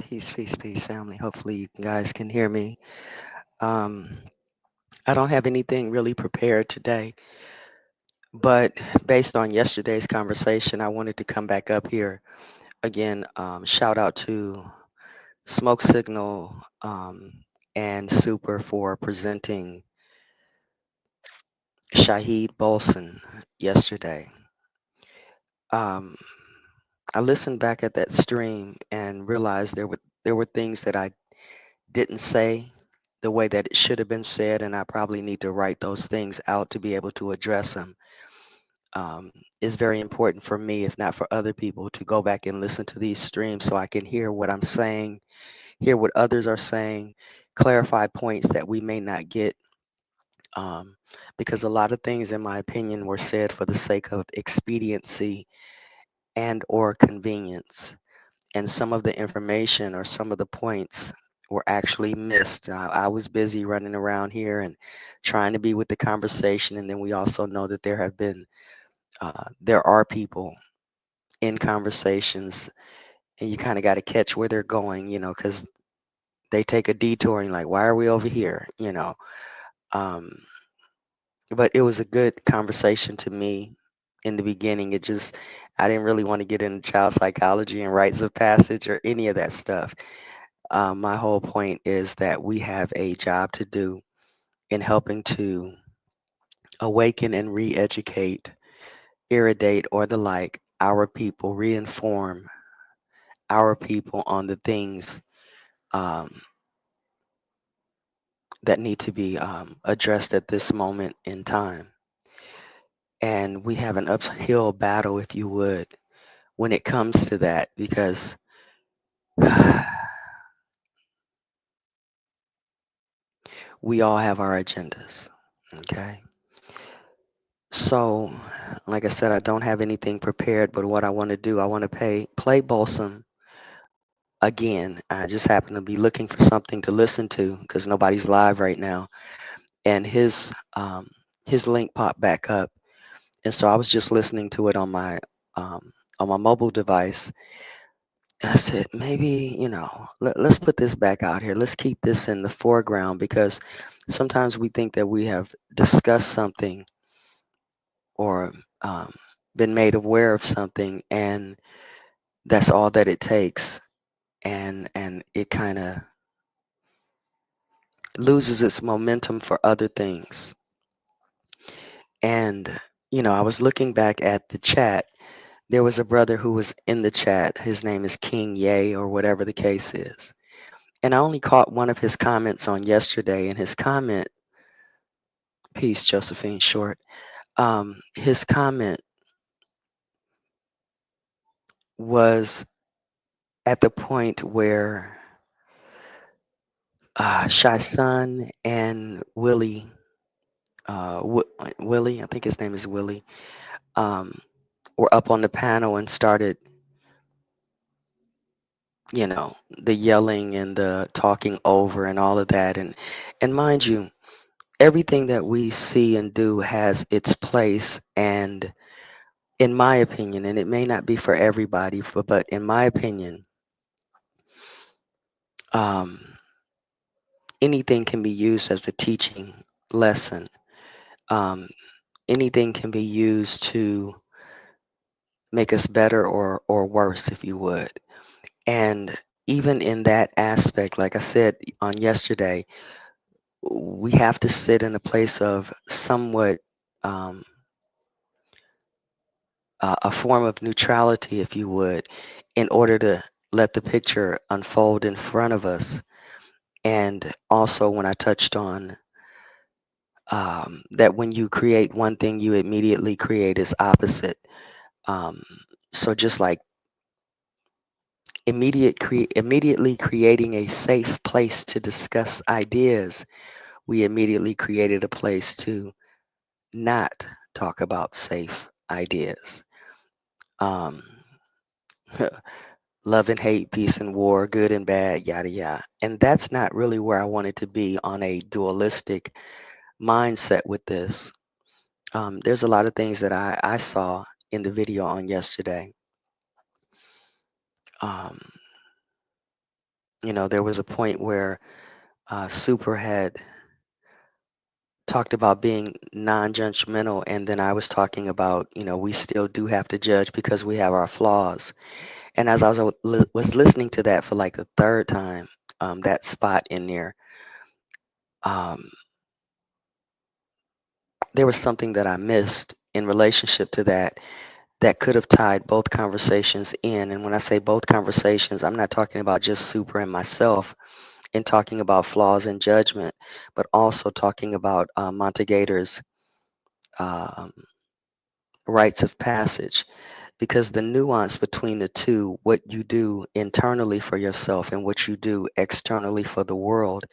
Peace, peace, peace, family. Hopefully, you guys can hear me. Um, I don't have anything really prepared today, but based on yesterday's conversation, I wanted to come back up here again. Shout out to Smoke Signal and Super for presenting Shahid Bolson yesterday. Um, I listened back at that stream and realized there were things that I didn't say the way that it should have been said, and I probably need to write those things out to be able to address them. It's very important for me, if not for other people, to go back and listen to these streams so I can hear what I'm saying, hear what others are saying, clarify points that we may not get. Um, because a lot of things, in my opinion, were said for the sake of expediency and or convenience, and some of the information or some of the points were actually missed. I was busy running around here and trying to be with the conversation, and then we also know that there are people in conversations, and you kind of got to catch where they're going, because they take a detour and like, why are we over here? Um, but it was a good conversation to me in the beginning. I didn't really want to get into child psychology and rites of passage or any of that stuff. My whole point is that we have a job to do in helping to awaken and re educate, irradiate, or the like our people, reinform our people on the things um, that need to be addressed at this moment in time. And we have an uphill battle, if you would, when it comes to that, because we all have our agendas. Okay. So, like I said, I don't have anything prepared, but what I want to do, I want to play Bolsum again. I just happen to be looking for something to listen to because nobody's live right now, and his link popped back up, and so I was just listening to it on my mobile device, and I said maybe let's put this back out here. Let's keep this in the foreground because sometimes we think that we have discussed something or um, been made aware of something, and that's all that it takes, and it kind of loses its momentum for other things. And I was looking back at the chat. There was a brother who was in the chat. His name is King Ye, or whatever the case is. And I only caught one of his comments on yesterday, and his comment, peace, Josephine Short. His comment was at the point where Shy Sun and Willie, Willie, I think his name is Willie, um, were up on the panel and started, the yelling and the talking over and all of that. And mind you, everything that we see and do has its place. And in my opinion, and it may not be for everybody, but in my opinion, um, anything can be used as a teaching lesson. Um, Anything can be used to make us better or worse, if you would. And even in that aspect, like I said on yesterday, we have to sit in a place of somewhat um, a form of neutrality, if you would, in order to let the picture unfold in front of us. And also, when I touched on that when you create one thing, you immediately create its opposite. Um, so just like immediately creating a safe place to discuss ideas, we immediately created a place to not talk about safe ideas. Um, love and hate, peace and war, good and bad, yada yada. And that's not really where I wanted to be on a dualistic mindset with this. There's a lot of things that I saw in the video on yesterday. Um, There was a point where Super had talked about being non-judgmental, and then I was talking about, we still do have to judge because we have our flaws. And as I was listening to that for like the third time, that spot in there, um, there was something that I missed in relationship to that that could have tied both conversations in. And when I say both conversations, I'm not talking about just Super and myself and talking about flaws in judgment, but also talking about Montegator's um, rites of passage. Because the nuance between the two, what you do internally for yourself and what you do externally for the world,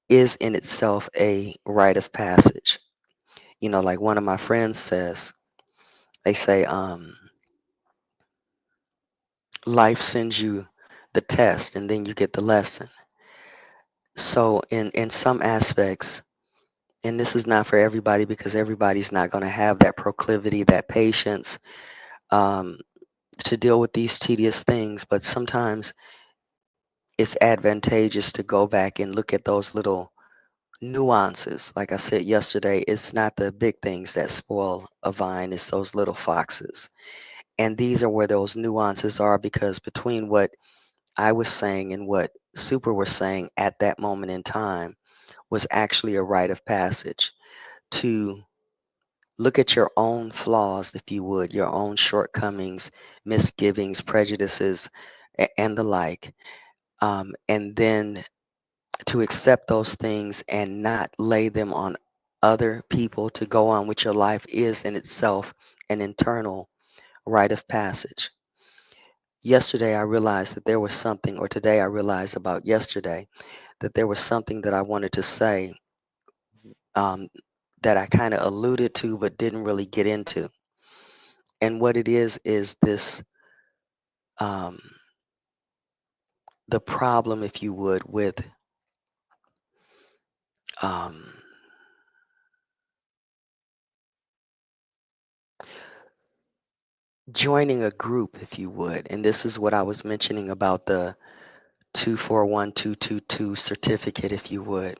is in itself a rite of passage. Like one of my friends says, they say, life sends you the test and then you get the lesson. So in some aspects, and this is not for everybody because everybody's not going to have that proclivity, that patience, um, to deal with these tedious things, but sometimes it's advantageous to go back and look at those little nuances. Like I said yesterday, it's not the big things that spoil a vine, it's those little foxes. And these are where those nuances are, because between what I was saying and what Super was saying at that moment in time was actually a rite of passage to look at your own flaws, if you would, your own shortcomings, misgivings, prejudices, and the like, and then to accept those things and not lay them on other people to go on with your life is in itself an internal rite of passage. Yesterday, I realized that there was something, or today I realized about yesterday, that there was something that I wanted to say, um, that I kind of alluded to but didn't really get into. And what it is this, um, the problem, if you would, with um, joining a group, if you would. And this is what I was mentioning about the 241222 certificate, if you would,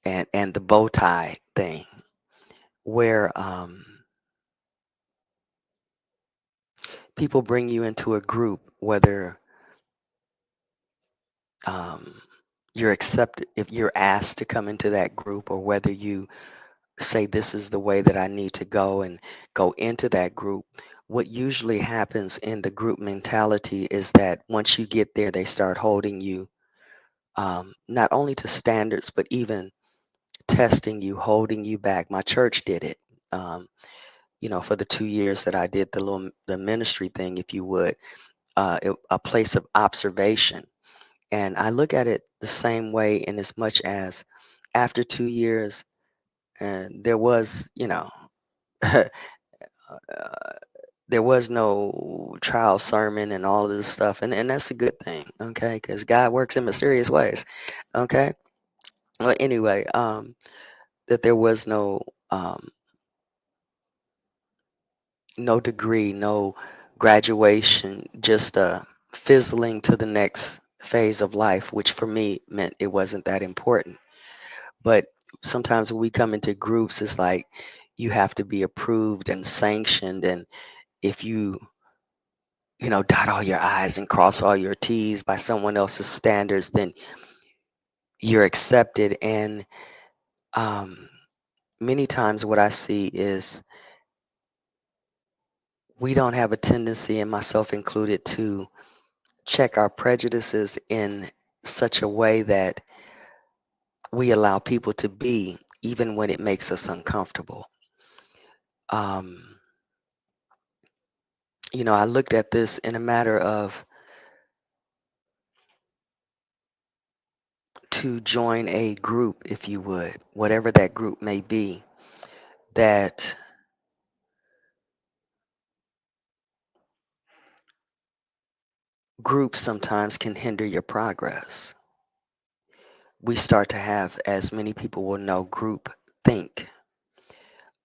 and the bow tie thing, where people bring you into a group, whether um, you're accepted, if you're asked to come into that group, or whether you say this is the way that I need to go and go into that group. What usually happens in the group mentality is that once you get there, they start holding you, not only to standards, but even testing you, holding you back. My church did it. Um, for the 2 years that I did the ministry thing, if you would, a place of observation. And I look at it the same way, in as much as after 2 years, and there was, there was no trial sermon and all of this stuff, and that's a good thing, okay, because God works in mysterious ways, okay. Well, anyway, that there was um, no degree, no graduation, just fizzling to the next phase of life, which for me meant it wasn't that important. But sometimes when we come into groups, it's like you have to be approved and sanctioned, and if you dot all your I's and cross all your T's by someone else's standards, then you're accepted. And um, many times what I see is we don't have a tendency, and myself included, to check our prejudices in such a way that we allow people to be, even when it makes us uncomfortable. Um, I looked at this in a matter of to join a group, if you would, whatever that group may be, that groups sometimes can hinder your progress. We start to have, as many people will know, group think.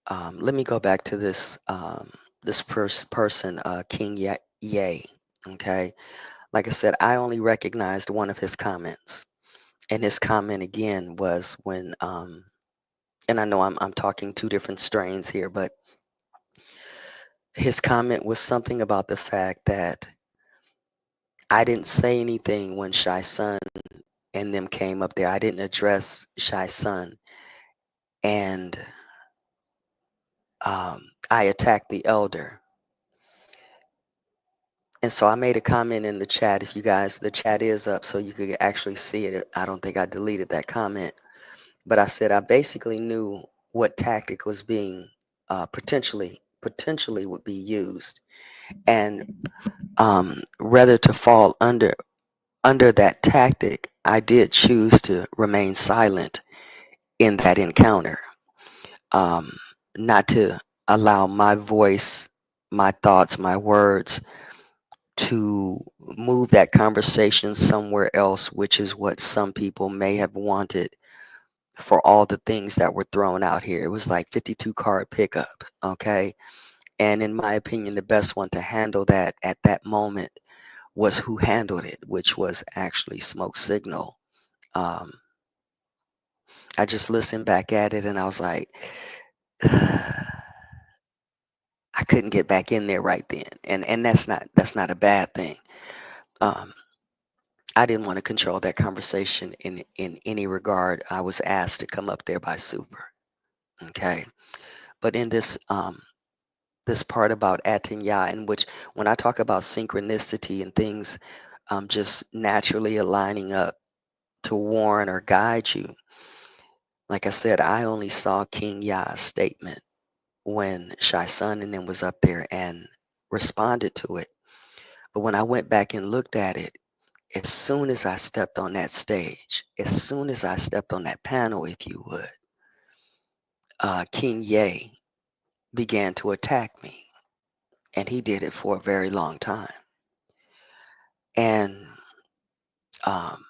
Let me go back to this person, King Ye. Okay, Like I said, I only recognized one of his comments. And his comment again was when, and I know I'm talking two different strains here, but his comment was something about the fact that I didn't say anything when Shy Sun and them came up there. I didn't address Shy Sun, and I attacked the elder. And so I made a comment in the chat. If you guys, the chat is up, so you could actually see it. I don't think I deleted that comment, but I said I basically knew what tactic was being potentially would be used, and rather to fall under that tactic, I did choose to remain silent in that encounter, um, not to allow my voice, my thoughts, my words to move that conversation somewhere else, which is what some people may have wanted for all the things that were thrown out here. It was like 52 card pickup, okay? And in my opinion, the best one to handle that at that moment was who handled it, which was actually Smoke Signal. Um, I just listened back at it and I was like, I couldn't get back in there right then, and that's not a bad thing. Um, I didn't want to control that conversation in any regard. I was asked to come up there by Super, okay. But in this part about Atinya, in which when I talk about synchronicity and things just naturally aligning up to warn or guide you, like I said, I only saw King Ya's statement when Shy Sun and them was up there and responded to it. But when I went back and looked at it, as soon as I stepped on that stage, as soon as I stepped on that panel, if you would, King Ye began to attack me. And he did it for a very long time. And, um,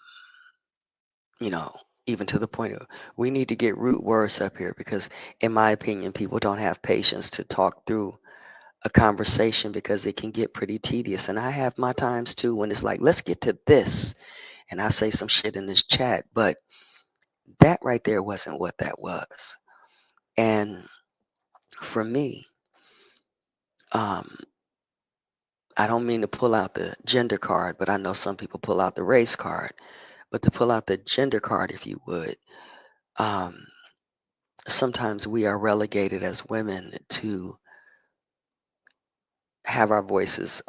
you know, even to the point of we need to get root words up here because, in my opinion, people don't have patience to talk through a conversation because it can get pretty tedious. And I have my times too when it's like, let's get to this. And I say some shit in this chat, but that right there wasn't what that was. And for me, um, I don't mean to pull out the gender card, but I know some people pull out the race card. But to pull out the gender card, if you would, um, sometimes we are relegated as women to have our voices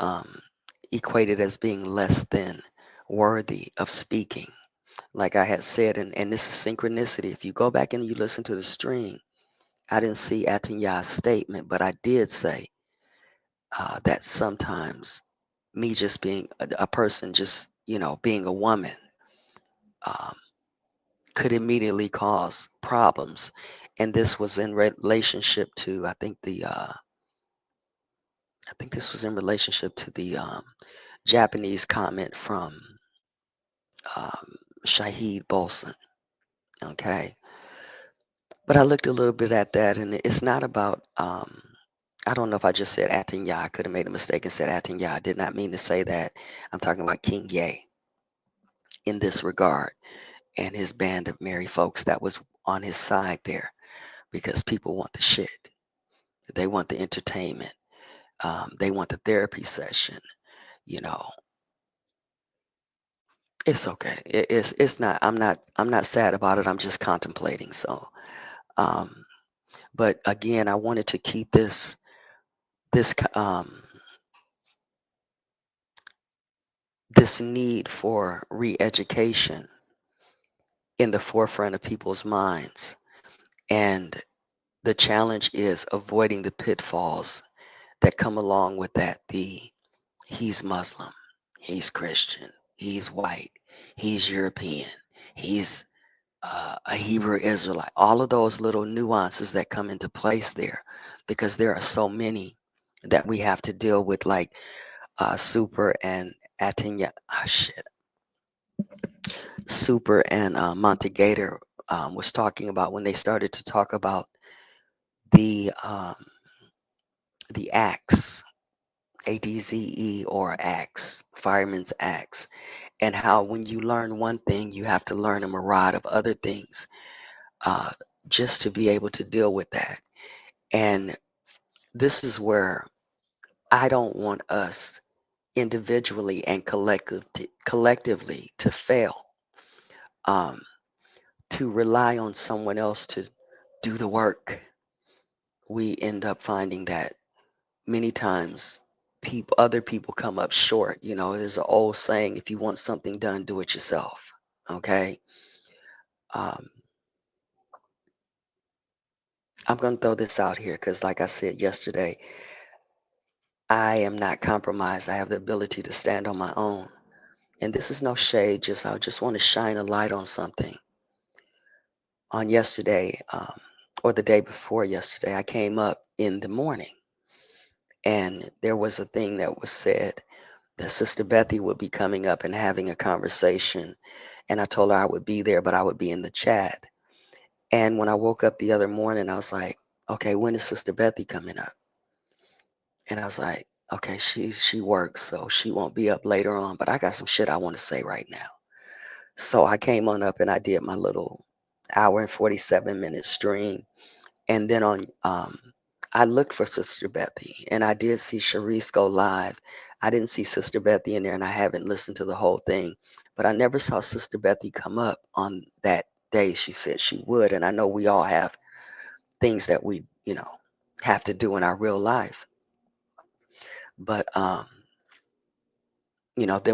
equated as being less than worthy of speaking. Like I had said, and this is synchronicity. If you go back and you listen to the stream, I didn't see Atanya's statement, but I did say that sometimes me just being a person, just, being a woman, um, could immediately cause problems. And this was in relationship to, I think this was in relationship to the Japanese comment from um, Shahid Bolson. Okay. But I looked a little bit at that, and it's not about, I don't know if I just said Atinya. I could have made a mistake and said Atinya. I did not mean to say that. I'm talking about King Ye in this regard and his band of merry folks that was on his side there because people want the shit. They want the entertainment. They want the therapy session. You know, it's okay. It's not. I'm not sad about it. I'm just contemplating. So, um, but again, I wanted to keep this this need for re-education in the forefront of people's minds. And the challenge is avoiding the pitfalls that come along with that. He's Muslim, he's Christian, he's white, he's European, he's a Hebrew Israelite. All of those little nuances that come into place there, because there are so many that we have to deal with, like Super and Atinya. Oh, shit. Super and Monte Gator was talking about when they started to talk about the um, the acts ADZE, or axe, fireman's axe, and how when you learn one thing, you have to learn a myriad of other things uh, just to be able to deal with that. And this is where I don't want us individually and collectively to fail, um, to rely on someone else to do the work. We end up finding that many times other people come up short. You know, there's an old saying, if you want something done, do it yourself. Okay. Um, I'm going to throw this out here because, like I said yesterday, I am not compromised. I have the ability to stand on my own. And this is no shade, just I just want to shine a light on something. On yesterday, or the day before yesterday, I came up in the morning and there was a thing that was said that Sister Bethy would be coming up and having a conversation. And I told her I would be there, but I would be in the chat. And when I woke up the other morning, I was like, okay, when is Sister Bethy coming up? And I was like, okay, she works, so she won't be up later on, but I got some shit I want to say right now. So I came on up and I did my little hour and 47-minute stream. And then I looked for Sister Bethy and I did see Sharice go live. I didn't see Sister Bethy in there and I haven't listened to the whole thing, but I never saw Sister Bethy come up on that day. She said she would. And I know we all have things that we, have to do in our real life. But, then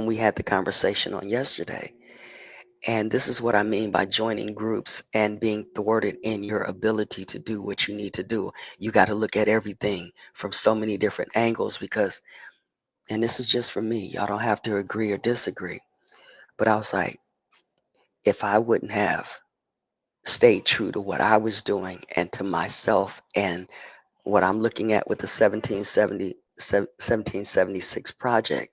we had the conversation on yesterday. And this is what I mean by joining groups and being thwarted in your ability to do what you need to do. You got to look at everything from so many different angles because, and this is just for me, y'all don't have to agree or disagree. But I was like, if I wouldn't have stayed true to what I was doing and to myself and what I'm looking at with the 1776 project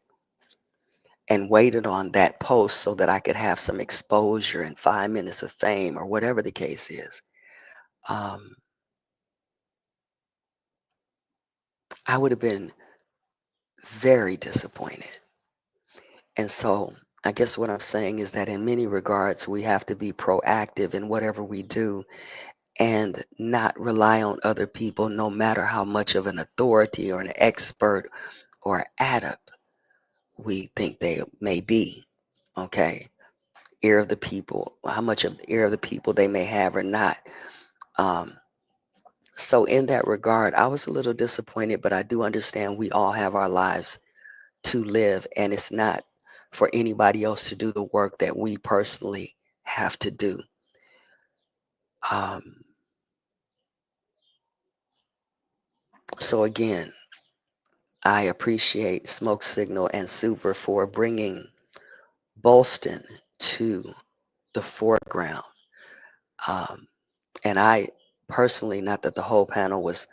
and waited on that post so that I could have some exposure and 5 minutes of fame or whatever the case is, um, I would have been very disappointed. And so I guess what I'm saying is that in many regards, we have to be proactive in whatever we do and not rely on other people, no matter how much of an authority or an expert or adept we think they may be. Okay. Ear of the people, how much of the ear of the people they may have or not. Um, so in that regard, I was a little disappointed, but I do understand we all have our lives to live, and it's not for anybody else to do the work that we personally have to do. Um, so again, I appreciate Smoke Signal and Super for bringing Bolston to the foreground. Um, and I personally, not that the whole panel was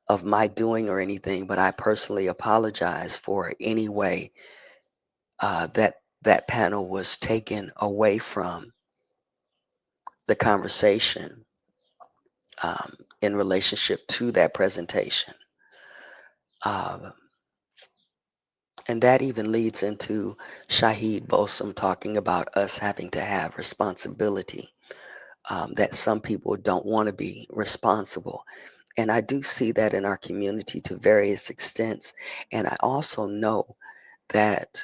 of my doing or anything, but I personally apologize for any way that panel was taken away from the conversation in relationship to that presentation. Um, and that even leads into Shahid Bosom talking about us having to have responsibility, that some people don't want to be responsible. And I do see that in our community to various extents. And I also know that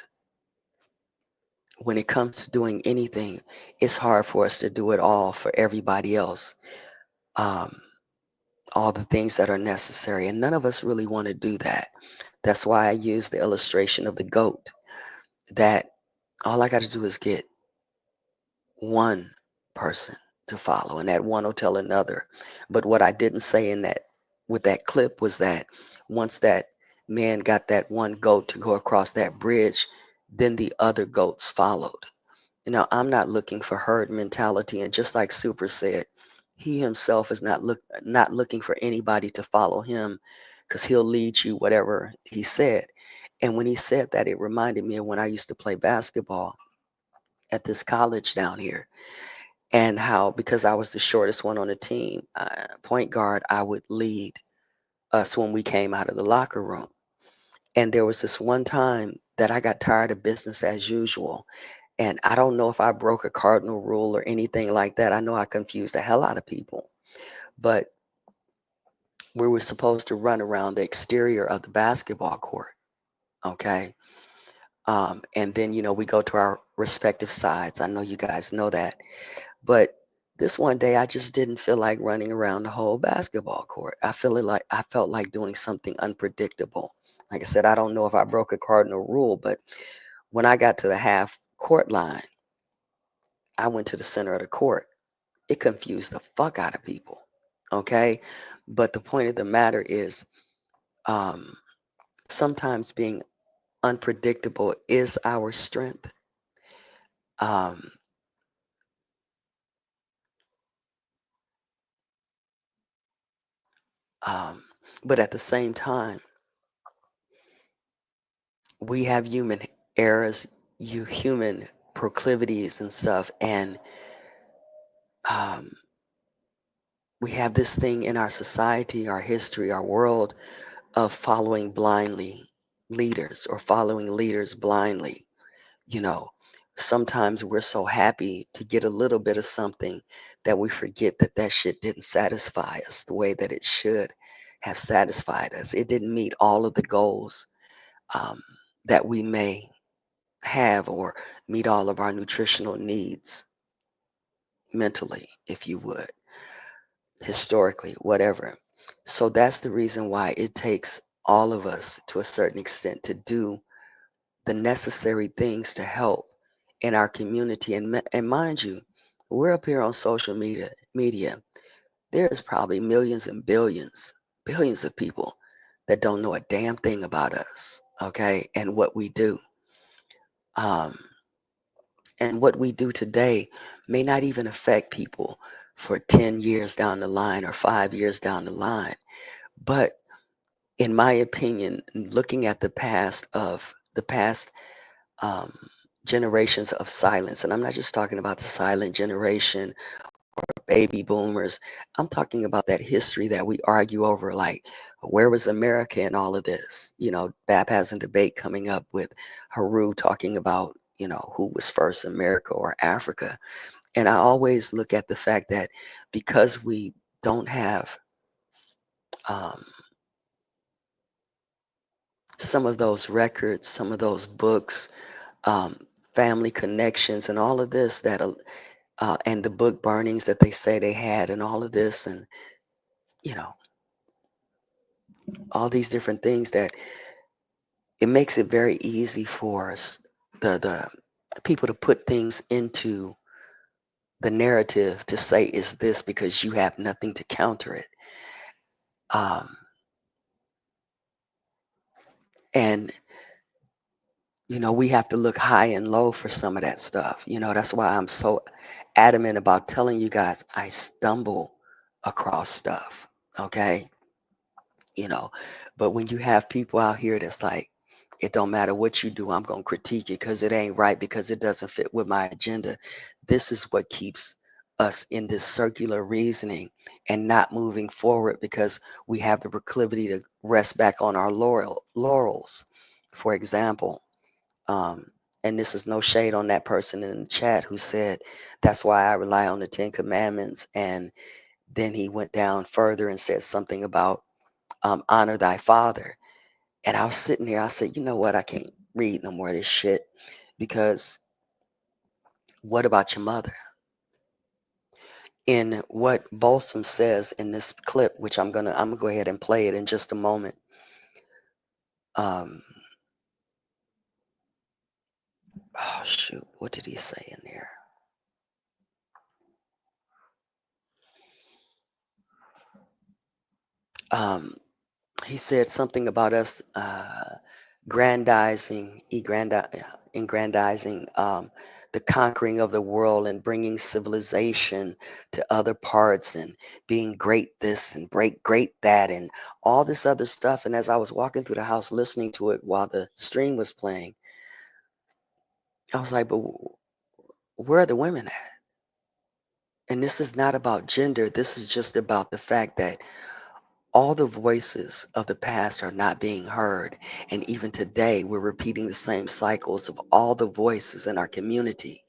when it comes to doing anything, it's hard for us to do it all for everybody else. Um, all the things that are necessary. And none of us really want to do that. That's why I use the illustration of the goat, that all I got to do is get one person to follow, and that one will tell another. But what I didn't say in that with that clip was that once that man got that one goat to go across that bridge, then the other goats followed. I'm not looking for herd mentality, and just like Super said, he himself is not looking for anybody to follow him because he'll lead you whatever he said. And when he said that, it reminded me of when I used to play basketball at this college down here, and how because I was the shortest one on the team, point guard, I would lead us when we came out of the locker room. And there was this one time that I got tired of business as usual. And I don't know if I broke a cardinal rule or anything like that. I know I confused the hell out of people. But we were supposed to run around the exterior of the basketball court. Okay. And then, we go to our respective sides. I know you guys know that. But this one day, I just didn't feel like running around the whole basketball court. I felt like doing something unpredictable. Like I said, I don't know if I broke a cardinal rule, but when I got to the half court line, I went to the center of the court. It confused the fuck out of people. Okay. But the point of the matter is, um, sometimes being unpredictable is our strength. Um, um, but at the same time, we have human errors, you human proclivities and stuff, and um, we have this thing in our society, our history, our world of following blindly leaders or following leaders blindly. You know, sometimes we're so happy to get a little bit of something that we forget that that shit didn't satisfy us the way that it should have satisfied us. It didn't meet all of the goals um, that we may have or meet all of our nutritional needs mentally, if you would, historically, whatever. So that's the reason why it takes all of us to a certain extent to do the necessary things to help in our community. And mind you, we're up here on social media. There's probably millions and billions of people that don't know a damn thing about us, okay, and what we do. Um, and what we do today may not even affect people for 10 years down the line or 5 years down the line. But in my opinion, looking at the past um, generations of silence, and I'm not just talking about the silent generation, baby boomers. I'm talking about that history that we argue over, like, where was America in all of this? Bab has a debate coming up with Haru talking about, who was first, America or Africa. And I always look at the fact that because we don't have um, some of those records, some of those books, um, family connections, and all of this and the book burnings that they say they had, and all of this, and you know, all these different things that it makes it very easy for us, the people, to put things into the narrative to say is this because you have nothing to counter it. Um, and we have to look high and low for some of that stuff. That's why I'm so adamant about telling you guys I stumble across stuff. Okay. you know. But when you have people out here that's like, it don't matter what you do, I'm gonna critique it because it ain't right, because it doesn't fit with my agenda. This is what keeps us in this circular reasoning and not moving forward, because we have the proclivity to rest back on our laurels. For example, um, and this is no shade on that person in the chat who said that's why I rely on the Ten Commandments, and then he went down further and said something about honor thy father. And I was sitting there, I said, you know what? I can't read no more of this shit, because what about your mother? In what Bolsom says in this clip, which I'm gonna go ahead and play it in just a moment. Um, oh shoot, what did he say in there? Um, he said something about us aggrandizing the conquering of the world and bringing civilization to other parts, and being great this and great that and all this other stuff. And as I was walking through the house listening to it while the stream was playing, I was like, but where are the women at? And this is not about gender. This is just about the fact that All the voices of the past are not being heard. And even today, we're repeating the same cycles of all the voices in our community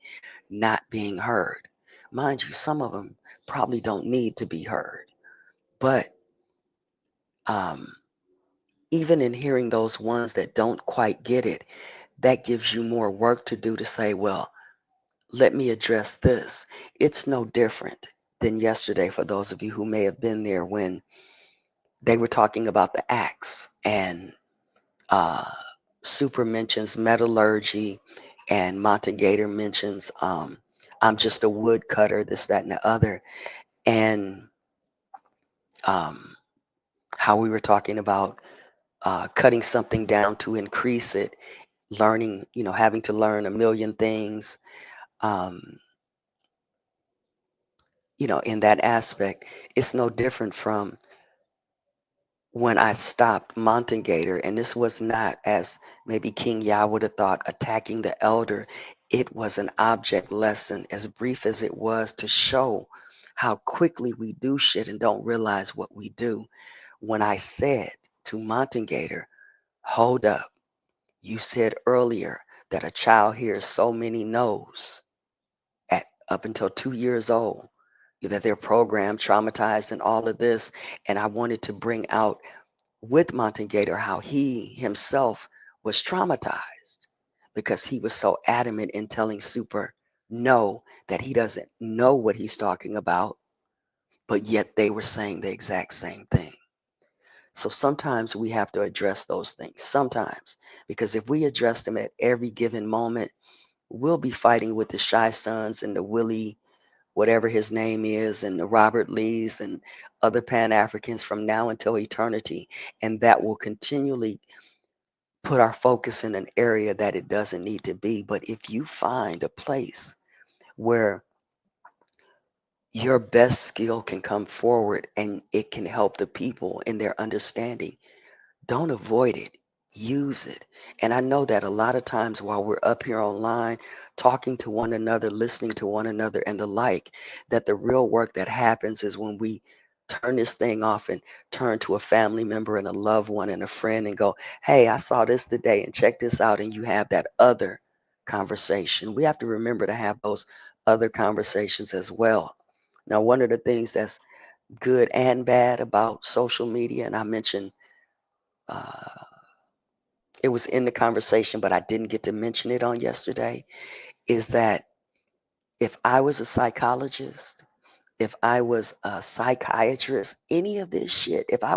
not being heard. Mind you, some of them probably don't need to be heard. But um, even in hearing those ones that don't quite get it, that gives you more work to do to say, well, let me address this. It's no different than yesterday for those of you who may have been there when they were talking about the axe and uh, Super mentions metallurgy and Montagator mentions I'm just a woodcutter, this, that, and the other. And um, how we were talking about cutting something down to increase it, learning, having to learn a million things, um, in that aspect. It's no different from when I stopped Montagator, and this was not, as maybe King Yah would have thought, attacking the elder. It was an object lesson, as brief as it was, to show how quickly we do shit and don't realize what we do. When I said to Montagator, hold up, you said earlier that a child hears so many no's at up until 2 years old, that they're programmed, traumatized, and all of this. And I wanted to bring out with Montagator how he himself was traumatized because he was so adamant in telling Super no, that he doesn't know what he's talking about, but yet they were saying the exact same thing. So sometimes we have to address those things, sometimes, because if we address them at every given moment, we'll be fighting with the Shy Sons and the Willie, whatever his name is, and the Robert Lees and other Pan Africans from now until eternity. And that will continually put our focus in an area that it doesn't need to be. But if you find a place where your best skill can come forward and it can help the people in their understanding, don't avoid it. Use it. And I know that a lot of times while we're up here online, talking to one another, listening to one another, and the like, that the real work that happens is when we turn this thing off and turn to a family member and a loved one and a friend and go, hey, I saw this today and check this out. And you have that other conversation. We have to remember to have those other conversations as well. Now, one of the things that's good and bad about social media, and I mentioned uh, it was in the conversation, but I didn't get to mention it on yesterday, is that if I was a psychologist, if I was a psychiatrist, any of this shit, if I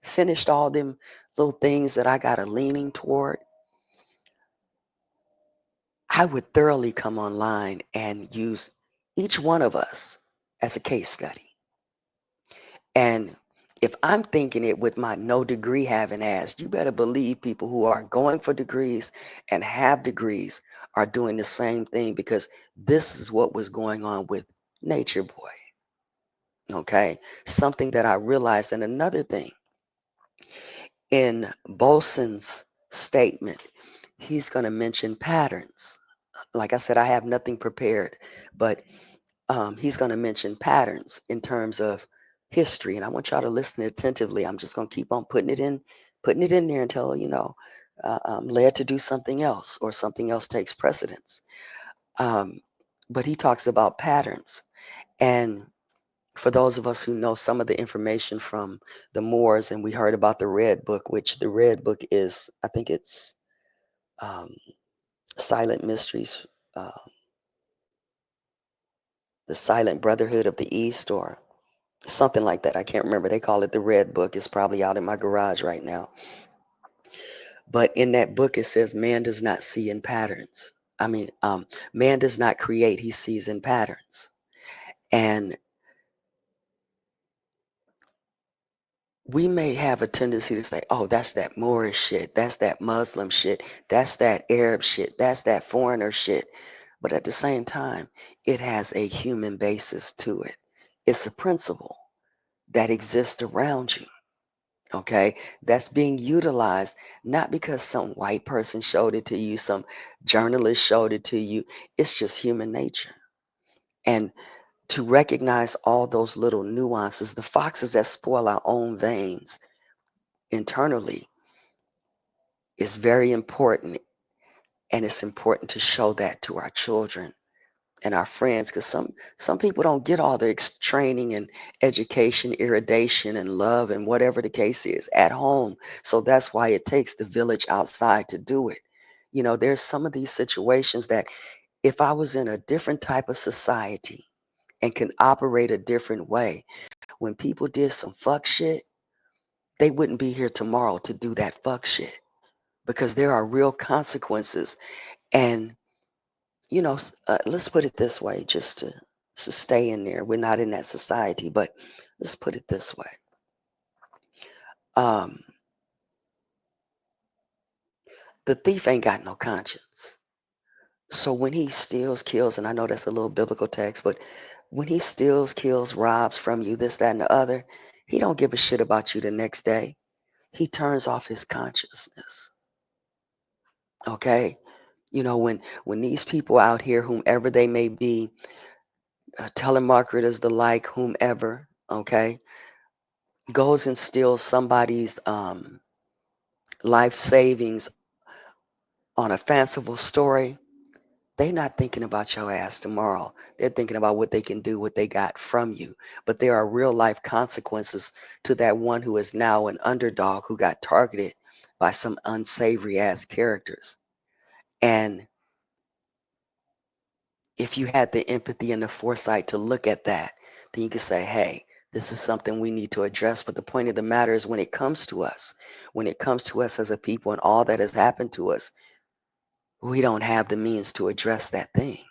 finished all them little things that I got a leaning toward, I would thoroughly come online and use each one of us as a case study. And if I'm thinking it with my no degree having ass, you better believe people who are going for degrees and have degrees are doing the same thing, because this is what was going on with Nature Boy. Okay. Something that I realized. And another thing, in Bolson's statement, he's going to mention patterns. Like I said, I have nothing prepared, but he's going to mention patterns in terms of history, and I want y'all to listen attentively. I'm just going to keep on putting it in there until I'm led to do something else or something else takes precedence. Um, but he talks about patterns, and for those of us who know some of the information from the Moors, and we heard about the Red Book, which the Red Book is, I think it's um, Silent Mysteries, uh, the Silent Brotherhood of the East, or something like that. I can't remember. They call it the Red Book. It's probably out in my garage right now. But in that book, it says man does not see in patterns. Man does not create, he sees in patterns. And we may have a tendency to say, oh, that's that Moorish shit. That's that Muslim shit. That's that Arab shit. That's that foreigner shit. But at the same time, it has a human basis to it. It's a principle that exists around you. Okay, that's being utilized not because some white person showed it to you, some journalist showed it to you. It's just human nature. And to recognize all those little nuances, the foxes that spoil our own veins internally, is very important. And it's important to show that to our children and our friends, because some people don't get all the training and education, irradiation and love and whatever the case is at home. So that's why it takes the village outside to do it. There's some of these situations that if I was in a different type of society and can operate a different way, when people did some fuck shit, they wouldn't be here tomorrow to do that fuck shit, because there are real consequences. And let's put it this way, just to stay in there. We're not in that society, but let's put it this way. Um, the thief ain't got no conscience. So when he steals, kills, and I know that's a little biblical text, but when he steals, kills, robs from you, this, that, and the other, he don't give a shit about you the next day. He turns off his consciousness. Okay? When these people out here, whomever they may be, telemarketers, the like, whomever, okay, goes and steals somebody's life savings on a fanciful story, they not thinking about your ass tomorrow. They're thinking about what they can do, what they got from you. But there are real life consequences to that one who is now an underdog who got targeted by some unsavory ass characters. And if you had the empathy and the foresight to look at that, then you could say, hey, this is something we need to address. But the point of the matter is, when it comes to us as a people and all that has happened to us, we don't have the means to address that thing.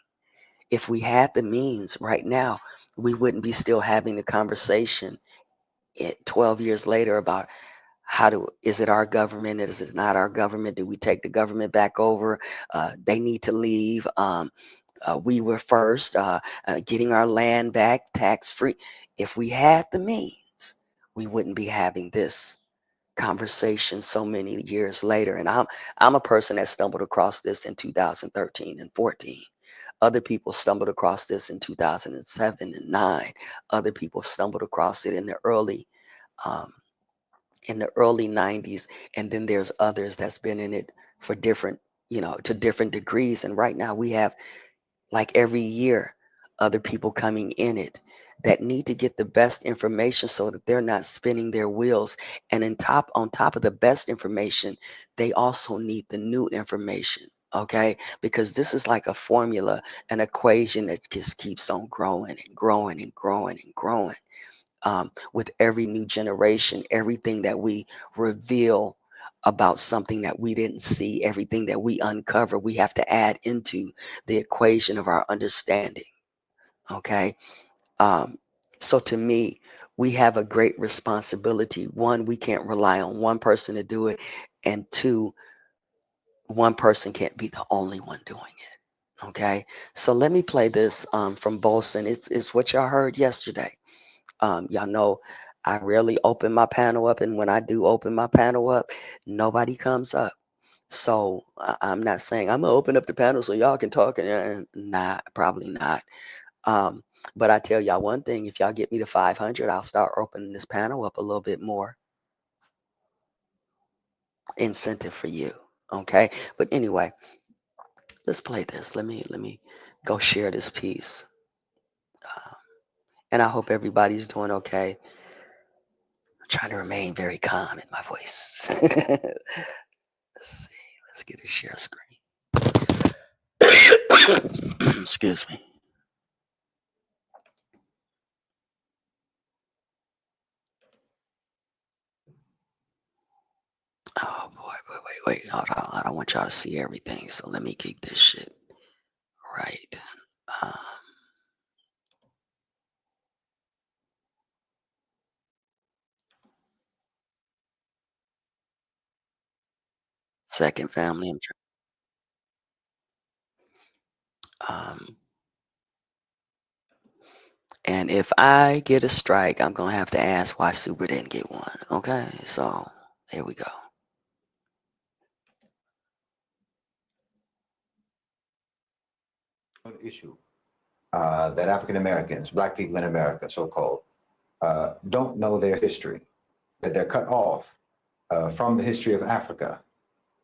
If we had the means right now, we wouldn't be still having the conversation 12 years later about is it our government? Is it not our government? Do we take the government back over? They need to leave. We were first, getting our land back tax free. If we had the means, we wouldn't be having this conversation so many years later. And I'm a person that stumbled across this in 2013 and 14. Other people stumbled across this in 2007 and 9. Other people stumbled across it um, in the early 90s, and then there's others that's been in it for different, to different degrees. And right now we have, like every year, other people coming in it that need to get the best information so that they're not spinning their wheels. And on top of the best information, they also need the new information. Okay, because this is like a formula, an equation that just keeps on growing and growing and growing and growing. With every new generation, everything that we reveal about something that we didn't see, everything that we uncover, we have to add into the equation of our understanding. Okay. Um, so to me, we have a great responsibility. One, we can't rely on one person to do it. And two, one person can't be the only one doing it. Okay. So let me play this from Bolson. It's what y'all heard yesterday. Y'all know I rarely open my panel up, and when I do open my panel up, nobody comes up. So I'm not saying I'm gonna open up the panel so y'all can talk. And nah, probably not. Um, but I tell y'all one thing: if y'all get me to 500, I'll start opening this panel up a little bit more. Incentive for you, okay? But anyway, let's play this. Let me go share this piece, uh, and I hope everybody's doing okay. I'm trying to remain very calm in my voice. Let's see. Let's get a share screen. Excuse me. Oh boy, wait. Hold on. I don't want y'all to see everything, so let me keep this shit right. Um, Second family. Um, and if I get a strike, I'm gonna have to ask why Super didn't get one. Okay, so here we go. issue. that African Americans, Black people in America, so-called, don't know their history, that they're cut off from the history of Africa,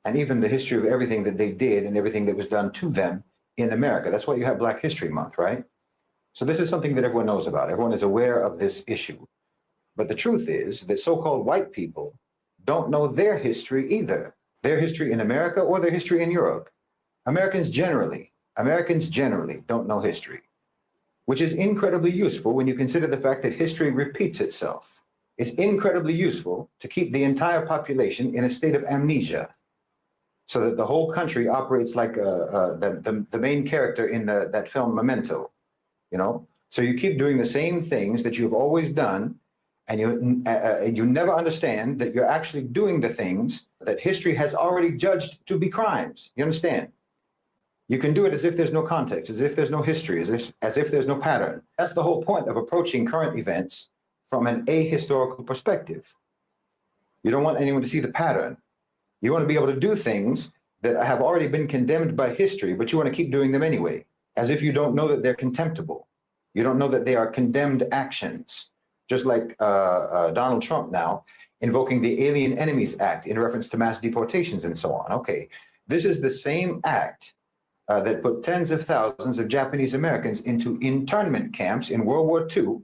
and even the history of everything that they did and everything that was done to them in America. That's why you have Black History Month, right? So this is something that everyone knows about. Everyone is aware of this issue. But the truth is that so-called white people don't know their history either, their history in America or their history in Europe. Americans generally don't know history, which is incredibly useful when you consider the fact that history repeats itself. It's incredibly useful to keep the entire population in a state of amnesia so that the whole country operates like the main character in that film Memento, you know? So you keep doing the same things that you've always done, and you never understand that you're actually doing the things that history has already judged to be crimes. You understand? You can do it as if there's no context, as if there's no history, as if there's no pattern. That's the whole point of approaching current events from an ahistorical perspective. You don't want anyone to see the pattern. You want to be able to do things that have already been condemned by history, but you want to keep doing them anyway, as if you don't know that they're contemptible. You don't know that they are condemned actions. Just like Donald Trump now invoking the Alien Enemies Act in reference to mass deportations and so on. Okay, this is the same act that put tens of thousands of Japanese Americans into internment camps in World War II,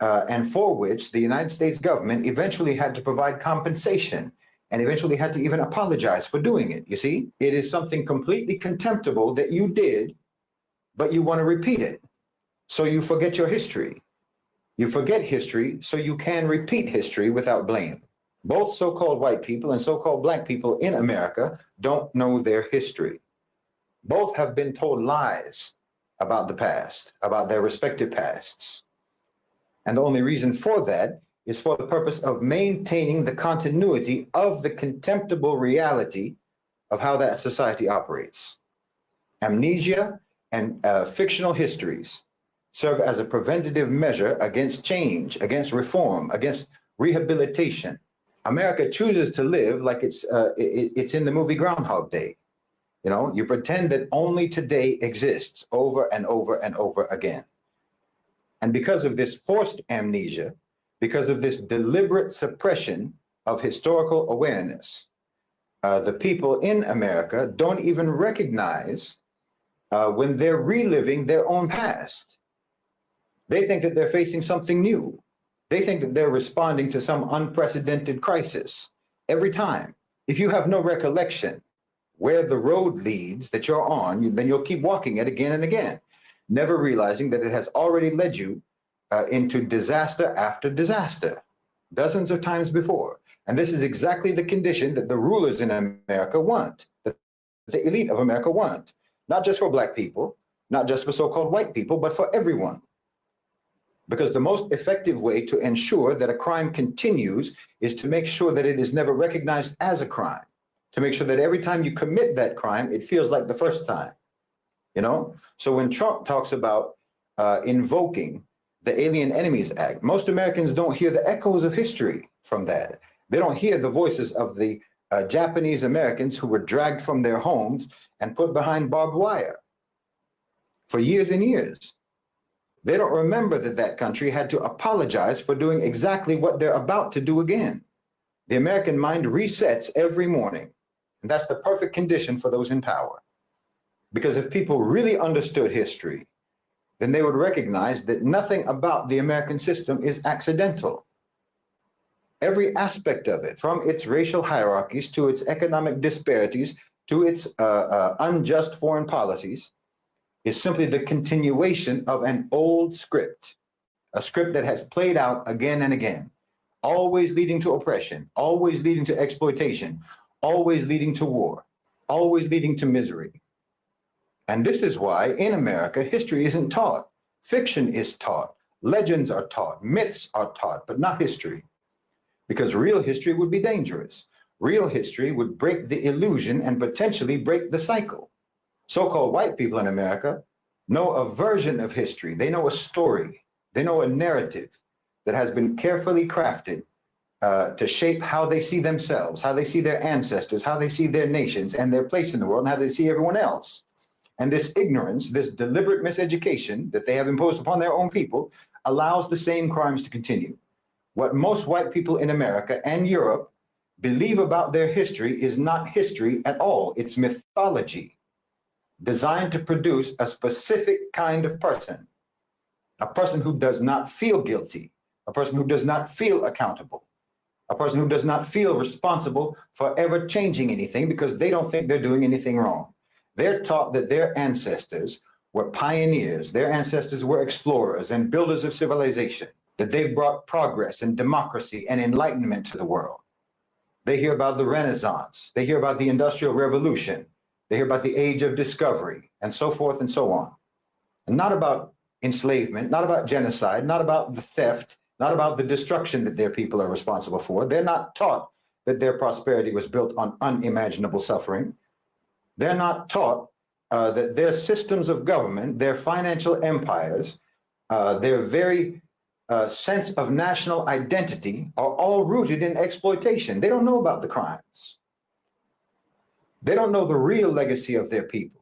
and for which the United States government eventually had to provide compensation and eventually had to even apologize for doing it. You see, it is something completely contemptible that you did, but you want to repeat it. So you forget your history. You forget history so you can repeat history without blame. Both so-called white people and so-called Black people in America don't know their history. Both have been told lies about the past, about their respective pasts. And the only reason for that is for the purpose of maintaining the continuity of the contemptible reality of how that society operates. Amnesia and fictional histories serve as a preventative measure against change, against reform, against rehabilitation. America chooses to live like it's in the movie Groundhog Day. You know, you pretend that only today exists over and over and over again. And because of this forced amnesia, because of this deliberate suppression of historical awareness, the people in America don't even recognize when they're reliving their own past. They think that they're facing something new. They think that they're responding to some unprecedented crisis every time. If you have no recollection where the road leads that you're on, then you'll keep walking it again and again, never realizing that it has already led you into disaster after disaster, dozens of times before. And this is exactly the condition that the rulers in America want, that the elite of America want, not just for Black people, not just for so-called white people, but for everyone. Because the most effective way to ensure that a crime continues is to make sure that it is never recognized as a crime, to make sure that every time you commit that crime, it feels like the first time, you know? So when Trump talks about invoking the Alien Enemies Act, most Americans don't hear the echoes of history from that. They don't hear the voices of the Japanese Americans who were dragged from their homes and put behind barbed wire for years and years. They don't remember that that country had to apologize for doing exactly what they're about to do again. The American mind resets every morning, and that's the perfect condition for those in power. Because if people really understood history, then they would recognize that nothing about the American system is accidental. Every aspect of it, from its racial hierarchies to its economic disparities to its unjust foreign policies, is simply the continuation of an old script, a script that has played out again and again, always leading to oppression, always leading to exploitation, always leading to war, always leading to misery. And this is why in America, history isn't taught. Fiction is taught, legends are taught, myths are taught, but not history. Because real history would be dangerous. Real history would break the illusion and potentially break the cycle. So-called white people in America know a version of history. They know a story. They know a narrative that has been carefully crafted to shape how they see themselves, how they see their ancestors, how they see their nations and their place in the world, and how they see everyone else. And this ignorance, this deliberate miseducation that they have imposed upon their own people, allows the same crimes to continue. What most white people in America and Europe believe about their history is not history at all. It's mythology designed to produce a specific kind of person, a person who does not feel guilty, a person who does not feel accountable, a person who does not feel responsible for ever changing anything because they don't think they're doing anything wrong. They're taught that their ancestors were pioneers, their ancestors were explorers and builders of civilization, that they've brought progress and democracy and enlightenment to the world. They hear about the Renaissance, they hear about the Industrial Revolution, they hear about the Age of Discovery, and so forth and so on. And not about enslavement, not about genocide, not about the theft, not about the destruction that their people are responsible for. They're not taught that their prosperity was built on unimaginable suffering. They're not taught that their systems of government, their financial empires, their very sense of national identity are all rooted in exploitation. They don't know about the crimes. They don't know the real legacy of their people.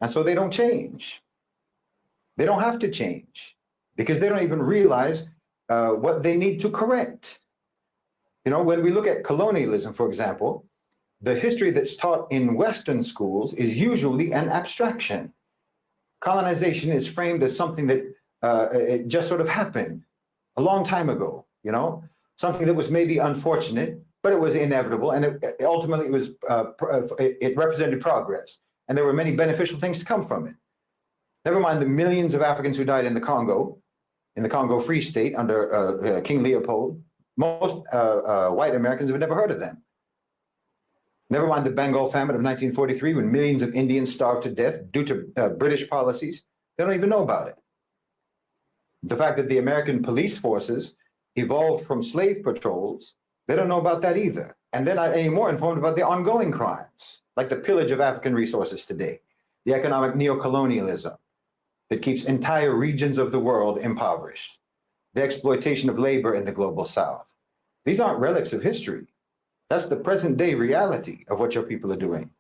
And so they don't change. They don't have to change because they don't even realize what they need to correct. You know, when we look at colonialism, for example, the history that's taught in Western schools is usually an abstraction. Colonization is framed as something that it just sort of happened a long time ago, you know, something that was maybe unfortunate, but it was inevitable, and ultimately it represented progress, and there were many beneficial things to come from it. Never mind the millions of Africans who died in the Congo Free State under King Leopold. Most white Americans have never heard of them. Never mind the Bengal famine of 1943, when millions of Indians starved to death due to British policies. They don't even know about it. The fact that the American police forces evolved from slave patrols, they don't know about that either. And they're not any more informed about the ongoing crimes, like the pillage of African resources today, the economic neocolonialism that keeps entire regions of the world impoverished, the exploitation of labor in the global South. These aren't relics of history. That's the present day reality of what your people are doing.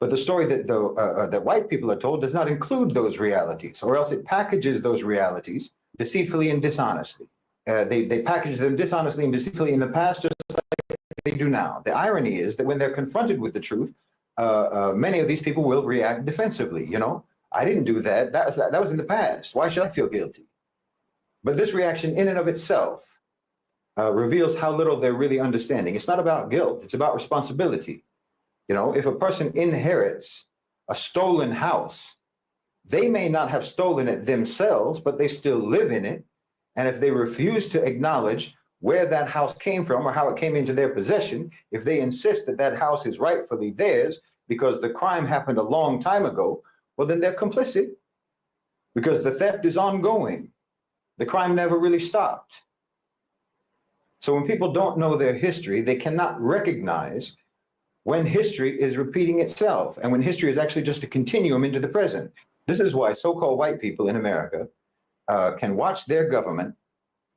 But the story that white people are told does not include those realities, or else it packages those realities deceitfully and dishonestly. They package them dishonestly and deceitfully in the past, just like they do now. The irony is that when they're confronted with the truth, many of these people will react defensively. You know, I didn't do that. That was in the past. Why should I feel guilty? But this reaction in and of itself reveals how little they're really understanding. It's not about guilt. It's about responsibility. You know, if a person inherits a stolen house, they may not have stolen it themselves, but they still live in it. And if they refuse to acknowledge where that house came from or how it came into their possession, if they insist that that house is rightfully theirs because the crime happened a long time ago, well, then they're complicit because the theft is ongoing. The crime never really stopped. So when people don't know their history, they cannot recognize when history is repeating itself and when history is actually just a continuum into the present. This is why so-called white people in America can watch their government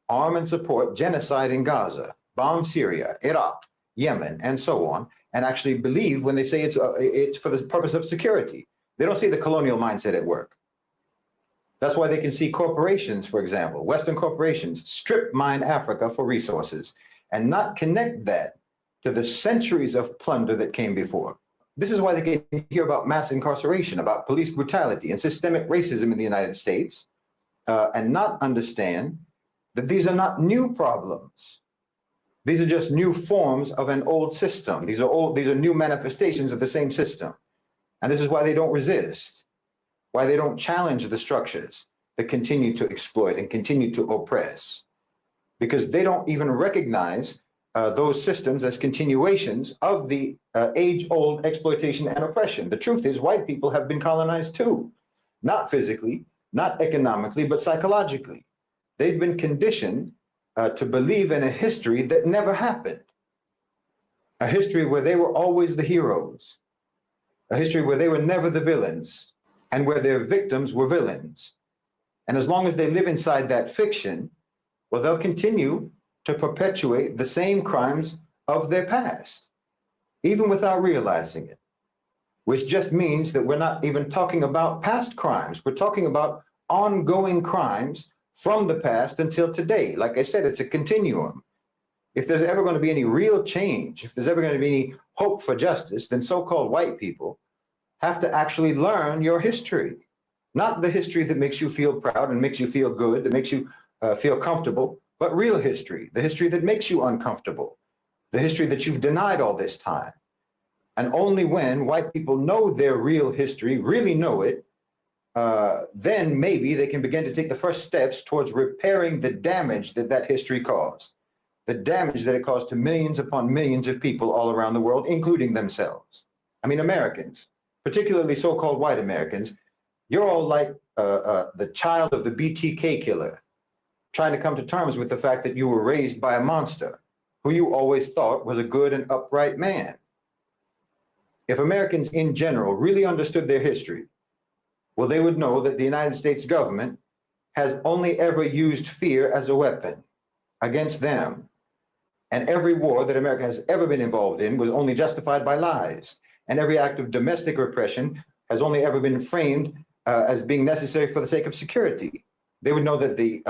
arm and support genocide in Gaza, bomb Syria, Iraq, Yemen, and so on, and actually believe when they say it's for the purpose of security. They don't see the colonial mindset at work. That's why they can see corporations, for example, Western corporations, strip mine Africa for resources and not connect that to the centuries of plunder that came before. This is why they can hear about mass incarceration, about police brutality and systemic racism in the United States, and not understand that these are not new problems. These are just new forms of an old system. These are new manifestations of the same system. And this is why they don't resist, why they don't challenge the structures that continue to exploit and continue to oppress, because they don't even recognize those systems as continuations of the age-old exploitation and oppression. The truth is, white people have been colonized too, not physically, not economically, but psychologically. They've been conditioned to believe in a history that never happened, a history where they were always the heroes, a history where they were never the villains, and where their victims were villains. And as long as they live inside that fiction, well, they'll continue to perpetuate the same crimes of their past, even without realizing it. which just means that we're not even talking about past crimes. We're talking about ongoing crimes from the past until today. Like I said, it's a continuum. If there's ever going to be any real change, if there's ever going to be any hope for justice, then so-called white people have to actually learn your history, not the history that makes you feel proud and makes you feel good, that makes you feel comfortable, but real history, the history that makes you uncomfortable, the history that you've denied all this time. And only when white people know their real history, really know it, then maybe they can begin to take the first steps towards repairing the damage that that history caused, the damage that it caused to millions upon millions of people all around the world, including themselves. I mean, Americans, particularly so-called white Americans, you're all like the child of the BTK killer, trying to come to terms with the fact that you were raised by a monster who you always thought was a good and upright man. If Americans in general really understood their history, well, they would know that the United States government has only ever used fear as a weapon against them. And every war that America has ever been involved in was only justified by lies. And every act of domestic repression has only ever been framed as being necessary for the sake of security. They would know that the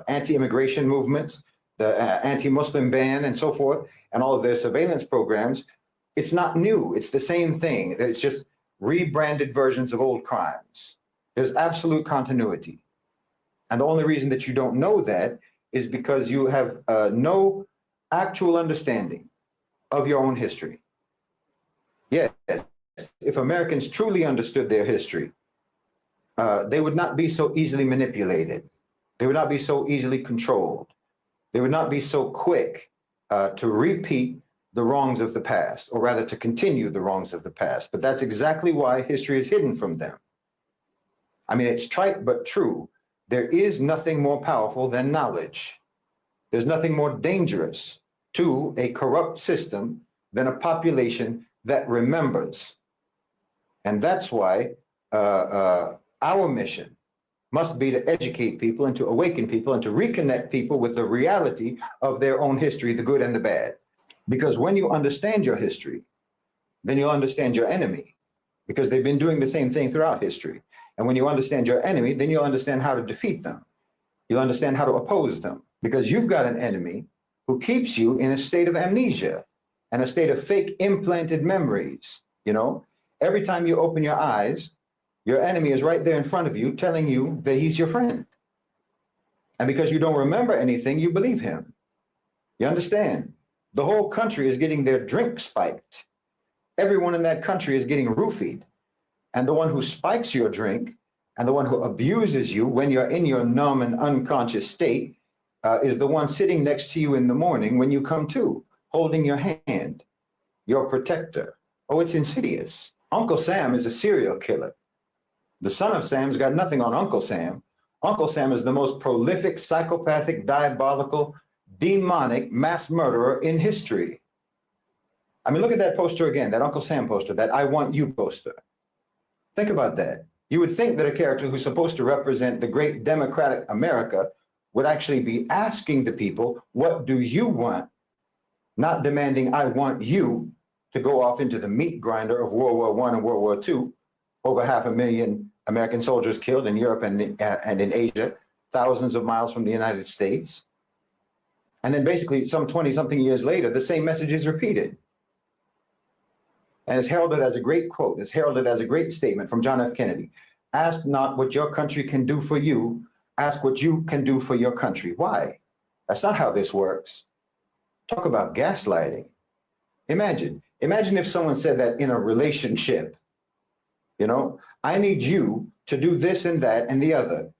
anti-immigration movements, the anti-Muslim ban and so forth, and all of their surveillance programs, it's not new. It's the same thing. It's just rebranded versions of old crimes. There's absolute continuity. And the only reason that you don't know that is because you have no actual understanding of your own history. Yes, if Americans truly understood their history, they would not be so easily manipulated. They would not be so easily controlled. They would not be so quick to repeat the wrongs of the past, or rather to continue the wrongs of the past. But that's exactly why history is hidden from them. I mean, it's trite but true. There is nothing more powerful than knowledge. There's nothing more dangerous to a corrupt system than a population that remembers. And that's why our mission must be to educate people and to awaken people and to reconnect people with the reality of their own history, the good and the bad. Because when you understand your history, then you'll understand your enemy, because they've been doing the same thing throughout history. And when you understand your enemy, then you'll understand how to defeat them. You'll understand how to oppose them, because you've got an enemy who keeps you in a state of amnesia and a state of fake implanted memories. You know, every time you open your eyes, your enemy is right there in front of you telling you that he's your friend. And because you don't remember anything, you believe him. You understand? The whole country is getting their drink spiked. Everyone in that country is getting roofied. And the one who spikes your drink and the one who abuses you when you're in your numb and unconscious state is the one sitting next to you in the morning when you come to, holding your hand, your protector. Oh, it's insidious. Uncle Sam is a serial killer. The son of Sam's got nothing on Uncle Sam. Uncle Sam is the most prolific, psychopathic, diabolical, demonic mass murderer in history. I mean, look at that poster again, that Uncle Sam poster, that I Want You poster. Think about that. You would think that a character who's supposed to represent the great democratic America would actually be asking the people, what do you want? Not demanding, I want you to go off into the meat grinder of World War I and World War II, over 500,000 American soldiers killed in Europe and in Asia, thousands of miles from the United States. And then basically some 20-something years later, the same message is repeated. And it's heralded as a great quote. It's heralded as a great statement from John F. Kennedy. Ask not what your country can do for you. Ask what you can do for your country. Why? That's not how this works. Talk about gaslighting. Imagine if someone said that in a relationship. You know, I need you to do this and that and the other.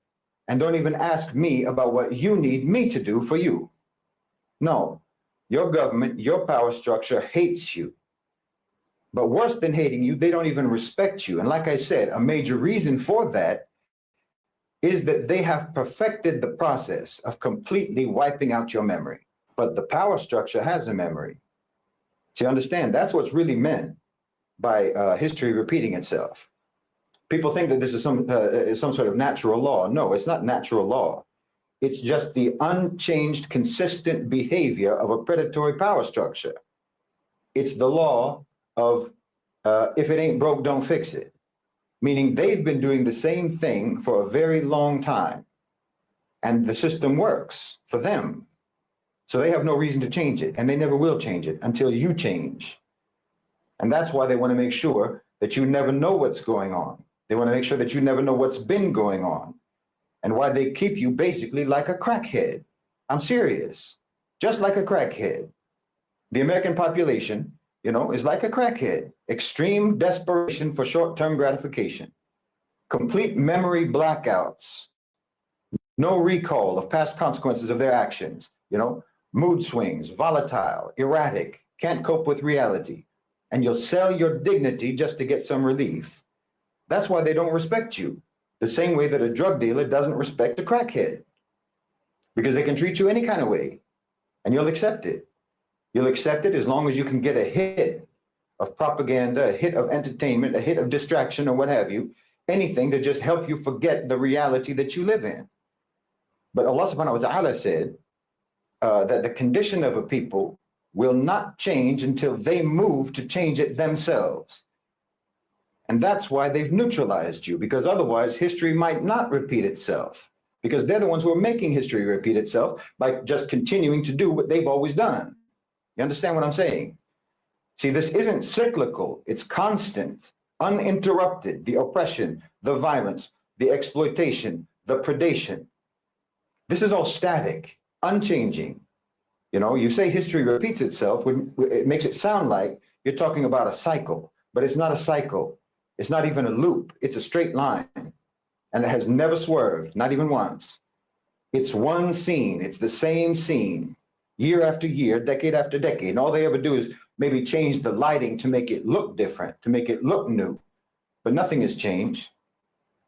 And don't even ask me about what you need me to do for you. No, your government, your power structure hates you. But worse than hating you, they don't even respect you. And like I said, a major reason for that is that they have perfected the process of completely wiping out your memory. But the power structure has a memory. So you understand, that's what's really meant by history repeating itself. People think that this is some sort of natural law. No, it's not natural law. It's just the unchanged, consistent behavior of a predatory power structure. It's the law of if it ain't broke, don't fix it. Meaning they've been doing the same thing for a very long time, and the system works for them. So they have no reason to change it, and they never will change it until you change. And that's why they want to make sure that you never know what's going on. They want to make sure that you never know what's been going on, and why they keep you basically like a crackhead. I'm serious, just like a crackhead. The American population, is like a crackhead. Extreme desperation for short-term gratification, complete memory blackouts, no recall of past consequences of their actions, mood swings, volatile, erratic, can't cope with reality. And you'll sell your dignity just to get some relief. That's why they don't respect you. The same way that a drug dealer doesn't respect a crackhead. Because they can treat you any kind of way, and you'll accept it. You'll accept it as long as you can get a hit of propaganda, a hit of entertainment, a hit of distraction, or what have you, anything to just help you forget the reality that you live in. But Allah subhanahu wa ta'ala said that the condition of a people will not change until they move to change it themselves. And that's why they've neutralized you, because otherwise history might not repeat itself, because they're the ones who are making history repeat itself by just continuing to do what they've always done. You understand what I'm saying? See, this isn't cyclical, it's constant, uninterrupted, the oppression, the violence, the exploitation, the predation. This is all static, unchanging. You say history repeats itself, when it makes it sound like you're talking about a cycle, but it's not a cycle. It's not even a loop. It's a straight line, and it has never swerved, not even once. It's one scene. It's the same scene, year after year, decade after decade. And all they ever do is maybe change the lighting to make it look different, to make it look new. But nothing has changed.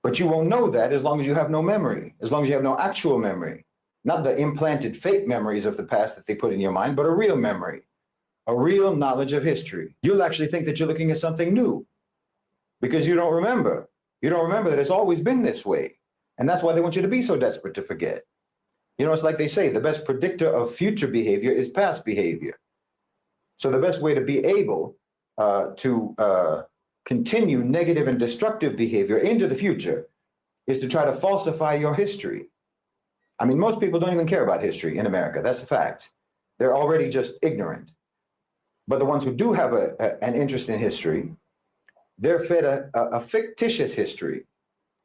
But you won't know that as long as you have no memory, as long as you have no actual memory. Not the implanted fake memories of the past that they put in your mind, but a real memory, a real knowledge of history. You'll actually think that you're looking at something new because you don't remember. You don't remember that it's always been this way. And that's why they want you to be so desperate to forget. It's like they say, the best predictor of future behavior is past behavior. So the best way to be able to continue negative and destructive behavior into the future is to try to falsify your history. I mean, most people don't even care about history in America. That's a fact. They're already just ignorant. But the ones who do have an interest in history, they're fed a fictitious history.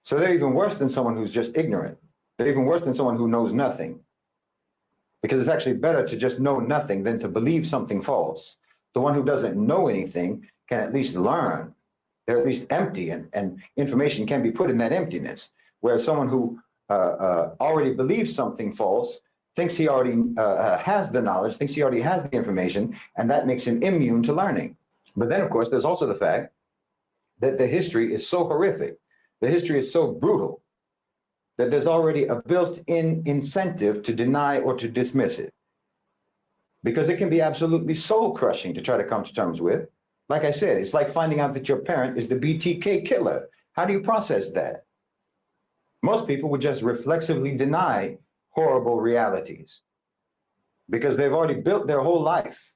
So they're even worse than someone who's just ignorant. They're even worse than someone who knows nothing. Because it's actually better to just know nothing than to believe something false. The one who doesn't know anything can at least learn. They're at least empty, and information can be put in that emptiness. Whereas someone who already believes something false, thinks he already has the knowledge, thinks he already has the information, and that makes him immune to learning. But then, of course, there's also the fact that the history is so horrific, the history is so brutal, that there's already a built-in incentive to deny or to dismiss it. Because it can be absolutely soul-crushing to try to come to terms with. Like I said, it's like finding out that your parent is the BTK killer. How do you process that? Most people would just reflexively deny horrible realities because they've already built their whole life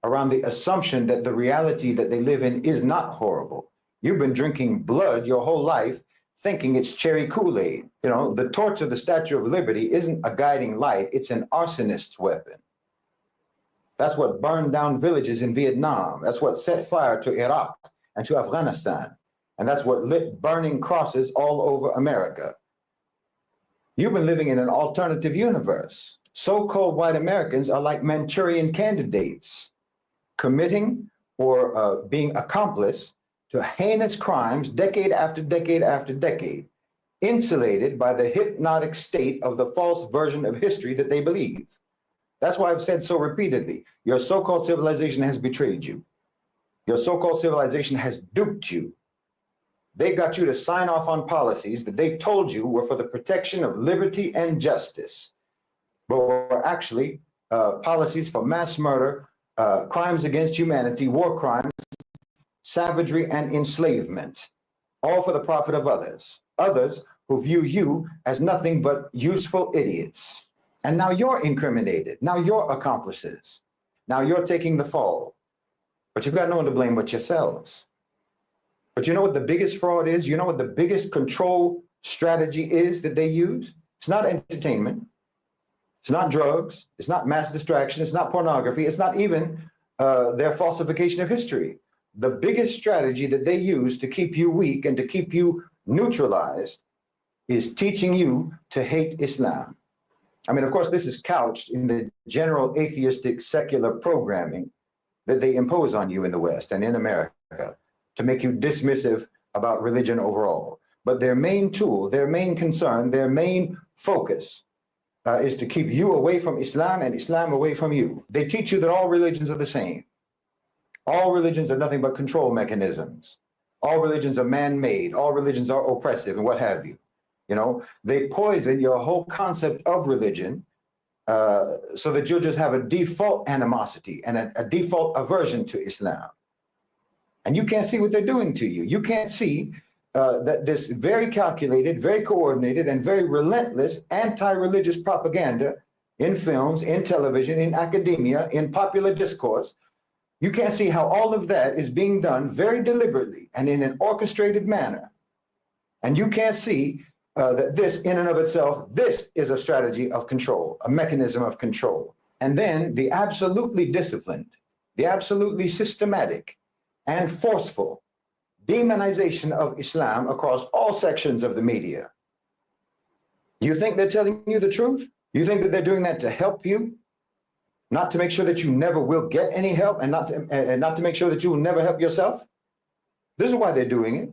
around the assumption that the reality that they live in is not horrible. You've been drinking blood your whole life thinking it's cherry Kool-Aid. The torch of the Statue of Liberty isn't a guiding light, it's an arsonist's weapon. That's what burned down villages in Vietnam. That's what set fire to Iraq and to Afghanistan. And that's what lit burning crosses all over America. You've been living in an alternative universe. So-called white Americans are like Manchurian candidates, committing or being accomplice to heinous crimes decade after decade after decade, insulated by the hypnotic state of the false version of history that they believe. That's why I've said so repeatedly, your so-called civilization has betrayed you. Your so-called civilization has duped you. They got you to sign off on policies that they told you were for the protection of liberty and justice, but were actually policies for mass murder, crimes against humanity, war crimes, savagery, and enslavement, all for the profit of others who view you as nothing but useful idiots. And now you're incriminated. Now you're accomplices. Now you're taking the fall. But you've got no one to blame but yourselves. But you know what the biggest fraud is? You know what the biggest control strategy is that they use? It's not entertainment. It's not drugs. It's not mass distraction. It's not pornography. It's not even their falsification of history. The biggest strategy that they use to keep you weak and to keep you neutralized is teaching you to hate Islam. I mean, of course, this is couched in the general atheistic secular programming that they impose on you in the West and in America to make you dismissive about religion overall. But their main tool, their main concern, their main focus is to keep you away from Islam and Islam away from you. They teach you that all religions are the same. All religions are nothing but control mechanisms. All religions are man-made. All religions are oppressive and what have you. You know, they poison your whole concept of religion so that you'll just have a default animosity and a default aversion to Islam. And you can't see what they're doing to you. You can't see that this very calculated, very coordinated, and very relentless anti-religious propaganda in films, in television, in academia, in popular discourse, you can't see how all of that is being done very deliberately and in an orchestrated manner. And you can't see that this in and of itself, this is a strategy of control, a mechanism of control. And then the absolutely disciplined, the absolutely systematic and forceful demonization of Islam across all sections of the media. You think they're telling you the truth? You think that they're doing that to help you? Not to make sure that you never will get any help and not to make sure that you will never help yourself? This is why they're doing it.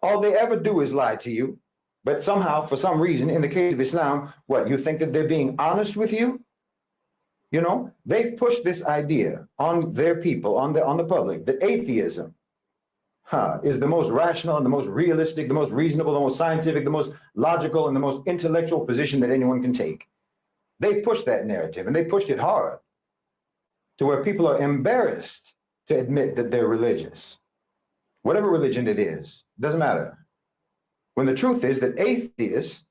All they ever do is lie to you. But somehow, for some reason, in the case of Islam, what, you think that they're being honest with you? You know, they've pushed this idea on their people, on the public, that atheism is the most rational and the most realistic, the most reasonable, the most scientific, the most logical, and the most intellectual position that anyone can take. They've pushed that narrative, and they pushed it hard to where people are embarrassed to admit that they're religious. Whatever religion it is, doesn't matter. When the truth is that atheists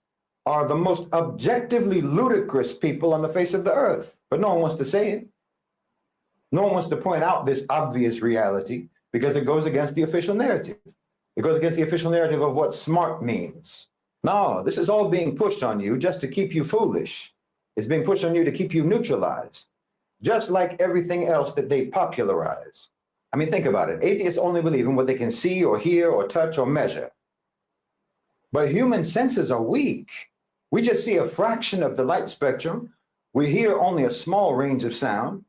are the most objectively ludicrous people on the face of the earth. But no one wants to say it. No one wants to point out this obvious reality because it goes against the official narrative. It goes against the official narrative of what smart means. No, this is all being pushed on you just to keep you foolish. It's being pushed on you to keep you neutralized, just like everything else that they popularize. I mean, think about it. Atheists only believe in what they can see or hear or touch or measure. But human senses are weak. We just see a fraction of the light spectrum. We hear only a small range of sound.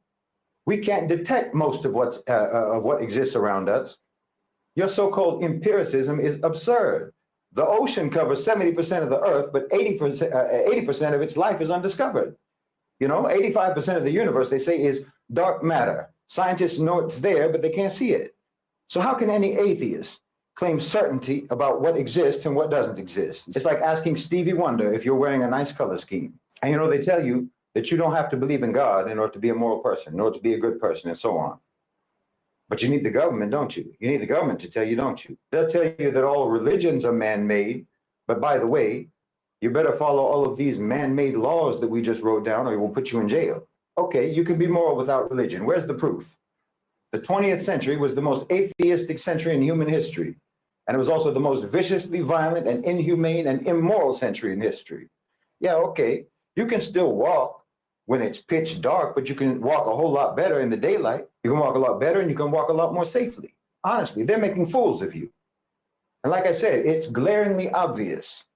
We can't detect most of what exists around us. Your so-called empiricism is absurd. The ocean covers 70% of the earth, but 80% of its life is undiscovered. You know, 85% of the universe, they say, is dark matter. Scientists know it's there, but they can't see it. So how can any atheist claim certainty about what exists and what doesn't exist? It's like asking Stevie Wonder if you're wearing a nice color scheme. And you know, they tell you that you don't have to believe in God in order to be a moral person, in order to be a good person, and so on. But you need the government, don't you? You need the government to tell you, don't you? They'll tell you that all religions are man-made, but by the way, you better follow all of these man-made laws that we just wrote down or we'll put you in jail. Okay, you can be moral without religion. Where's the proof? The 20th century was the most atheistic century in human history. And it was also the most viciously violent and inhumane and immoral century in history. Yeah, okay, you can still walk when it's pitch dark, but you can walk a whole lot better in the daylight. You can walk a lot better and you can walk a lot more safely. Honestly, they're making fools of you. And like I said, it's glaringly obvious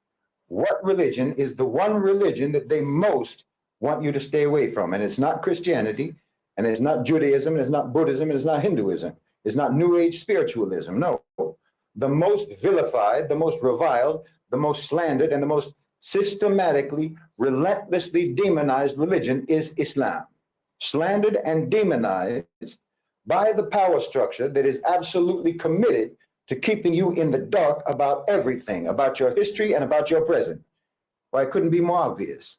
what religion is the one religion that they most want you to stay away from. And it's not Christianity, and it's not Judaism, and it's not Buddhism, and it's not Hinduism. It's not New Age spiritualism, no. The most vilified, the most reviled, the most slandered, and the most systematically, relentlessly demonized religion is Islam. Slandered and demonized by the power structure that is absolutely committed to keeping you in the dark about everything, about your history and about your present. Well, it couldn't be more obvious.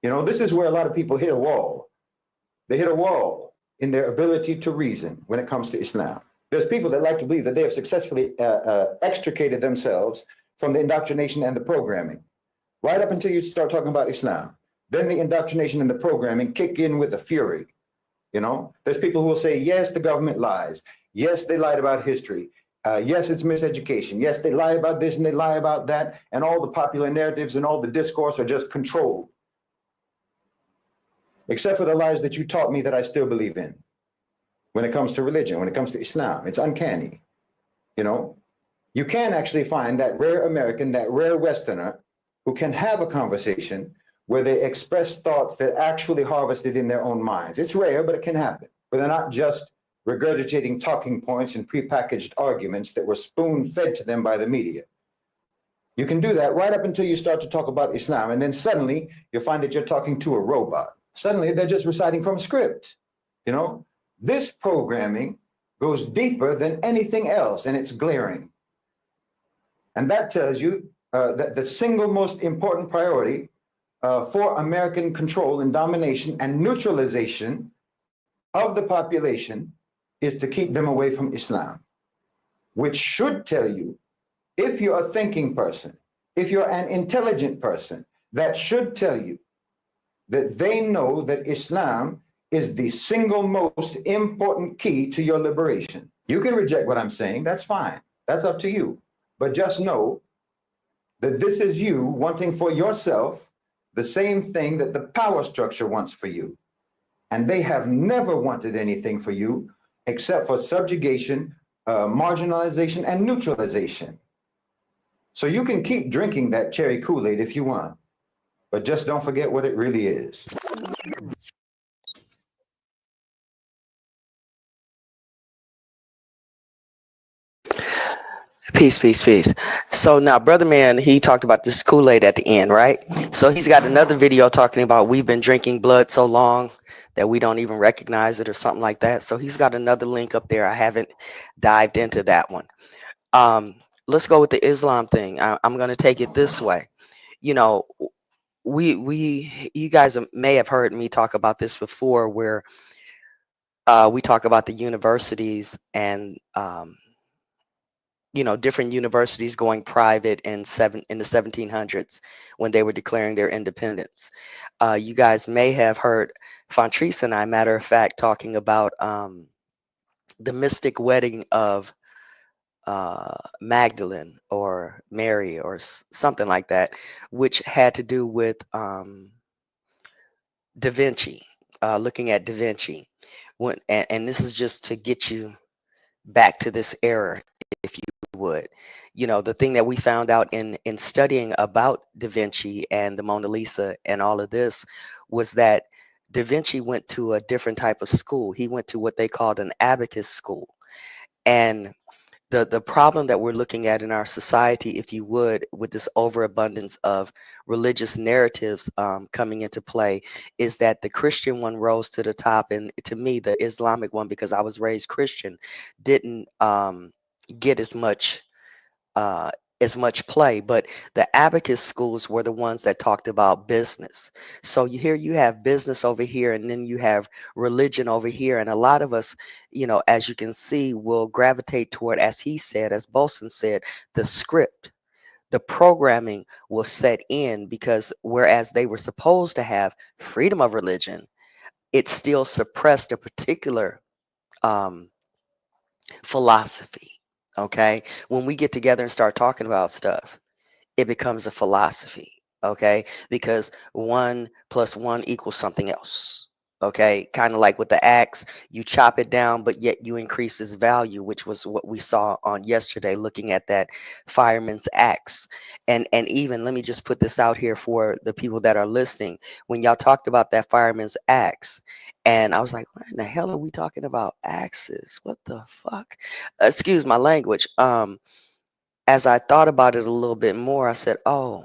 You know, this is where a lot of people hit a wall. They hit a wall in their ability to reason when it comes to Islam. There's people that like to believe that they have successfully extricated themselves from the indoctrination and the programming, right up until you start talking about Islam. Then the indoctrination and the programming kick in with a fury. You know, there's people who will say, yes, the government lies. Yes, they lied about history. Yes, it's miseducation. Yes, they lie about this and they lie about that, and all the popular narratives and all the discourse are just controlled, except for the lies that you taught me that I still believe in. When it comes to religion, when it comes to Islam, it's uncanny. You know, you can actually find that rare American, that rare Westerner who can have a conversation where they express thoughts that actually harvested in their own minds. It's rare, but it can happen. But they're not just regurgitating talking points and prepackaged arguments that were spoon fed to them by the media. You can do that right up until you start to talk about Islam, and then suddenly you'll find that you're talking to a robot. Suddenly they're just reciting from a script. You know, this programming goes deeper than anything else, and it's glaring. And that tells you that the single most important priority for American control and domination and neutralization of the population is to keep them away from Islam, which should tell you, if you're a thinking person, if you're an intelligent person, that should tell you that they know that Islam is the single most important key to your liberation. You can reject what I'm saying, that's fine. That's up to you. But just know that this is you wanting for yourself the same thing that the power structure wants for you. And they have never wanted anything for you except for subjugation, marginalization, and neutralization. So you can keep drinking that cherry Kool-Aid if you want, but just don't forget what it really is. Peace, peace, peace. So now, Brother Man, he talked about this Kool-Aid at the end, right? So he's got another video talking about we've been drinking blood so long that we don't even recognize it or something like that. So he's got another link up there. I haven't dived into that one. Um, let's go with the Islam thing. I'm going to take it this way. You know, you guys may have heard me talk about this before, where we talk about the universities and different universities going private in the 1700s when they were declaring their independence. You guys may have heard Fontrese and I, matter of fact, talking about the mystic wedding of Magdalene or Mary or something like that, which had to do with Da Vinci, looking at Da Vinci. And this is just to get you back to this era, if you would. The thing that we found out in studying about Da Vinci and the Mona Lisa and all of this was that Da Vinci went to a different type of school. He went to what they called an abacus school. And the problem that we're looking at in our society, if you would, with this overabundance of religious narratives coming into play, is that the Christian one rose to the top, and to me, the Islamic one, because I was raised Christian, didn't get uh, as much play. But the abacus schools were the ones that talked about business. So you have business over here, and then you have religion over here. And a lot of us, as you can see, will gravitate toward, as he said, as Bolson said, the script. The programming will set in, because whereas they were supposed to have freedom of religion, it still suppressed a particular um, philosophy. Okay. When we get together and start talking about stuff, it becomes a philosophy. Okay. Because 1 + 1 = something else. Okay. Kind of like with the axe, you chop it down, but yet you increase its value, which was what we saw on yesterday, looking at that fireman's axe. And even, let me just put this out here for the people that are listening. When y'all talked about that fireman's axe, and I was like, what in the hell are we talking about axes? What the fuck? Excuse my language. As I thought about it a little bit more, I said, oh,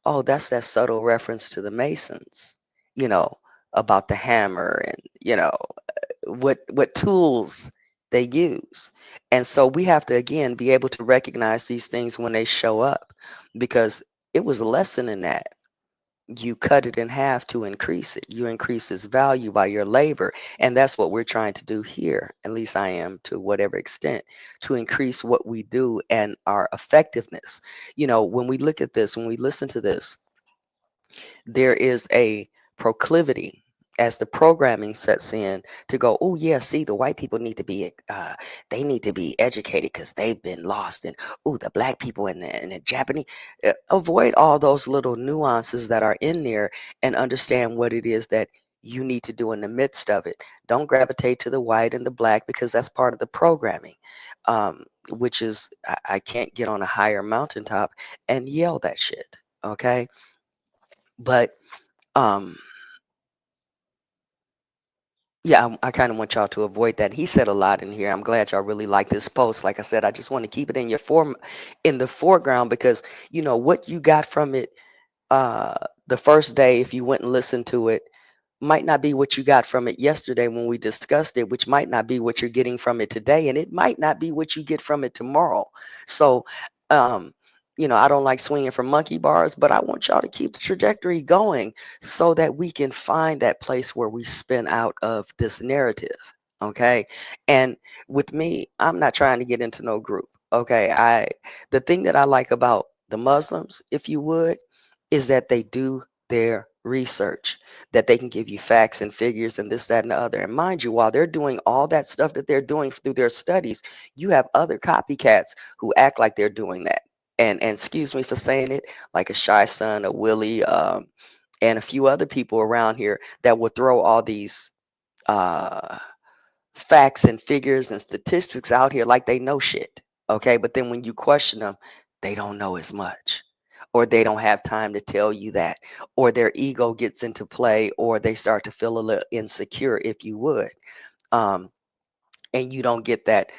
that's that subtle reference to the Masons, you know, about the hammer and, what tools they use. And so we have to, again, be able to recognize these things when they show up, because it was a lesson in that. You cut it in half to increase it. You increase its value by your labor. And that's what we're trying to do here. At least I am, to whatever extent, to increase what we do and our effectiveness. When we look at this, when we listen to this, there is a proclivity. as the programming sets in to go, oh yeah, see, the white people need to be they need to be educated because they've been lost, and oh, the black people and the Japanese, avoid all those little nuances that are in there and understand what it is that you need to do in the midst of it. Don't gravitate to the white and the black because that's part of the programming, which is I can't get on a higher mountaintop and yell that shit. Okay, but um yeah, I kind of want y'all to avoid that. He said a lot in here. I'm glad y'all really like this post. Like I said, I just want to keep it in your form, in the foreground, because you know what you got from it uh, the first day, if you went and listened to it, might not be what you got from it yesterday when we discussed it, which might not be what you're getting from it today, and it might not be what you get from it tomorrow. So, um, I don't like swinging from monkey bars, but I want y'all to keep the trajectory going so that we can find that place where we spin out of this narrative. Okay. And with me, I'm not trying to get into no group. Okay. The thing that I like about the Muslims, if you would, is that they do their research, that they can give you facts and figures and this, that, and the other. And mind you, while they're doing all that stuff that they're doing through their studies, you have other copycats who act like they're doing that. And excuse me for saying it, like a Shy Son, a Willie, and a few other people around here that will throw all these uh, facts and figures and statistics out here like they know shit. Okay. But then when you question them, they don't know as much, or they don't have time to tell you that, or their ego gets into play, or they start to feel a little insecure, if you would. Um, and you don't get that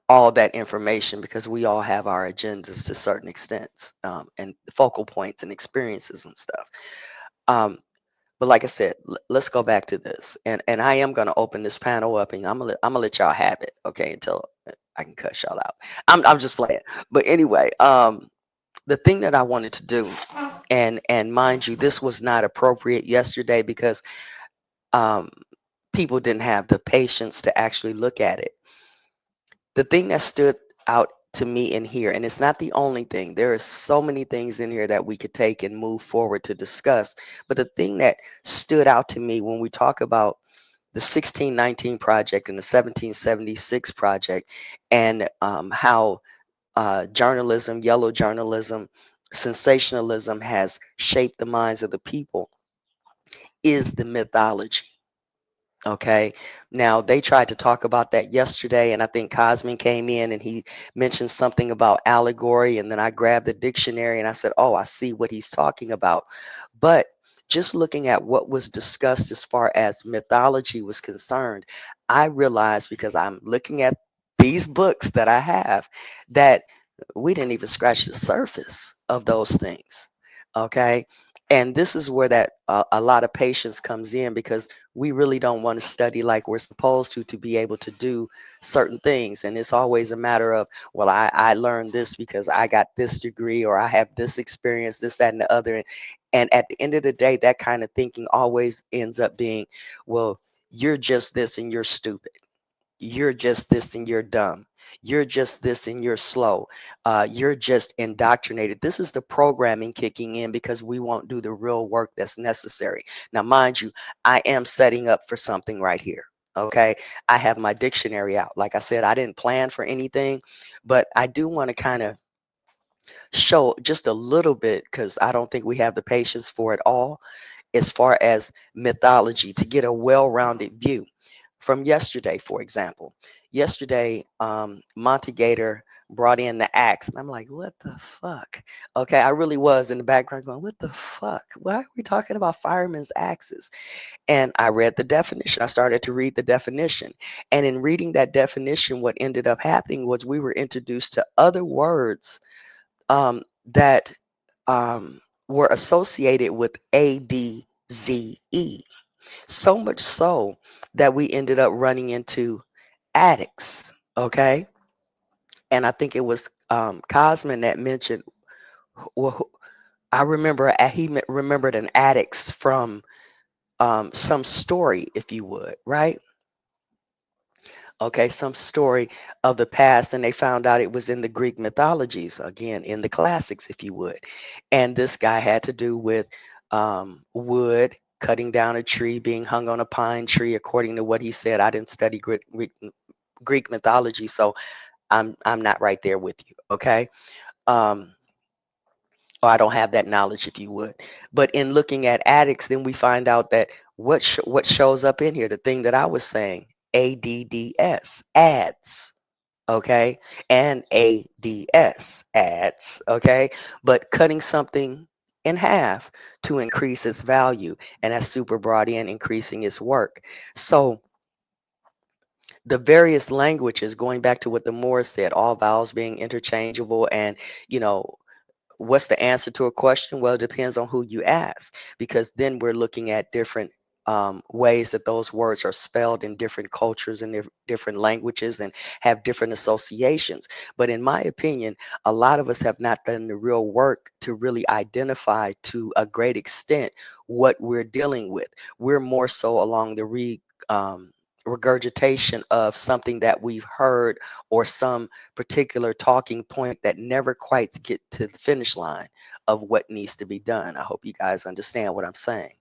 all that information because we all have our agendas to certain extents, and focal points and experiences and stuff. Um, but like I said, let's go back to this, and I am gonna open this panel up, and I'm gonna let y'all have it, okay, until I can cuss y'all out. I'm just playing, but anyway, the thing that I wanted to do, and mind you, this was not appropriate yesterday because um, people didn't have the patience to actually look at it. The thing that stood out to me in here, and it's not the only thing, there are so many things in here that we could take and move forward to discuss. But the thing that stood out to me when we talk about the 1619 project and the 1776 project, and how journalism, yellow journalism, sensationalism has shaped the minds of the people, is the mythology. Okay. Now they tried to talk about that yesterday, and I think Cosmin came in and he mentioned something about allegory. And then I grabbed the dictionary and I said, oh, I see what he's talking about. But just looking at what was discussed as far as mythology was concerned, I realized, because I'm looking at these books that I have, that we didn't even scratch the surface of those things. Okay. And this is where that a lot of patience comes in, because we really don't want to study like we're supposed to be able to do certain things. And it's always a matter of, well, I learned this because I got this degree, or I have this experience, this, that, and the other. And at the end of the day, that kind of thinking always ends up being, well, you're just this and you're stupid. You're just this and you're dumb. You're just this and you're slow. You're just indoctrinated. This is the programming kicking in because we won't do the real work that's necessary. Now, mind you, I am setting up for something right here. Okay. I have my dictionary out. Like I said, I didn't plan for anything, but I do want to kind of show just a little bit, because I don't think we have the patience for it all, as far as mythology, to get a well-rounded view. From yesterday, for example, yesterday, Monty Gator brought in the axe, and I'm like, what the fuck? Okay, I really was in the background going, what the fuck? Why are we talking about firemen's axes? And I read the definition. I started to read the definition. And in reading that definition, what ended up happening was we were introduced to other words that were associated with ADZE. So much so that we ended up running into addicts. Okay. And I think it was Cosman that mentioned, well, I remember remembered an addicts from some story, if you would, right? Okay, some story of the past, and they found out it was in the Greek mythologies, again, in the classics, if you would. And this guy had to do with wood, cutting down a tree, being hung on a pine tree, according to what he said. I didn't study Greek mythology, so I'm not right there with you. Okay. Um, or I don't have that knowledge, if you would. But in looking at addicts, then we find out that what shows up in here, the thing that I was saying, ADDS, ads, okay, and ADS, ads, okay, but cutting something in half to increase its value, and that's super broad in increasing its work. So the various languages, going back to what the Moors said, all vowels being interchangeable, and you know what's the answer to a question? Well, it depends on who you ask, because then we're looking at different ways that those words are spelled in different cultures and different languages and have different associations. But in my opinion, a lot of us have not done the real work to really identify to a great extent what we're dealing with. We're more so along the regurgitation of something that we've heard, or some particular talking point that never quite get to the finish line of what needs to be done. I hope you guys understand what I'm saying.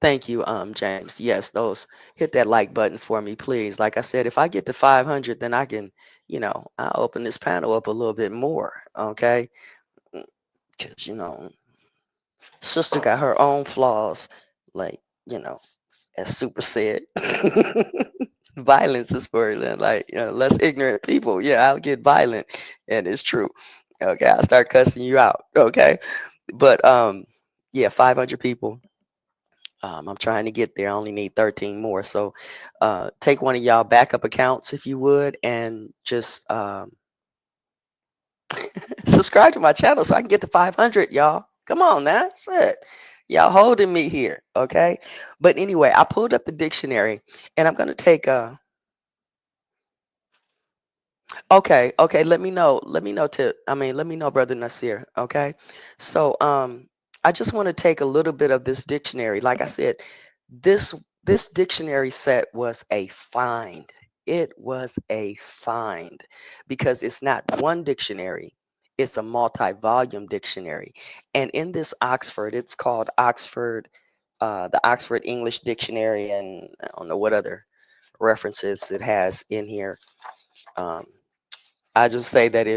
Thank you, James. Yes, those hit that like button for me, please. Like I said, if I get to 500, then I can, I'll open this panel up a little bit more, okay? Because, sister got her own flaws, like, as Super said. Violence is for like less ignorant people. Yeah, I'll get violent, and it's true. Okay, I'll start cussing you out. Okay, but yeah, 500 people. I'm trying to get there. I only need 13 more. So, take one of y'all backup accounts if you would, and just subscribe to my channel so I can get to 500, y'all. Come on now, that's it. Y'all holding me here, okay? But anyway, I pulled up the dictionary, and I'm gonna take a. Okay, okay. Let me know. Let me know let me know, Brother Nasir. Okay. So I just want to take a little bit of this dictionary. Like I said, this this dictionary set was a find. It was a find because it's not one dictionary, it's a multi-volume dictionary. And in this Oxford, it's called Oxford, the Oxford English Dictionary, and I don't know what other references it has in here. Um, I just say that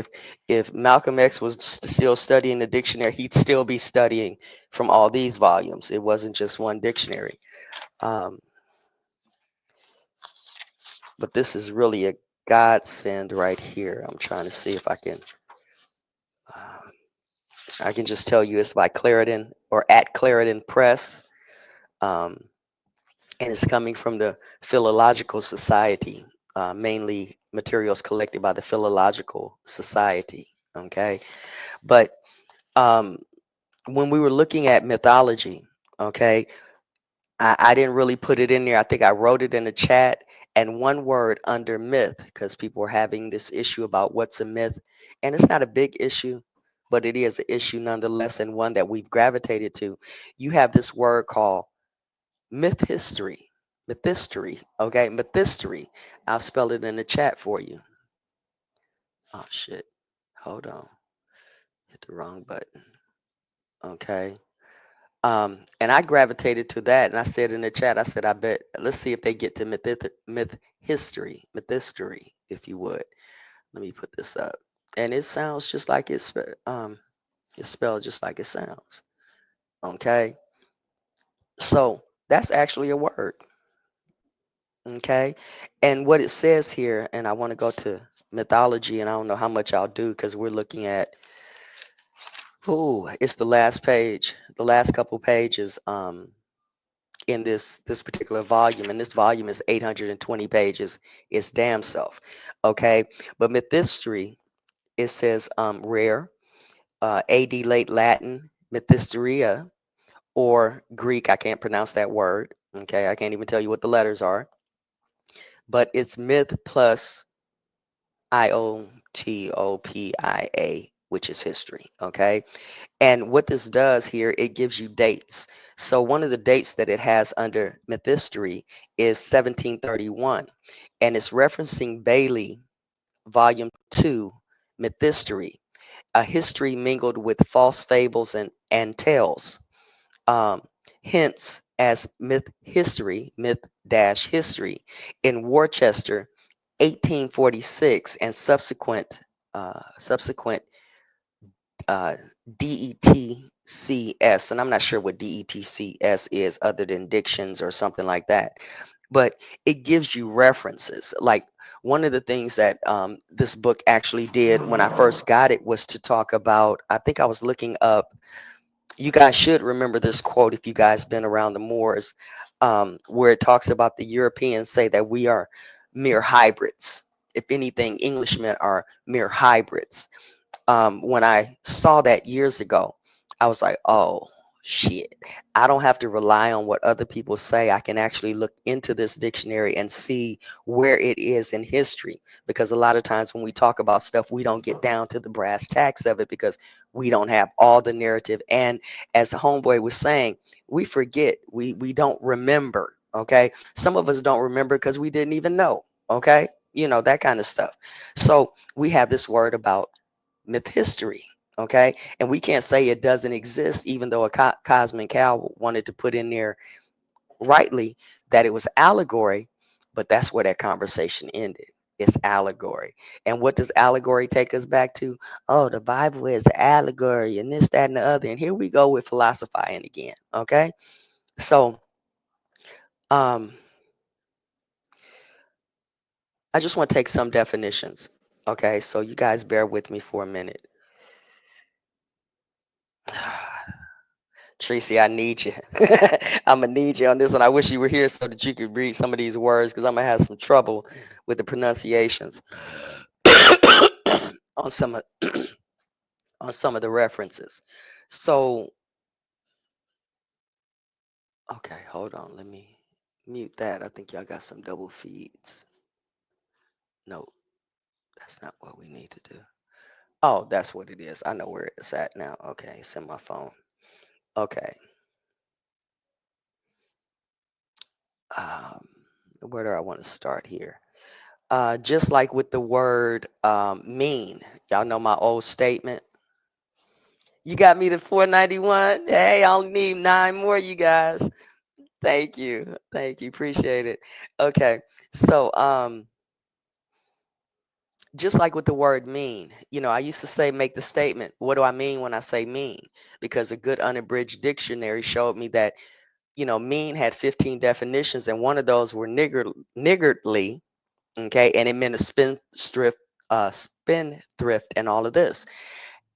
if Malcolm X was still studying the dictionary, he'd still be studying from all these volumes. It wasn't just one dictionary. Um, but this is really a godsend right here. I'm trying to see if uh, I can just tell you it's by Clarendon or at Clarendon Press. Um, and it's coming from the Philological Society, mainly materials collected by the Philological Society. Okay. But um, when we were looking at mythology, okay, I didn't really put it in there. I think I wrote it in the chat, and one word under myth, because people were having this issue about what's a myth. And it's not a big issue, but it is an issue nonetheless, and one that we've gravitated to. You have this word called myth history. Mythistory. Okay, mythistory. I'll spell it in the chat for you. Oh shit. Hold on. Hit the wrong button. Okay. And I gravitated to that, and I said in the chat, I said, I bet, let's see if they get to mythistory, if you would. Let me put this up, and it sounds just like it's spelled just like it sounds. Okay, so that's actually a word. Okay, and what it says here, and I want to go to mythology, and I don't know how much I'll do because we're looking at. Oh, it's the last page, the last couple pages. In this particular volume, and this volume is 820 pages. It's damn self. Okay, but mythistry, it says rare, AD late Latin mythisteria, or Greek, I can't pronounce that word. Okay, I can't even tell you what the letters are, but it's myth plus iotopia, which is history. Okay, and what this does here, it gives you dates. So one of the dates that it has under mythistory is 1731, and it's referencing Bailey, Volume 2, Mythistory. a history mingled with false fables and tales. Um, Hence, as myth history, myth dash history in Worcester, 1846, and subsequent uh, DETCS, and I'm not sure what DETCS is other than dictions or something like that, but it gives you references. Like one of the things that this book actually did when I first got it was to talk about, I think I was looking up, you guys should remember this quote if you guys been around the Moors, where it talks about the Europeans say that we are mere hybrids. If anything, Englishmen are mere hybrids. When I saw that years ago, I was like, oh shit. I don't have to rely on what other people say. I can actually look into this dictionary and see where it is in history. Because a lot of times when we talk about stuff, we don't get down to the brass tacks of it because we don't have all the narrative. And as the homeboy was saying, we forget. We don't remember. Okay. Some of us don't remember because we didn't even know. Okay. You know, that kind of stuff. So we have this word about myth history. Okay. And we can't say it doesn't exist, even though a Cosmic Cow wanted to put in there rightly that it was allegory, but that's where that conversation ended. It's allegory. And what does allegory take us back to? Oh, the Bible is allegory and this, that, and the other. And here we go with philosophizing again. Okay. So um, I just want to take some definitions. Okay. So you guys bear with me for a minute. Tracy, I need you. I'm gonna need you on this one. I wish you were here so that you could read some of these words because I'm gonna have some trouble with the pronunciations on some of on some of the references. So, okay, hold on. Let me mute that. I think y'all got some double feeds. No, that's not what we need to do. Oh, that's what it is. I know where it's at now. Okay, it's in my phone. Okay. Um, where do I want to start here? Just like with the word mean, y'all know my old statement. You got me to 491. Hey, I only need 9 more, you guys. Thank you. Thank you. Appreciate it. Okay. So, just like with the word mean, I used to say, make the statement. What do I mean when I say mean? Because a good unabridged dictionary showed me that, mean had 15 definitions, and one of those were niggardly. Okay. And it meant a spendthrift and all of this.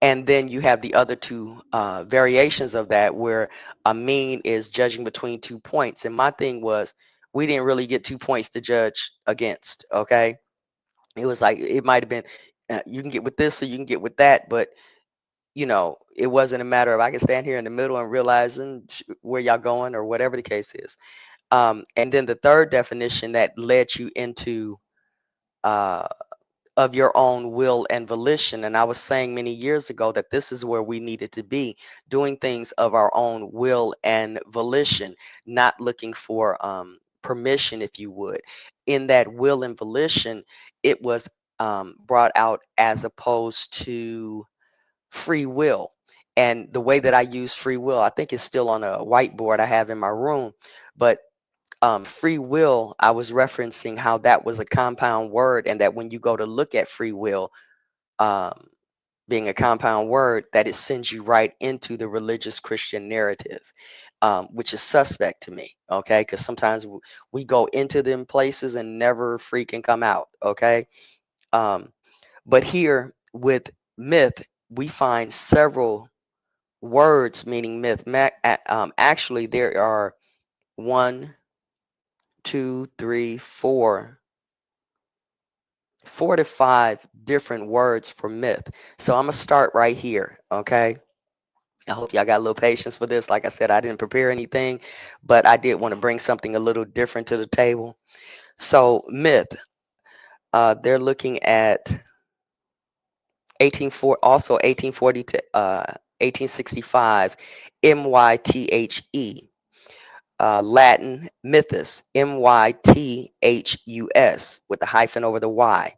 And then you have the other two variations of that where a mean is judging between 2 points. And my thing was, we didn't really get 2 points to judge against. Okay. It was like, it might have been, you can get with this or you can get with that. But, it wasn't a matter of I can stand here in the middle and realizing where y'all going or whatever the case is. And then the third definition that led you into uh, of your own will and volition. And I was saying many years ago that this is where we needed to be, doing things of our own will and volition, not looking for permission, if you would. In that will and volition, it was brought out as opposed to free will. And the way that I use free will, I think it's still on a whiteboard I have in my room. But free will, I was referencing how that was a compound word, and that when you go to look at free will, um, being a compound word, that it sends you right into the religious Christian narrative, which is suspect to me. Okay, because sometimes we go into them places and never freaking come out. Okay, um, but here with myth, we find several words meaning myth. Actually, there are one, two, three, four to five different words for myth. So I'm gonna start right here. Okay. I hope y'all got a little patience for this. Like I said, I didn't prepare anything, but I did want to bring something a little different to the table. So myth, they're looking at 1840 to 1865, mythe. Latin mythus, mythus, with the hyphen over the y.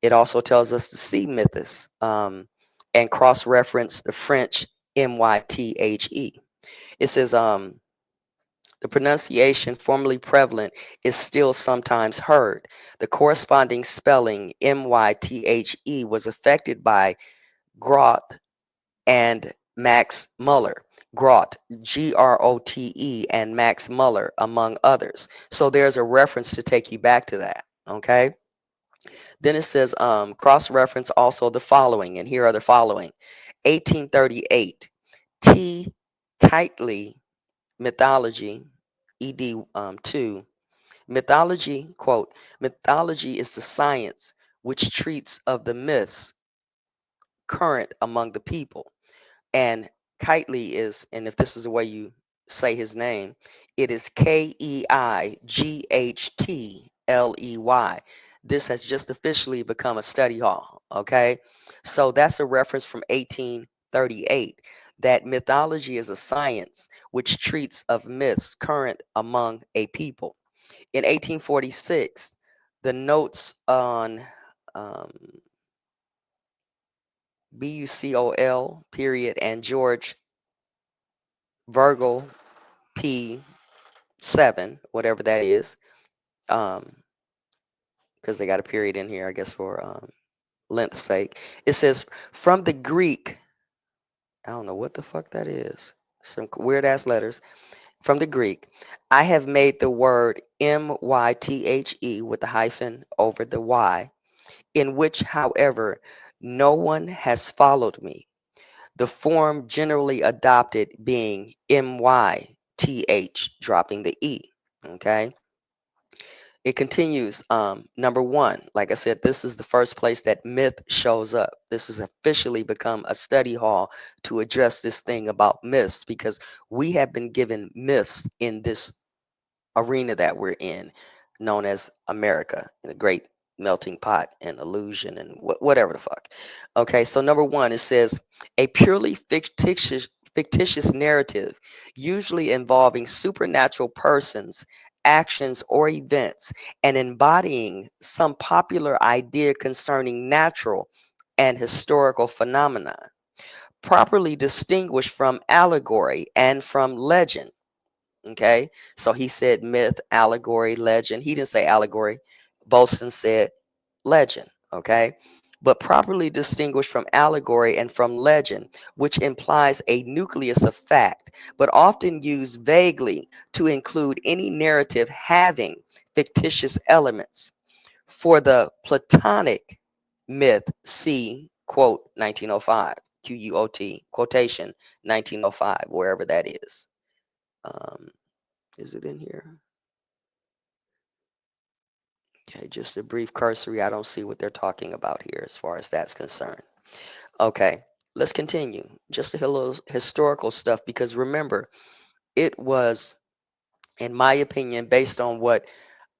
It also tells us to see mythus. and cross-reference the French mythe. It says the pronunciation formerly prevalent is still sometimes heard. The corresponding spelling mythe was affected by Grote and Max Muller. Grote, Grote, and Max Muller, among others. So there's a reference to take you back to that. Okay. Then it says cross-reference also the following, and here are the following. 1838, T. Kitely mythology, ed 2. Mythology, quote, mythology is the science which treats of the myths current among the people. And Kitely is, and if this is the way you say his name, it is Keightley. This has just officially become a study hall. Okay. So that's a reference from 1838 that mythology is a science which treats of myths current among a people. In 1846, the notes on um, Bucol period and George Virgil P7, whatever that is, um, because they got a period in here, I guess, for length's sake. It says from the Greek, I don't know what the fuck that is. Some weird ass letters. From the Greek, I have made the word mythe with the hyphen over the y, in which, however, no one has followed me. The form generally adopted being myth, dropping the e. Okay. It continues. Number one, like I said, this is the first place that myth shows up. This has officially become a study hall to address this thing about myths because we have been given myths in this arena that we're in, known as America, the great melting pot and illusion and whatever the fuck. Okay, so number one, it says a purely fictitious narrative, usually involving supernatural persons, actions, or events, and embodying some popular idea concerning natural and historical phenomena, properly distinguished from allegory and from legend. Okay, so he said myth, allegory, legend. He didn't say allegory. Bolston said legend. Okay, but properly distinguished from allegory and from legend, which implies a nucleus of fact, but often used vaguely to include any narrative having fictitious elements. For the Platonic myth, see quote 1905, quote quotation 1905, wherever that is. Um, is it in here? Okay, just a brief cursory. I don't see what they're talking about here as far as that's concerned. Okay, let's continue. Just a little historical stuff because remember, it was, in my opinion, based on what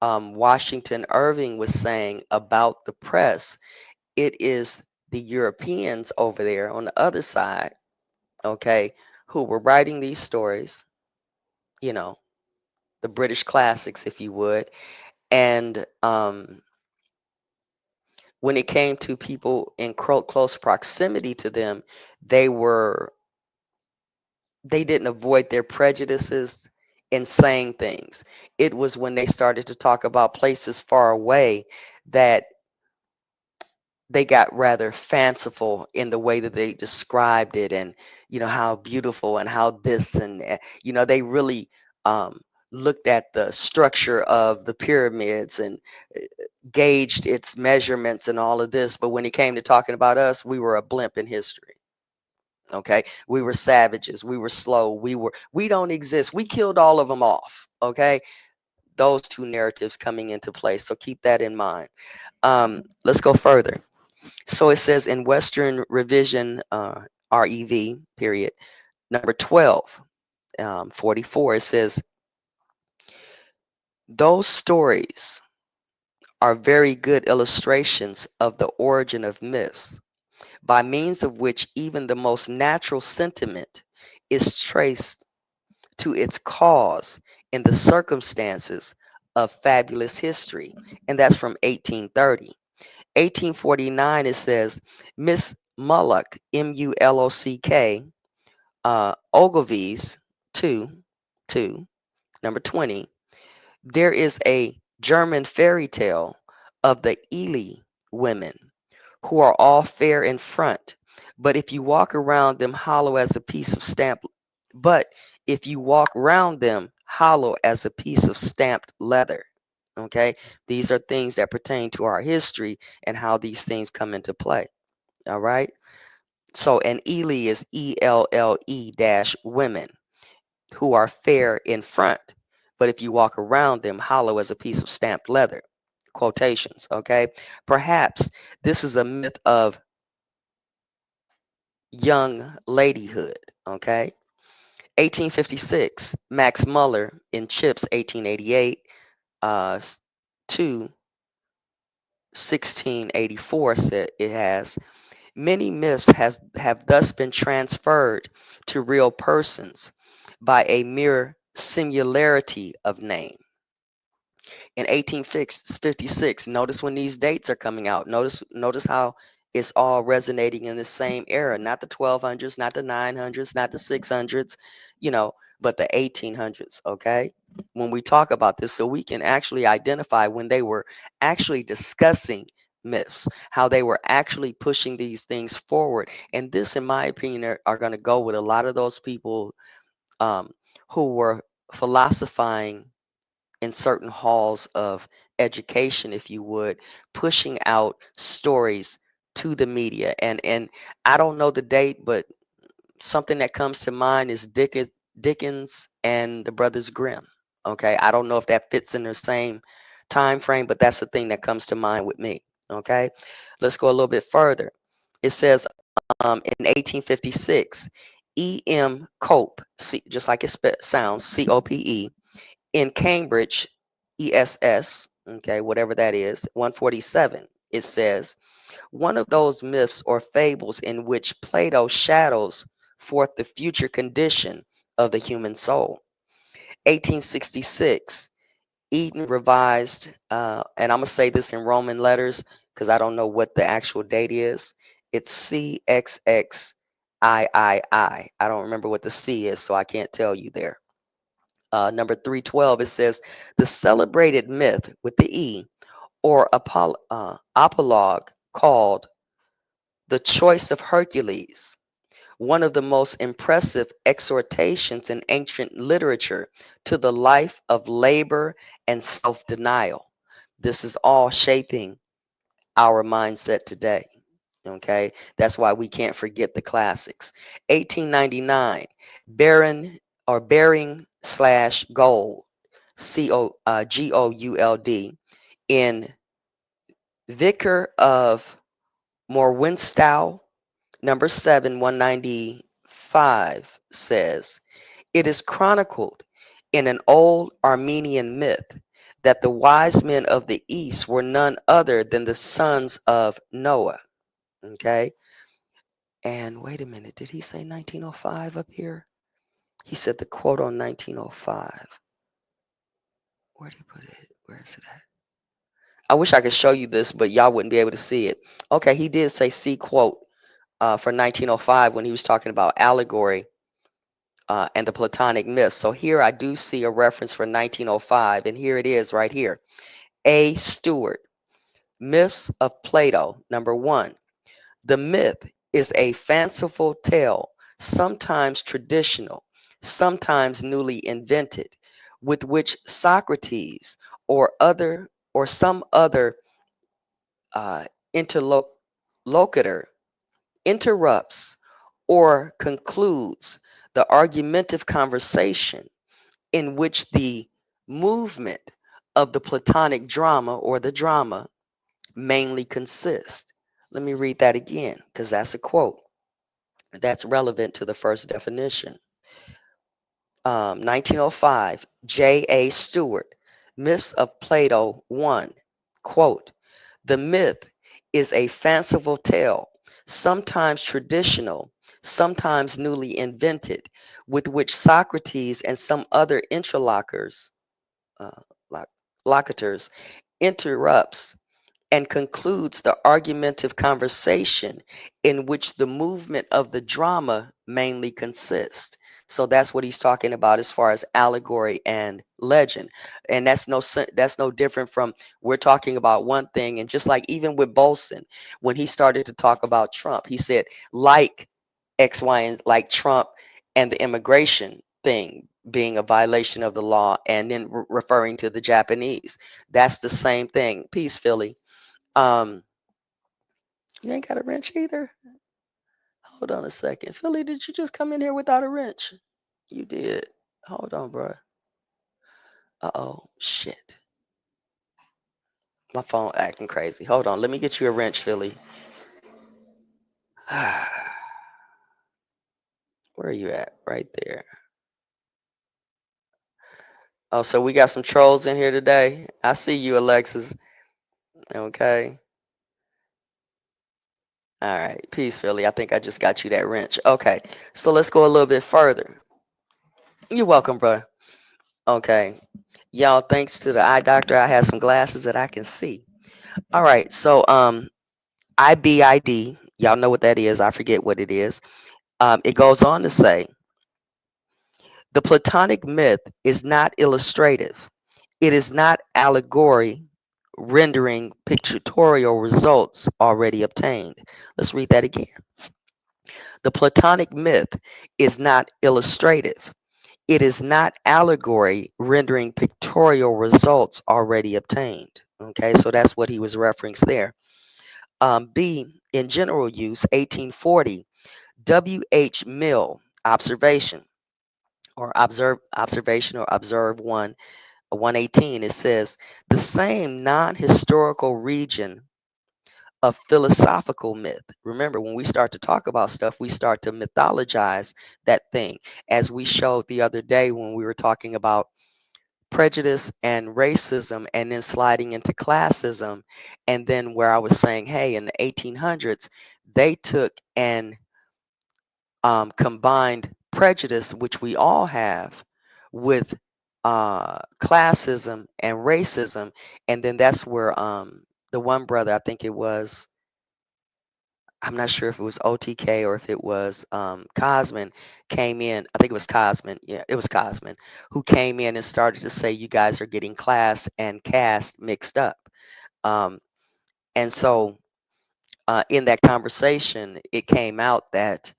Washington Irving was saying about the press, it is the Europeans over there on the other side, okay, who were writing these stories, you know, the British classics, if you would, and when it came to people in close proximity to them, they were they didn't avoid their prejudices in saying things. It was when they started to talk about places far away that they got rather fanciful in the way that they described it, and how beautiful and how this, and they really um, looked at the structure of the pyramids and gauged its measurements and all of this. But when it came to talking about us, we were a blimp in history. Okay, we were savages, we were slow, we don't exist, we killed all of them off. Okay, those two narratives coming into play, so keep that in mind. Let's go further. So it says in Western Revision, REV period, number 12, 44, it says those stories are very good illustrations of the origin of myths, by means of which even the most natural sentiment is traced to its cause in the circumstances of fabulous history. And that's from 1830. 1849, it says, Mullock, Mullock, Ogilvy's 2, 2, number 20. There is a German fairy tale of the Ely women who are all fair in front, but if you walk around them hollow as a piece of stamped but if you walk round them hollow as a piece of stamped leather. Okay, these are things that pertain to our history and how these things come into play. All right. So, and Ely is ELLE dash women who are fair in front, but if you walk around them hollow as a piece of stamped leather. Quotations. Okay. Perhaps this is a myth of young ladyhood. Okay. 1856, Max Muller in Chips, 1888 to 1684 said it has many myths have thus been transferred to real persons by a mere similarity of name. In 1856, notice when these dates are coming out. Notice how it's all resonating in the same era, not the 1200s, not the 900s, not the 600s, but the 1800s, okay? When we talk about this, so we can actually identify when they were actually discussing myths, how they were actually pushing these things forward. And this, in my opinion, are going to go with a lot of those people um, who were philosophizing in certain halls of education, if you would, pushing out stories to the media. And I don't know the date, but something that comes to mind is Dickens and the Brothers Grimm. Okay, I don't know if that fits in the same time frame, but that's the thing that comes to mind with me. Okay, let's go a little bit further. It says in 1856, E.M. Cope, just like it sounds, COPE, in Cambridge, ESS, okay, whatever that is, 147, it says, one of those myths or fables in which Plato shadows forth the future condition of the human soul. 1866, Eden revised, and I'm going to say this in Roman letters because I don't know what the actual date is. It's CXXIII. I don't remember what the C is, so I can't tell you there. Number 312, it says, the celebrated myth with the E or apologue called The Choice of Hercules, one of the most impressive exhortations in ancient literature to the life of labor and self denial. This is all shaping our mindset today. Okay, that's why we can't forget the classics. 1899, Baron or Bearing slash Gold, Gould, in Vicar of Morwenstow, number 7, 195, says, it is chronicled in an old Armenian myth that the wise men of the East were none other than the sons of Noah. Okay. And wait a minute, did he say 1905 up here? He said the quote on 1905. Where did he put it? Where is it at? I wish I could show you this, but y'all wouldn't be able to see it. Okay, he did say C quote for 1905 when he was talking about allegory and the Platonic myths. So here I do see a reference for 1905, and here it is right here. A. Stewart, Myths of Plato, number 1. The myth is a fanciful tale, sometimes traditional, sometimes newly invented, with which Socrates or some other uh, interlocutor interrupts or concludes the argumentative conversation in which the movement of the Platonic drama or the drama mainly consists. Let me read that again because that's a quote that's relevant to the first definition. 1905, J.A. Stewart, Myths of Plato 1, quote, the myth is a fanciful tale, sometimes traditional, sometimes newly invented, with which Socrates and some other interlocutors uh, loc- locutors interrupts and concludes the argumentative conversation in which the movement of the drama mainly consists. So that's what he's talking about as far as allegory and legend. And that's no different from, we're talking about one thing, and just like even with Bolson, when he started to talk about Trump, he said like X, Y, and like Trump and the immigration thing being a violation of the law, and then referring to the Japanese. That's the same thing. Peace, Philly. Um, you ain't got a wrench either. Hold on a second. Philly, did you just come in here without a wrench? You did. Hold on, bro. Uh-oh. Shit. My phone acting crazy. Hold on. Let me get you a wrench, Philly. Where are you at? Right there. Oh, so we got some trolls in here today. I see you, Alexis. Okay. All right. Peace, Philly. I think I just got you that wrench. Okay. So let's go a little bit further. You're welcome, bro. Okay. Y'all, thanks to the eye doctor, I have some glasses that I can see. All right. So IBID, y'all know what that is. I forget what it is. It goes on to say the Platonic myth is not illustrative. It is not allegory rendering pictorial results already obtained. Let's read that again. The Platonic myth is not illustrative. It is not allegory rendering pictorial results already obtained. Okay, so that's what he was referencing there. B, in general use, 1840, W.H. Mill, observation or observation or observe 118, it says the same non-historical region of philosophical myth. Remember, when we start to talk about stuff, we start to mythologize that thing, as we showed the other day when we were talking about prejudice and racism, and then sliding into classism, and then where I was saying, hey, in the 1800s, they took and combined prejudice, which we all have, with classism and racism, and then that's where the one brother, I think it was, I'm not sure if it was OTK or if it was Cosman, came in. I think it was Cosman. Yeah, it was Cosman who came in and started to say, you guys are getting class and caste mixed up. Um, and so in that conversation, it came out that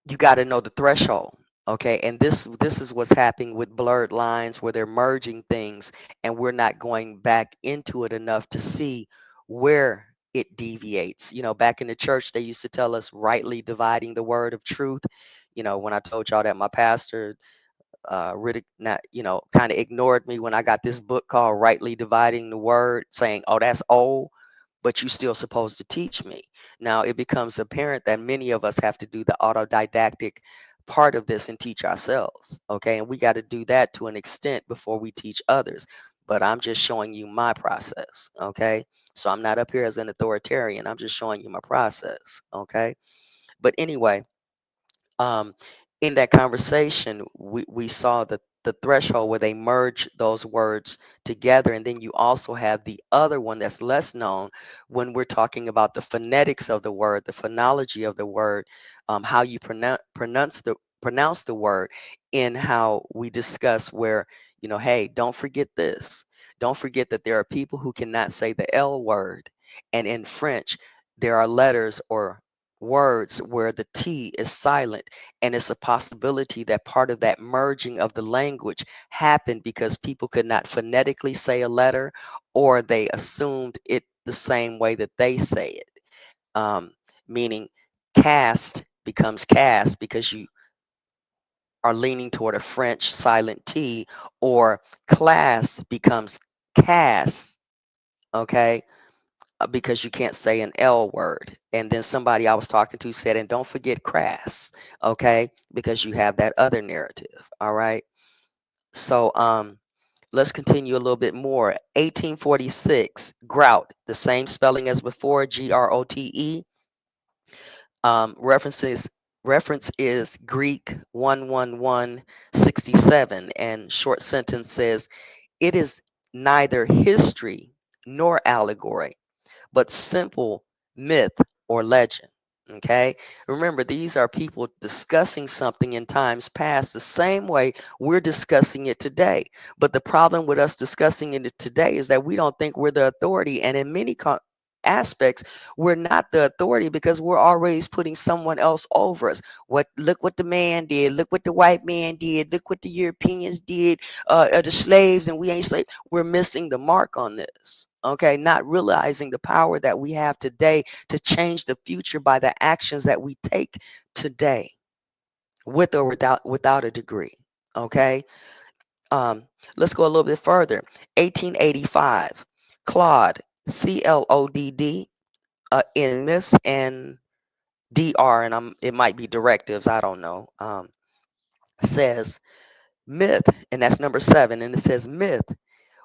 you got to know the threshold. Okay, and this is what's happening with blurred lines, where they're merging things and we're not going back into it enough to see where it deviates. Back in the church, they used to tell us rightly dividing the word of truth. When I told y'all that my pastor not, kind of ignored me when I got this book called Rightly Dividing the Word, saying, oh, that's old, but you still supposed to teach me. Now it becomes apparent that many of us have to do the autodidactic part of this and teach ourselves. Okay. And we got to do that to an extent before we teach others. But I'm just showing you my process. Okay. So I'm not up here as an authoritarian. I'm just showing you my process. Okay. But anyway, um, in that conversation, we saw the threshold where they merge those words together. And then you also have the other one that's less known when we're talking about the phonetics of the word, the phonology of the word, how you pronounce the word, in how we discuss where, hey, don't forget this. Don't forget that there are people who cannot say the L word. And in French, there are letters or words where the T is silent, and it's a possibility that part of that merging of the language happened because people could not phonetically say a letter, or they assumed it the same way that they say it. Meaning cast becomes cast because you are leaning toward a French silent T, or class becomes cast, okay, because you can't say an L word. And then somebody I was talking to said, and don't forget crass, okay, because you have that other narrative. All right. So let's continue a little bit more. 1846, grout, the same spelling as before, Grote. References reference is Greek 11167, and short sentence says, it is neither history nor allegory, but simple myth or legend. Okay. Remember, these are people discussing something in times past the same way we're discussing it today. But the problem with us discussing it today is that we don't think we're the authority. And in many aspects, we're not the authority because we're always putting someone else over us. Look what the man did, look what the white man did, look what the Europeans did, the slaves, and we ain't slaves. We're missing the mark on this. Okay, not realizing the power that we have today to change the future by the actions that we take today, with or without a degree. Okay, um, let's go a little bit further. 1885, Claude, Clodd, in myths and dr, and it might be directives, I don't know. Says myth, and that's number 7, and it says myth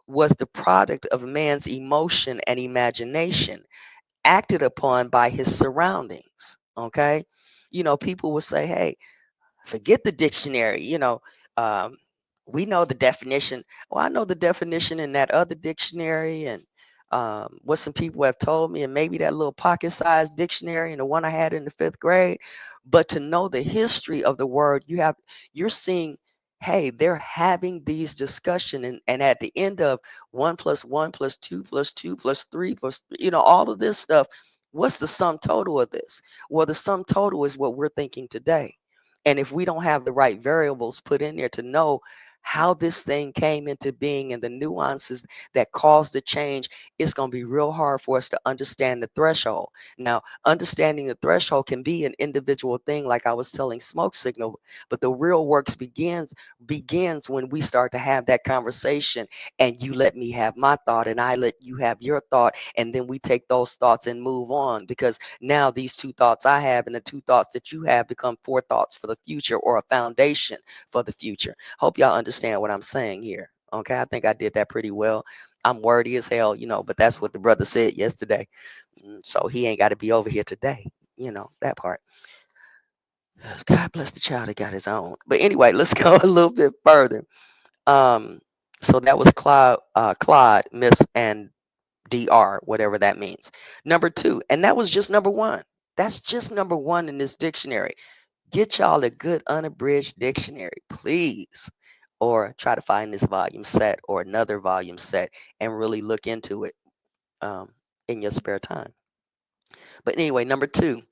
was the product of man's emotion and imagination acted upon by his surroundings. Okay, people will say, hey, forget the dictionary. Um, we know the definition. Well, I know the definition in that other dictionary, and what some people have told me, and maybe that little pocket-sized dictionary and the one I had in the 5th grade. But to know the history of the word, you're seeing, hey, they're having these discussion, and at the end of 1 plus 1 plus 2 plus 2 plus 3 plus, all of this stuff. What's the sum total of this? Well, the sum total is what we're thinking today. And if we don't have the right variables put in there to know how this thing came into being and the nuances that caused the change, it's going to be real hard for us to understand the threshold. Now, understanding the threshold can be an individual thing, like I was telling Smoke Signal, but the real works begins when we start to have that conversation, and you let me have my thought and I let you have your thought, and then we take those thoughts and move on, because now these 2 thoughts I have and the 2 thoughts that you have become 4 thoughts for the future, or a foundation for the future. Hope y'all understand what I'm saying here. Okay, I think I did that pretty well. I'm wordy as hell, but that's what the brother said yesterday. So he ain't got to be over here today, that part. God bless the child that got his own. But anyway, let's go a little bit further. Um, so that was Claude, myths, and dr, whatever that means. Number 2, and that was just number 1. That's just number 1 in this dictionary. Get y'all a good unabridged dictionary, please. Or try to find this volume set or another volume set and really look into it um, in your spare time. But anyway, number 2,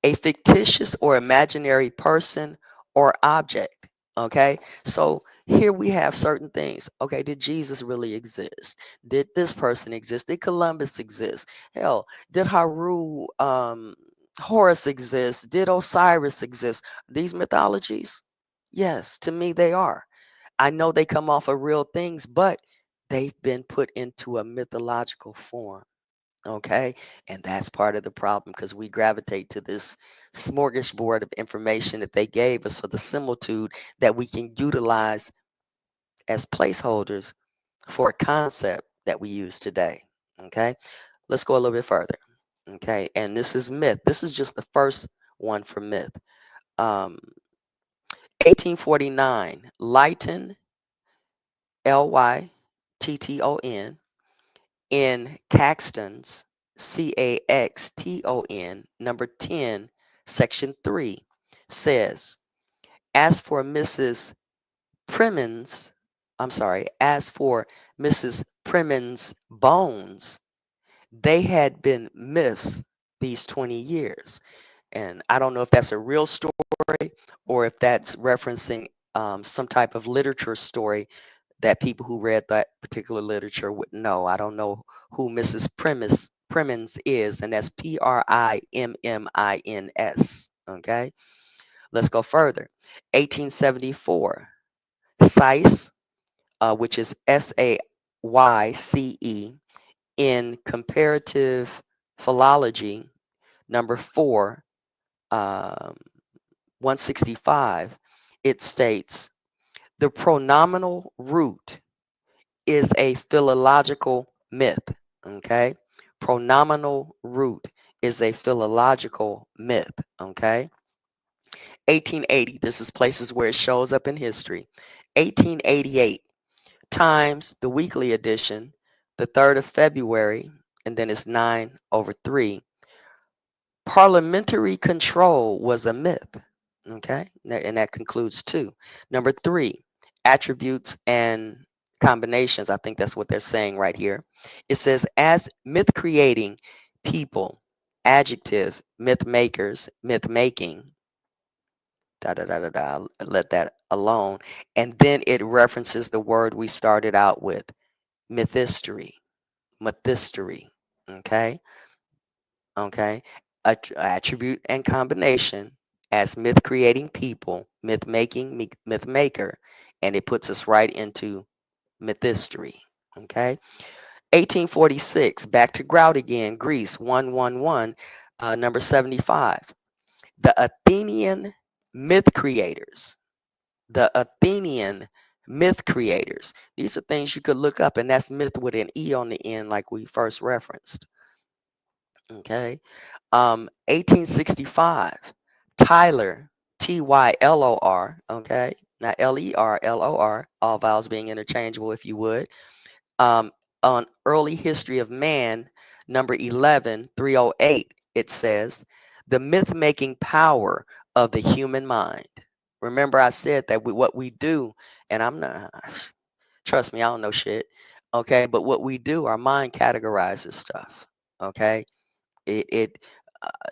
a fictitious or imaginary person or object. Okay, so here we have certain things. Okay, did Jesus really exist? Did this person exist? Did Columbus exist? Hell, did Horus exist? Did Osiris exist? These mythologies? Yes, to me they are. I know they come off of real things, but they've been put into a mythological form. Okay. And that's part of the problem, because we gravitate to this smorgasbord of information that they gave us for the similitude that we can utilize as placeholders for a concept that we use today. Okay. Let's go a little bit further. Okay. And this is myth. This is just the first one for myth. Um, 1849, Lytton, Lytton, in Caxton's, Caxton, number 10, section 3, says, as for Mrs. Premin's, as for Mrs. Premin's bones, they had been myths these 20 years. And I don't know if that's a real story or if that's referencing some type of literature story that people who read that particular literature would know. I don't know who Mrs. Primins is, and that's Primmins. Okay, let's go further. 1874, Sayce, which is Sayce, in comparative philology, number 4, um, 165, it states the pronominal root is a philological myth. Okay. Pronominal root is a philological myth. Okay. 1880. This is places where it shows up in history. 1888. Times, the weekly edition, the 3rd of February, and then it's 9/3. Parliamentary control was a myth. Okay, and that concludes two. Number three, attributes and combinations. I think that's what they're saying right here. It says, as myth creating people, adjective, myth makers, myth making, da da da da da, let that alone. And then it references the word we started out with, mythistory, mythistory. Okay, okay, attribute and combination as myth creating people, myth making, myth maker, and it puts us right into mythistory. Okay, 1846, back to grout again, Greece, 111, number 75. The Athenian myth creators, the Athenian myth creators. These are things you could look up, and that's myth with an E on the end, like we first referenced. Okay. 1865, Tyler, Tylor, okay, not Lerlor, all vowels being interchangeable if you would. Um, on Early History of Man, number 11, 308, it says, the myth making power of the human mind. Remember, I said that what we do, and I'm not, trust me, I don't know shit, okay, but what we do, our mind categorizes stuff, okay? It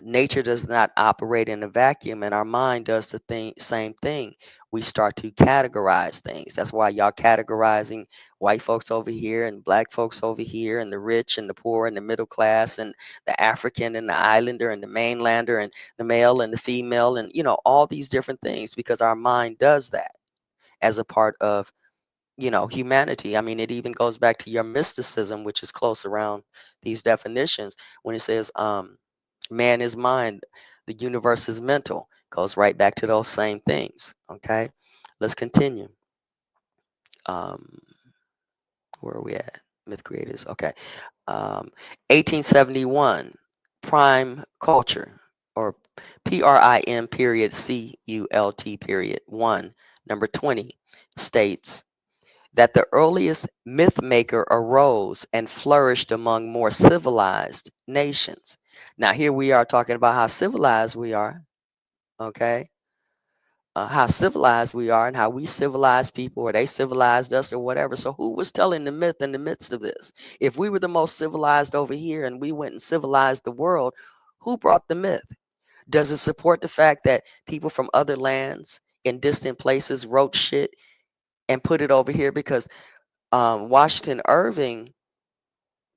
nature does not operate in a vacuum, and our mind does the same thing. We start to categorize things. That's why y'all categorizing white folks over here and black folks over here, and the rich and the poor and the middle class, and the African and the islander and the mainlander, and the male and the female, and all these different things, because our mind does that as a part of humanity. I mean, it even goes back to your mysticism, which is close around these definitions, when it says man is mind, the universe is mental. Goes right back to those same things. Okay, let's continue. um where are we at? Myth creators. Okay. 1871, prime culture, or PRIM period CULT period 1, number 20, states that the earliest myth maker arose and flourished among more civilized nations. Now, here we are talking about how civilized we are, okay? How civilized we are, and how we civilized people, or they civilized us, or whatever. So, who was telling the myth in the midst of this? If we were the most civilized over here and we went and civilized the world, who brought the myth? Does it support the fact that people from other lands in distant places wrote shit and put it over here? Because Washington Irving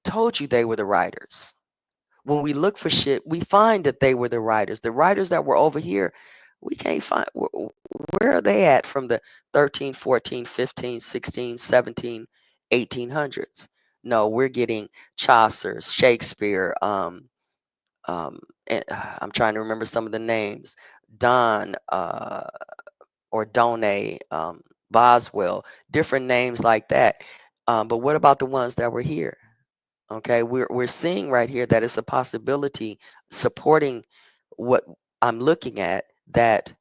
told you they were the writers. When we look for shit, we find that they were the writers. The writers that were over here, we can't find. Where are they at from the 13, 14, 15, 16, 17, 1800s? No, we're getting Chaucer, Shakespeare. I'm trying to remember some of the names. Don or Donne, Boswell, different names like that. But what about the ones that were here? Okay, we're seeing right here that it's a possibility supporting what I'm looking at, that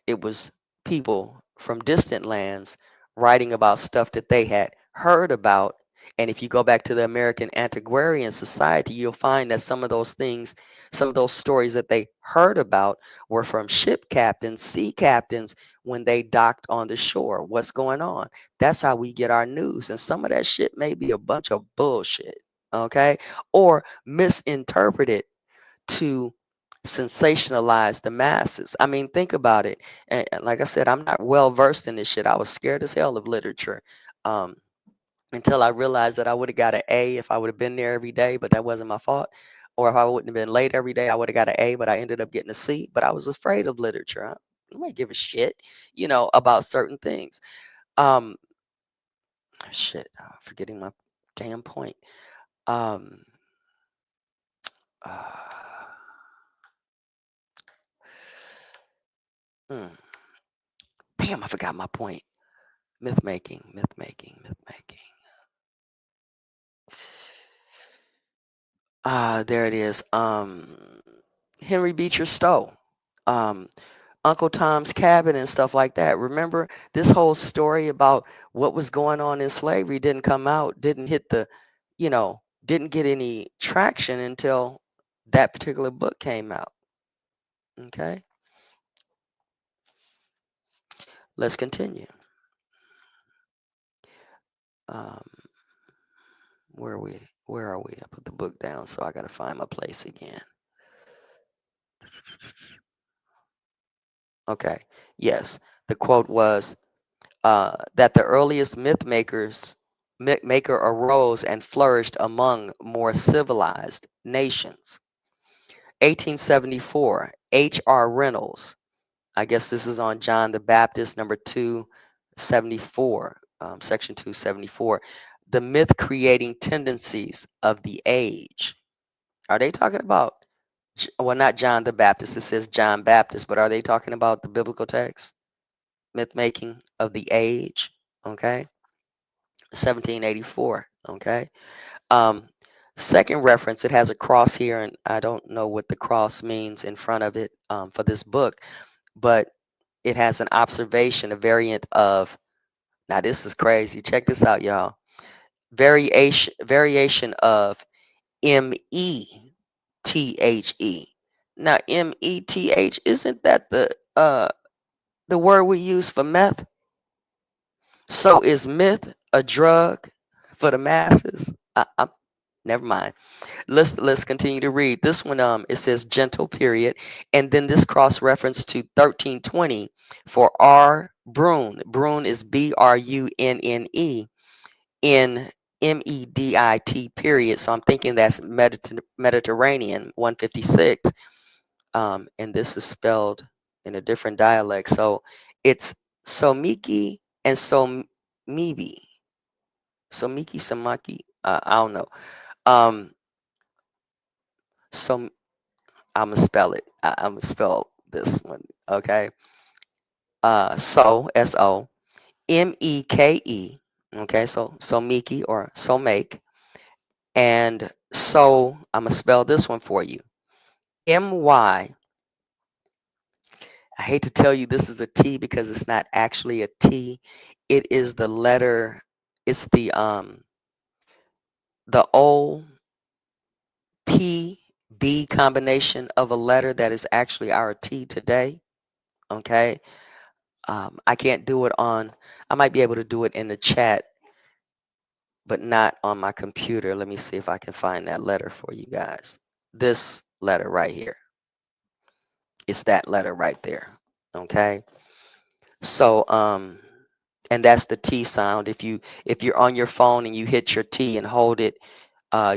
it was people from distant lands writing about stuff that they had heard about. And if you go back to the American Antiquarian Society, you'll find that some of those things, some of those stories that they heard about were from ship captains, sea captains, when they docked on the shore. What's going on? That's how we get our news. And some of that shit may be a bunch of bullshit, okay? Or misinterpreted to sensationalize the masses. I mean, think about it. And like I said, I'm not well versed in this shit. I was scared as hell of literature, um, until I realized that I would have got an A if I would have been there every day, but that wasn't my fault. Or if I wouldn't have been late every day, I would have got an A, but I ended up getting a C. But I was afraid of literature. I might give a shit, about certain things. Um, shit, forgetting my damn point. Um, uh, hmm, damn, I forgot my point. Myth making, myth making, myth making. There it is. Henry Beecher Stowe, um, Uncle Tom's Cabin and stuff like that. Remember, this whole story about what was going on in slavery didn't come out, didn't hit the didn't get any traction until that particular book came out. Okay, let's continue. Um, where are we? Where are we? I put the book down, so I got to find my place again. Okay, yes, the quote was that the earliest myth maker arose and flourished among more civilized nations. 1874, H.R. Reynolds. I guess this is on John the Baptist, number 274, section 274. The myth creating tendencies of the age. Are they talking about, well, not John the Baptist, it says John Baptist, but are they talking about the biblical text? Myth making of the age, okay? 1784, okay? Um, Second reference, it has a cross here, and I don't know what the cross means in front of it for this book, but it has an observation, a variant of, now this is crazy. Check this out, y'all. Variation of METHE. Now METH, isn't that the word we use for meth? So is myth a drug for the masses? Never mind. Let's continue to read. This one it says gentle period, and then this cross reference to 1320 for R Brune. Brune is BRUNNE in MEDIT period. So I'm thinking that's Mediterranean 156. And this is spelled in a different dialect. So it's Somiki and Somibi. Somiki Samaki. I don't know. Um, so I'm gonna spell it. I'm gonna spell this one. Okay. SOMEKE. Okay. So Miki or so make, and so I'm gonna spell this one for you. MY. I hate to tell you this is a T because it's not actually a T. It is the letter. It's the O P B combination of a letter that is actually our T today. Okay. I can't do it on, I might be able to do it in the chat, but not on my computer. Let me see if I can find that letter for you guys. This letter right here. It's that letter right there. Okay. So, and that's the T sound. If you're on your phone and you hit your T and hold it,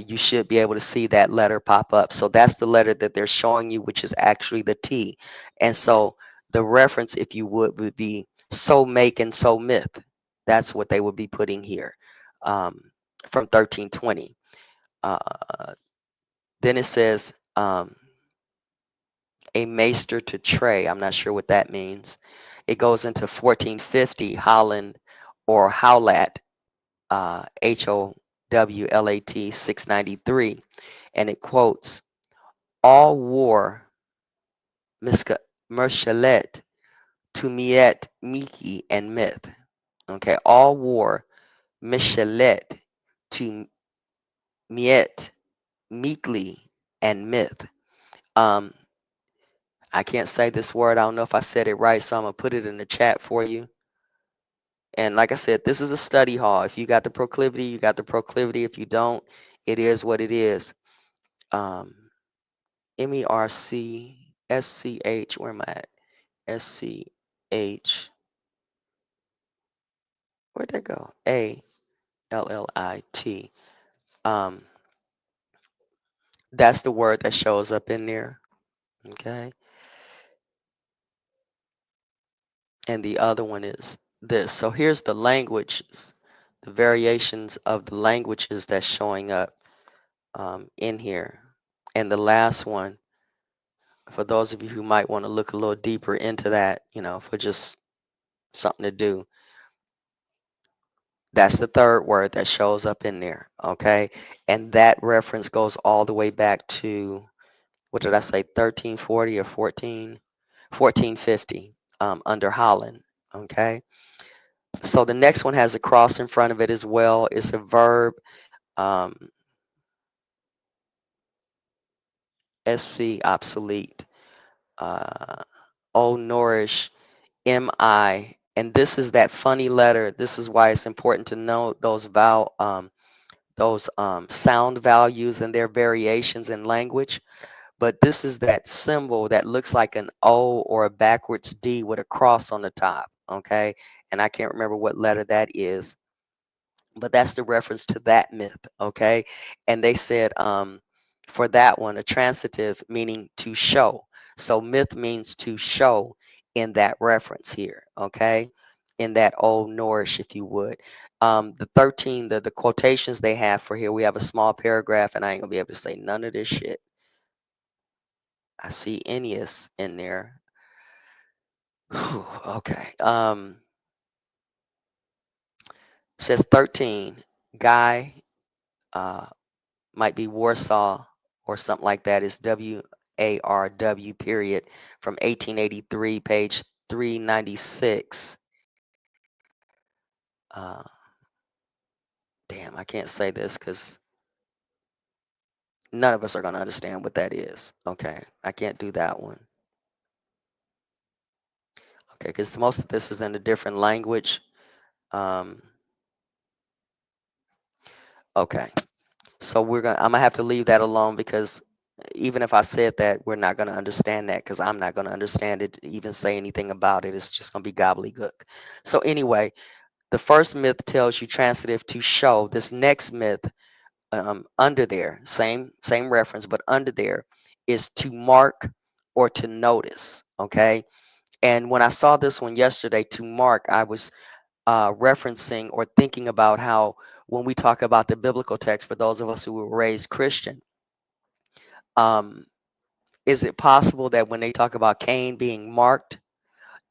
you should be able to see that letter pop up. So that's the letter that they're showing you, which is actually the T. And so the reference, if you would be so make and so myth. That's what they would be putting here from 1320. Then it says a maester to tray. I'm not sure what that means. It goes into 1450 Holland or Howlat, HOWLAT 693, and it quotes all war Merchelet to Miet Miki and myth. Okay, all war Michelet to Miet Meekly and myth. Um, I can't say this word. I don't know if I said it right, so I'm gonna put it in the chat for you. And like I said, this is a study hall. If you got the proclivity, you got the proclivity. If you don't, it is what it is. Um, MERCSCH. Where am I at? SCH. Where'd that go? ALLIT. Um, that's the word that shows up in there. Okay. And the other one is this. So here's the languages, the variations of the languages that's showing up in here. And the last one, for those of you who might want to look a little deeper into that, for just something to do, that's the third word that shows up in there. Okay. And that reference goes all the way back to, what did I say, 1340 or 1450 under Holland. Okay. So the next one has a cross in front of it as well. It's a verb. Um, SC obsolete. Uh, O nourish. MI. And this is that funny letter. This is why it's important to know those sound values and their variations in language. But this is that symbol that looks like an O or a backwards D with a cross on the top. Okay. And I can't remember what letter that is, but that's the reference to that myth. Okay. And they said for that one, a transitive meaning to show. So myth means to show in that reference here. Okay. In that old Nourish, if you would. The 13, the quotations they have for here, we have a small paragraph, and I ain't gonna be able to say none of this shit. I see Ennius in there. Whew, okay. Says 13. Guy uh, might be Warsaw or something like that. Is WARW period from 1883, page 396. Uh, damn, I can't say this because none of us are going to understand what that is. Okay, I can't do that one. Okay, because most of this is in a different language. Um, okay. So I'm gonna have to leave that alone because even if I said that, we're not gonna understand that because I'm not gonna understand it, even say anything about it. It's just gonna be gobbledygook. So anyway, the first myth tells you transitive to show. This next myth, under there, same reference, but under there is to mark or to notice. Okay. And when I saw this one yesterday, to mark, I was referencing or thinking about how when we talk about the biblical text, for those of us who were raised Christian, um, is it possible that when they talk about Cain being marked,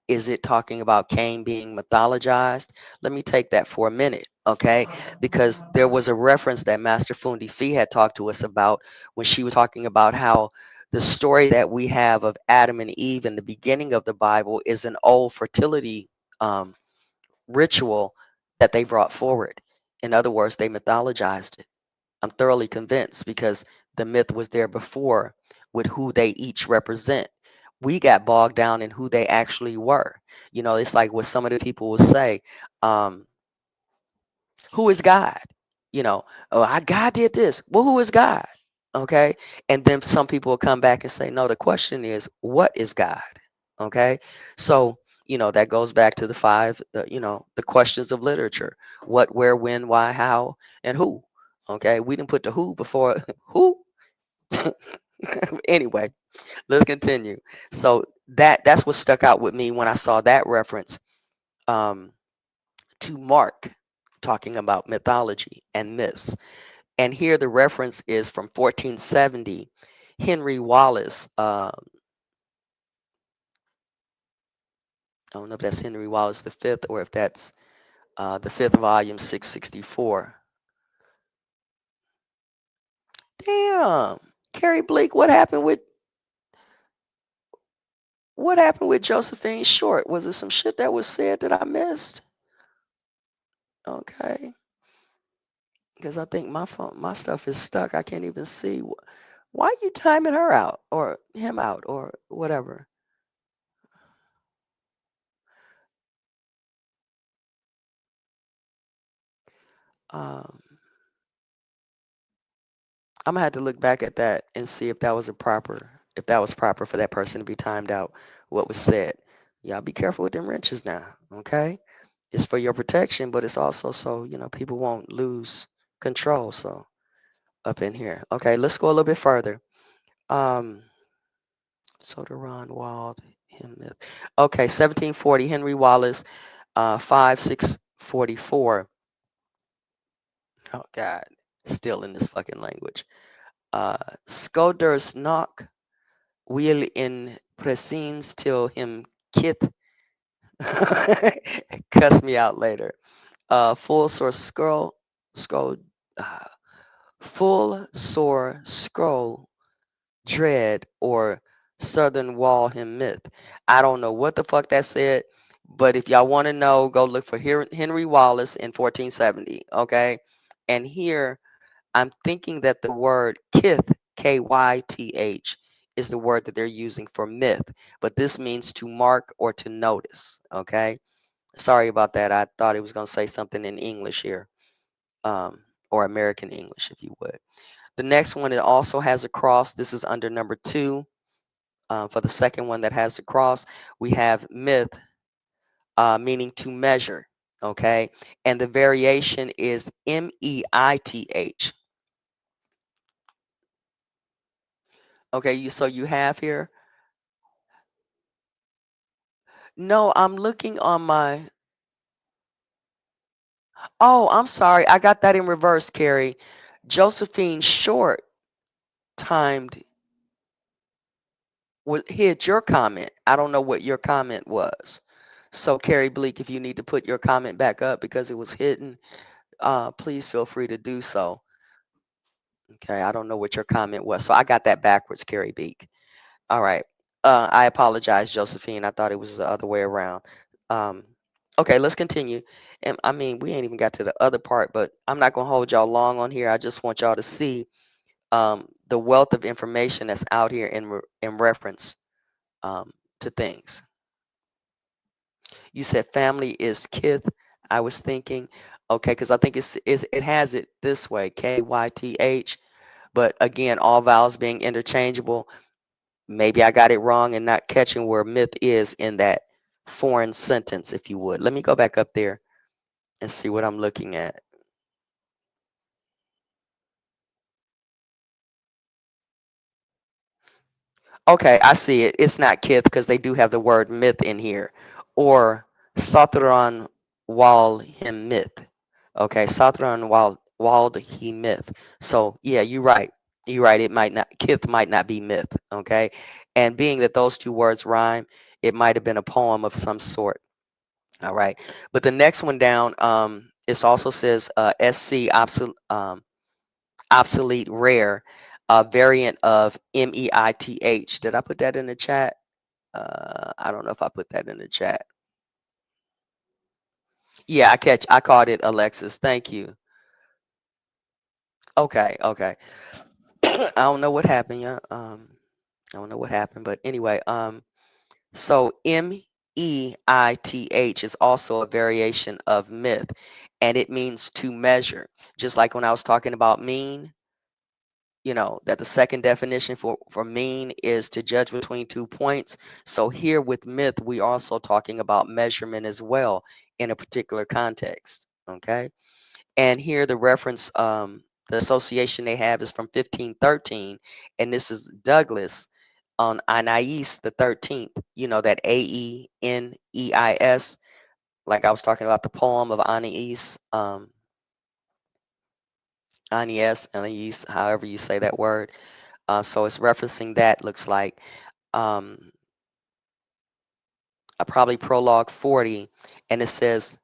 is it talking about Cain being mythologized? Let me take that for a minute, okay? Because there was a reference that Master Fundi Fee had talked to us about when she was talking about how the story that we have of Adam and Eve in the beginning of the Bible is an old fertility um, ritual that they brought forward. In other words, they mythologized it. I'm thoroughly convinced because the myth was there before with who they each represent. We got bogged down in who they actually were. You know, it's like what some of the people will say, um, who is God? You know, oh, God did this. Well, who is God? Okay. And then some people will come back and say, no, the question is, what is God? Okay. So, that goes back to the five, the questions of literature: what, where, when, why, how, and who. Okay. We didn't put the who before who. Anyway, let's continue. So that's what stuck out with me when I saw that reference. Um, to Mark, talking about mythology and myths. And here the reference is from 1470. Henry Wallace, I don't know if that's Henry Wallace the fifth or if that's the fifth volume, 664. Damn, Carrie Bleak, what happened with Josephine Short? Was it some shit that was said that I missed? Okay, because I think my phone, my stuff is stuck. I can't even see. Why are you timing her out or him out or whatever? Um, I'm gonna have to look back at that and see if that was proper for that person to be timed out. What was said? Y'all be careful with them wrenches now, okay? It's for your protection, but it's also so people won't lose control. So up in here, okay. Let's go a little bit further. Um, Soderon Wald, him myth. Okay, 1740, Henry Wallace, 5644. Oh God, still in this fucking language. Skoders knock will in presence till him kith cuss me out later. Full sore scroll, uh, full sore scroll dread or southern wall him myth. I don't know what the fuck that said, but if y'all want to know, go look for Henry Wallace in 1470. Okay, and here I'm thinking that the word kith, Kyth, is the word that they're using for myth, but this means to mark or to notice. Okay. Sorry about that. I thought it was going to say something in English here, or American English, if you would. The next one, it also has a cross. This is under number 2. For the second one that has the cross, we have myth, meaning to measure. Okay. And the variation is Meith. Okay. So you have here. No, I'm looking on my. Oh, I'm sorry. I got that in reverse, Carrie. Josephine Short timed hid your comment. I don't know what your comment was. So, Carrie Bleak, if you need to put your comment back up because it was hidden, please feel free to do so. Okay, I don't know what your comment was. So I got that backwards, Carrie Beak. All right. I apologize, Josephine. I thought it was the other way around. Um, okay, let's continue. And I mean, we ain't even got to the other part, but I'm not gonna hold y'all long on here. I just want y'all to see the wealth of information that's out here in reference to things. You said family is kith. I was thinking, okay, because I think it has it this way, Kyth. But again, all vowels being interchangeable. Maybe I got it wrong and not catching where myth is in that foreign sentence, if you would. Let me go back up there and see what I'm looking at. Okay, I see it. It's not kith because they do have the word myth in here. Or Satran wal him myth. Okay, Satran wald he myth. So yeah, you're right. You're right. It might not kith might not be myth. Okay. And being that those two words rhyme, it might have been a poem of some sort. All right. But the next one down, it also says SC obsolete rare, variant of MEITH. Did I put that in the chat? I don't know if I put that in the chat. Yeah, I caught it, Alexis. Thank you. Okay, okay. I don't know what happened, yeah. I don't know what happened, but anyway, so MEITH is also a variation of myth, and it means to measure. Just like when I was talking about mean, that the second definition for mean is to judge between 2 points. So here with myth, we also talking about measurement as well in a particular context. Okay. And here the reference, the association they have is from 1513, and this is Douglas on Anais the 13th. That Aeneis, like I was talking about the poem of Anais, Anais, however you say that word. So it's referencing that, looks like. Um, probably prologue 40, and it says,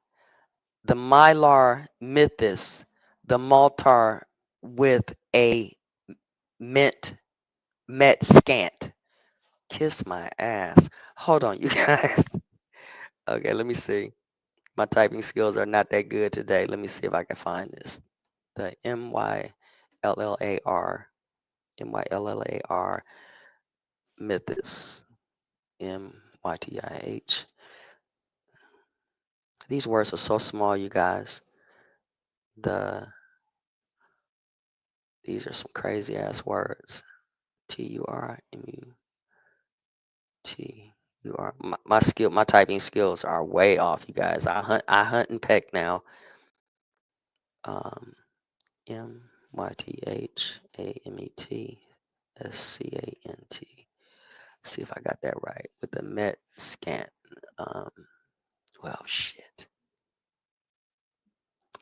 the Mylar mythus, the Maltar with a mint met scant. Kiss my ass. Hold on, you guys. Okay, let me see. My typing skills are not that good today. Let me see if I can find this. The Myllar, Myllar mythus, Mytih. These words are so small, you guys. The These are some crazy ass words. Turmut. My typing skills are way off, you guys. I hunt and peck now. Um, MythametScant. See if I got that right with the met scant. Um, well, shit.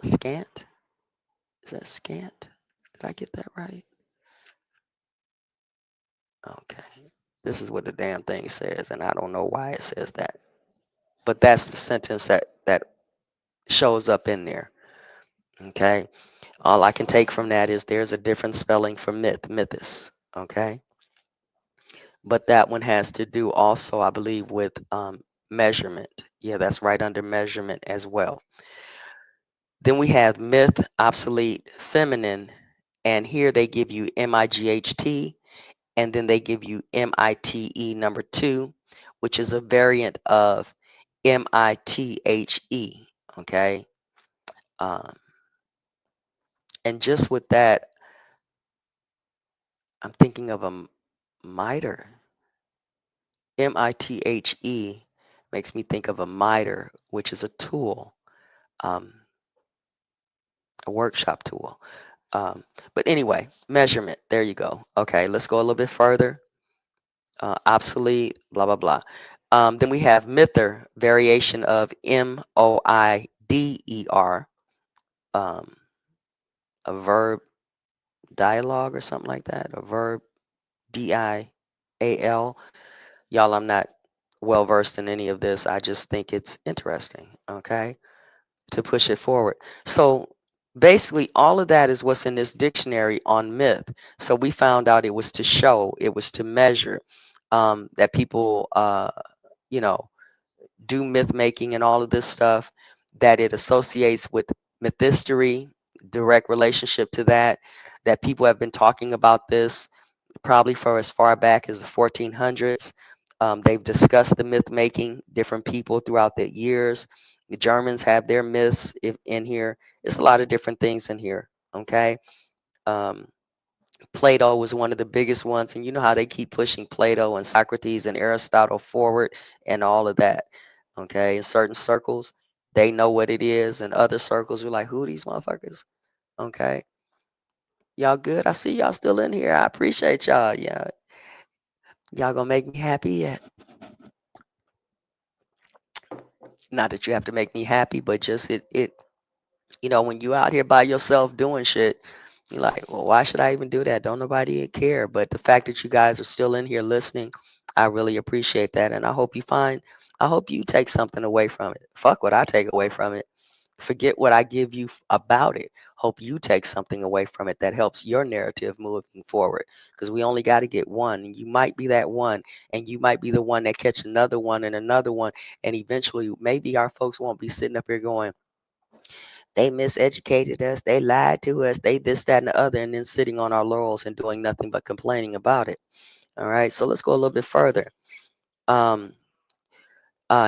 Scant? Is that scant? Did I get that right? Okay. This is what the damn thing says, and I don't know why it says that. But that's the sentence that shows up in there. Okay. All I can take from that is there's a different spelling for mythus. Okay. But that one has to do also, I believe, with measurement. Yeah, that's right under measurement as well. Then we have myth, obsolete, feminine, And here they give you MIGHT, and then they give you MITE number two, which is a variant of MITHE. Okay. Um, and just with that, I'm thinking of a miter. MITHE makes me think of a miter, which is a tool, um, a workshop tool. Um, but anyway, measurement. There you go. Okay, let's go a little bit further. Obsolete, blah, blah, blah. Then we have mither, variation of MOIDER, um, a verb dialogue or something like that, a verb DIAL. Y'all, I'm not well versed in any of this. I just think it's interesting, okay, to push it forward. So basically, all of that is what's in this dictionary on myth. So we found out it was to show, it was to measure, that people, you know, do myth making and all of this stuff, that it associates with myth history, direct relationship to that, that people have been talking about this probably for as far back as the 1400s. They've discussed the myth making, different people throughout the years. The Germans have their myths in here. It's a lot of different things in here. Okay. Um, Plato was one of the biggest ones, and you know how they keep pushing Plato and Socrates and Aristotle forward and all of that. Okay, in certain circles, they know what it is, and other circles are like, "Who are these motherfuckers?" Okay, y'all good? I see y'all still in here. I appreciate y'all. Yeah, y'all gonna make me happy yet? Not that you have to make me happy, but just it. You know, when you out here by yourself doing shit, you're like, well, why should I even do that? Don't nobody care. But the fact that you guys are still in here listening, I really appreciate that. And I hope you take something away from it. Fuck what I take away from it. Forget what I give you about it. Hope you take something away from it that helps your narrative moving forward. Because we only got to get one. And you might be that one. And you might be the one that catch another one and another one. And eventually, maybe our folks won't be sitting up here going, they miseducated us. They lied to us. They this, that, and the other, and then sitting on our laurels and doing nothing but complaining about it. All right. So let's go a little bit further. Um,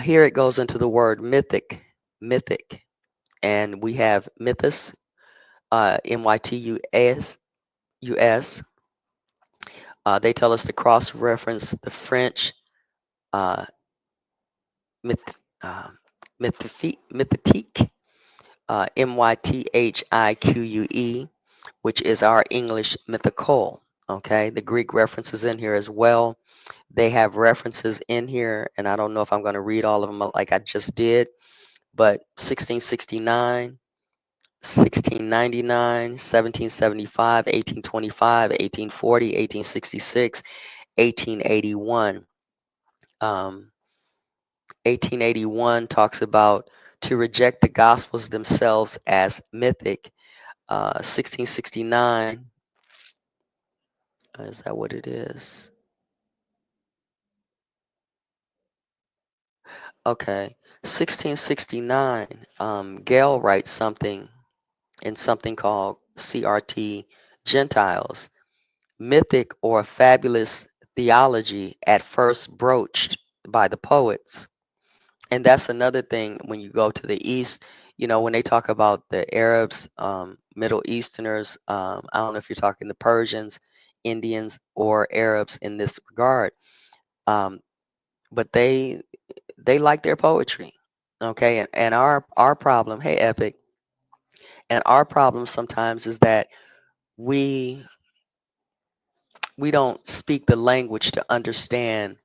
Here it goes into the word mythic, mythic, and we have mythos, MYTUS. They tell us to cross-reference the French uh, myth, uh, mythique, MYTHIQUE, which is our English mythical. Okay, the Greek references in here as well. They have references in here, and I don't know if I'm going to read all of them like I just did, but 1669, 1699, 1775, 1825, 1840, 1866, 1881. 1881 talks about to reject the Gospels themselves as mythic. 1669, is that what it is? Okay. 1669, Gale writes something in something called CRT Gentiles, mythic or fabulous theology at first broached by the poets. And that's another thing when you go to the East, you know, when they talk about the Arabs, Middle Easterners, I don't know if you're talking the Persians, Indians, or Arabs in this regard, um, but they like their poetry. Okay, and our problem, hey Epic, and our problem sometimes is that we we don't speak the language to understand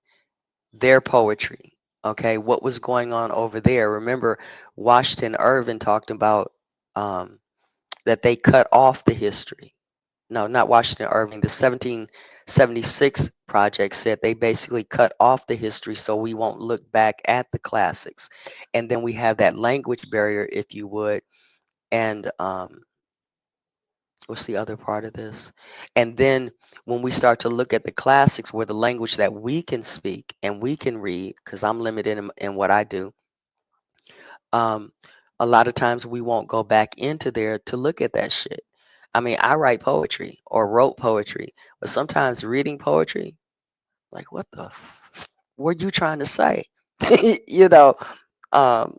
their poetry. Okay, what was going on over there? Remember, Washington Irving talked about um, that they cut off the history. No, not Washington Irving. The 1776 project said they basically cut off the history so we won't look back at the classics. And then we have that language barrier, if you would. And what's the other part of this? And then when we start to look at the classics, where the language that we can speak and we can read, because I'm limited in what I do, um, a lot of times we won't go back into there to look at that shit. I mean, I write poetry or wrote poetry, but sometimes reading poetry, like, what the were you trying to say? you know, um,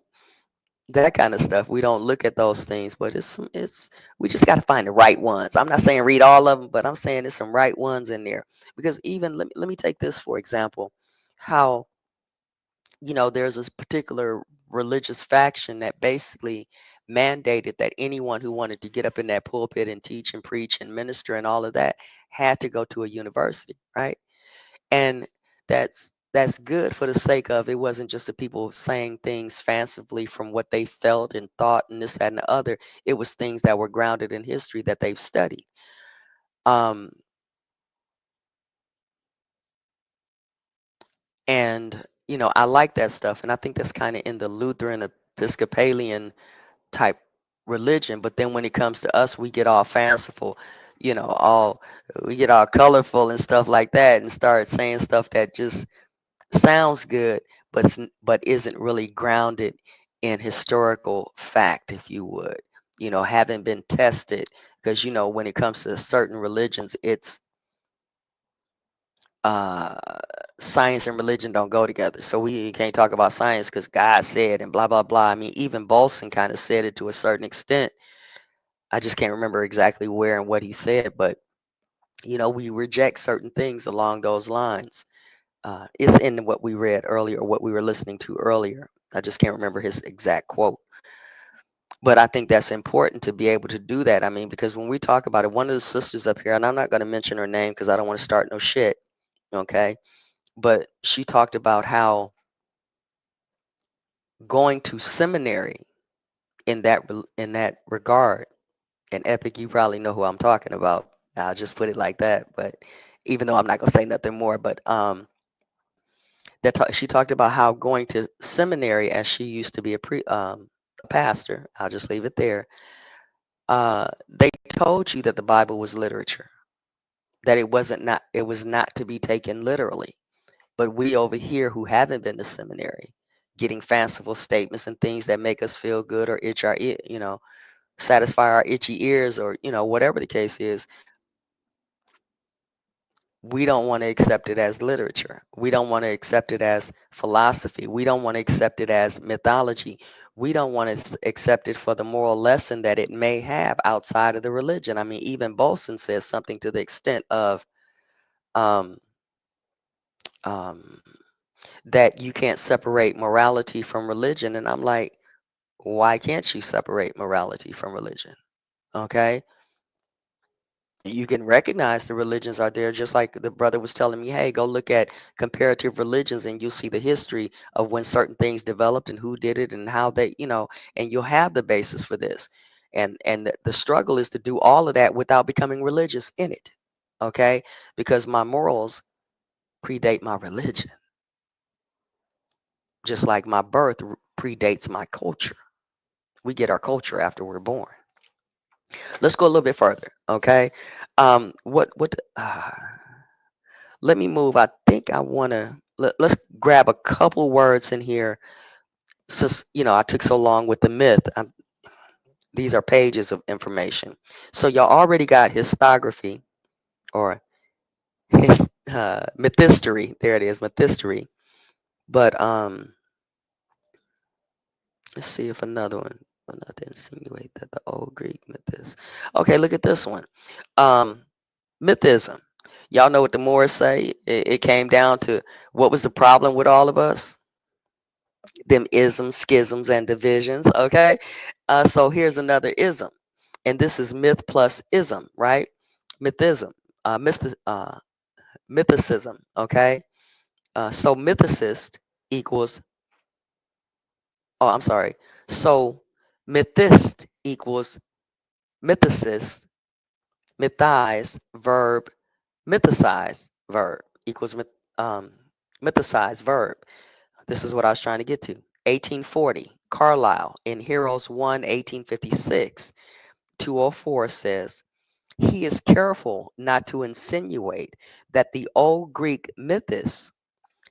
that kind of stuff. We don't look at those things, but it's we just got to find the right ones. I'm not saying read all of them, but I'm saying there's some right ones in there. Because even let me take this for example, how there's this particular religious faction that basically mandated that anyone who wanted to get up in that pulpit and teach and preach and minister and all of that had to go to a university, right? And that's good for the sake of it wasn't just the people saying things fancifully from what they felt and thought and this, that, and the other. It was things that were grounded in history that they've studied. Um, and I like that stuff, and I think that's kind of in the Lutheran Episcopalian type religion. But then when it comes to us, we get all fanciful, all we get all colorful and stuff like that, and start saying stuff that just sounds good, but isn't really grounded in historical fact, if you would. Haven't been tested, because when it comes to certain religions, it's uh, science and religion don't go together. So we can't talk about science because God said and blah blah blah. I mean, even Bolson kind of said it to a certain extent. I just can't remember exactly where and what he said, but we reject certain things along those lines. It's in what we read earlier, what we were listening to earlier. I just can't remember his exact quote. But I think that's important to be able to do that. I mean, because when we talk about it, one of the sisters up here, and I'm not going to mention her name because I don't want to start no shit, okay? But she talked about how going to seminary in that regard, and Epic, you probably know who I'm talking about. I'll just put it like that. But even though I'm not gonna say nothing more, but she talked about how going to seminary, as she used to be a pastor. I'll just leave it there. They told you that the Bible was literature, that it was not to be taken literally. But we over here who haven't been to seminary, getting fanciful statements and things that make us feel good or satisfy our itchy ears, or whatever the case is, we don't want to accept it as literature. We don't want to accept it as philosophy. We don't want to accept it as mythology. We don't want to accept it for the moral lesson that it may have outside of the religion. I mean, even Bolson says something to the extent of um, um, that you can't separate morality from religion. And I'm like, why can't you separate morality from religion? Okay. You can recognize the religions are there, just like the brother was telling me, hey, go look at comparative religions and you'll see the history of when certain things developed and who did it and how they, and you'll have the basis for this. And the struggle is to do all of that without becoming religious in it. Okay? Because my morals predate my religion, just like my birth predates my culture. We get our culture after we're born. Let's go a little bit further, okay? What let me move. I think I want to let's grab a couple words in here. Since I took so long with the myth. These are pages of information. So y'all already got histography or his mythistory. There it is, mythistory. But let's see if another one will not insinuate that the old Greek myth is. Okay, look at this one. Um, Mythism. Y'all know what the Moors say. It came down to what was the problem with all of us? Them isms, schisms, and divisions. Okay, so here's another ism, and this is myth plus ism, right? Mythism, mythicism. Okay, so mythicist equals. Oh, I'm sorry. So mythist equals mythicist. Mythize verb. Mythicize verb equals um, mythicize verb. This is what I was trying to get to. 1840, Carlyle in Heroes 1, 1856, 204 says, he is careful not to insinuate that the old Greek mythos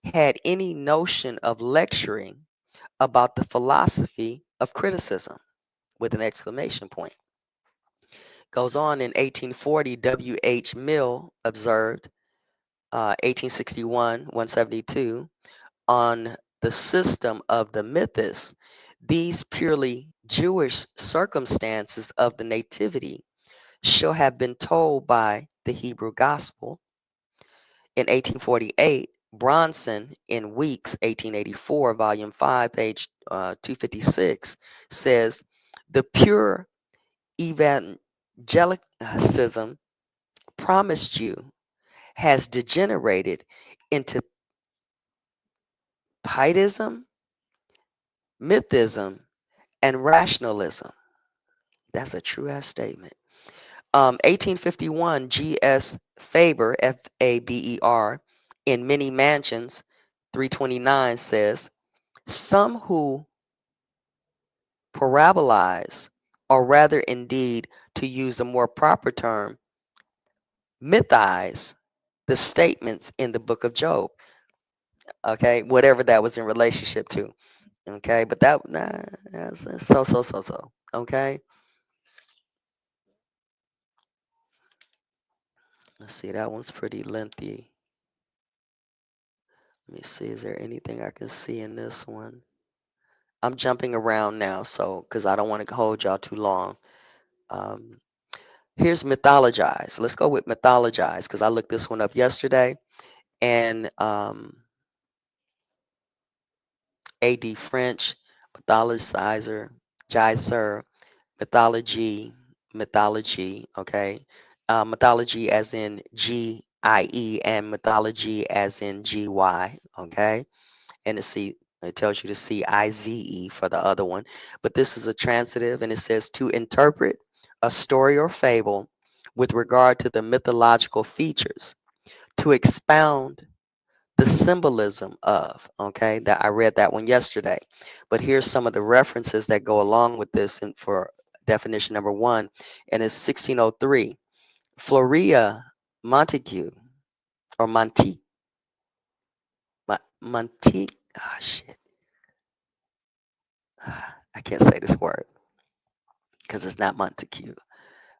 had any notion of lecturing about the philosophy of criticism with an exclamation point. Goes on in 1840, W.H. Mill observed, 1861, 172, on the system of the mythos, these purely Jewish circumstances of the Nativity shall have been told by the Hebrew Gospel. In 1848, Bronson, in Weeks, 1884, Volume 5, page 256, says, the pure evangelicism promised you has degenerated into pietism, mythism, and rationalism. That's a true ass statement. 1851, G.S. Faber, Faber, in Many Mansions, 329 says, some who parabolize, or rather indeed, to use a more proper term, mythize the statements in the book of Job. Okay, whatever that was in relationship to. Okay, but that nah, that's so. Okay, let's see. That one's pretty lengthy. Let me see. Is there anything I can see in this one? I'm jumping around now, so because I don't want to hold y'all too long. Um, Here's mythologize. Let's go with mythologize because I looked this one up yesterday, and A.D. French, mythologizer, gizer, mythology, mythology. Okay, mythology as in G-I-E and mythology as in G-Y. Okay, and it tells you to C-I-Z-E for the other one, but this is a transitive, and it says to interpret a story or fable with regard to the mythological features, to expound the symbolism of. Okay, that I read that one yesterday, but here's some of the references that go along with this, and for definition number one, and it's 1603. Floria Montague, or Montique, Montique, ah, shit, I can't say this word because it's not Montague,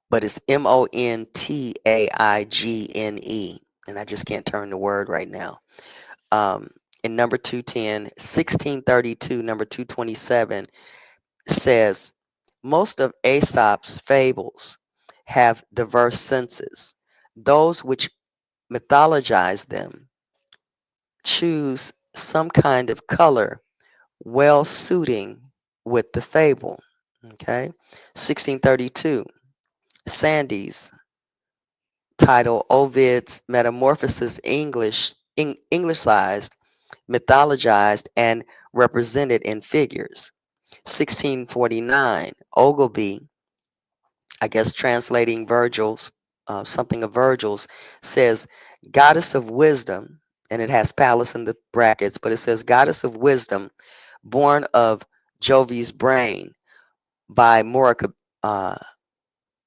but it's Montaigene, and I just can't turn the word right now. Um, in number 210, 1632, number 227 says, most of Aesop's fables have diverse senses. Those which mythologize them choose some kind of color well suiting with the fable. Okay, 1632, Sandys, title Ovid's Metamorphoses, Englicized, mythologized, and represented in figures. 1649, Ogilvy, I guess translating Virgil's, something of Virgil's, says goddess of wisdom, and it has palace in the brackets, but it says goddess of wisdom, born of Jovi's brain by uh,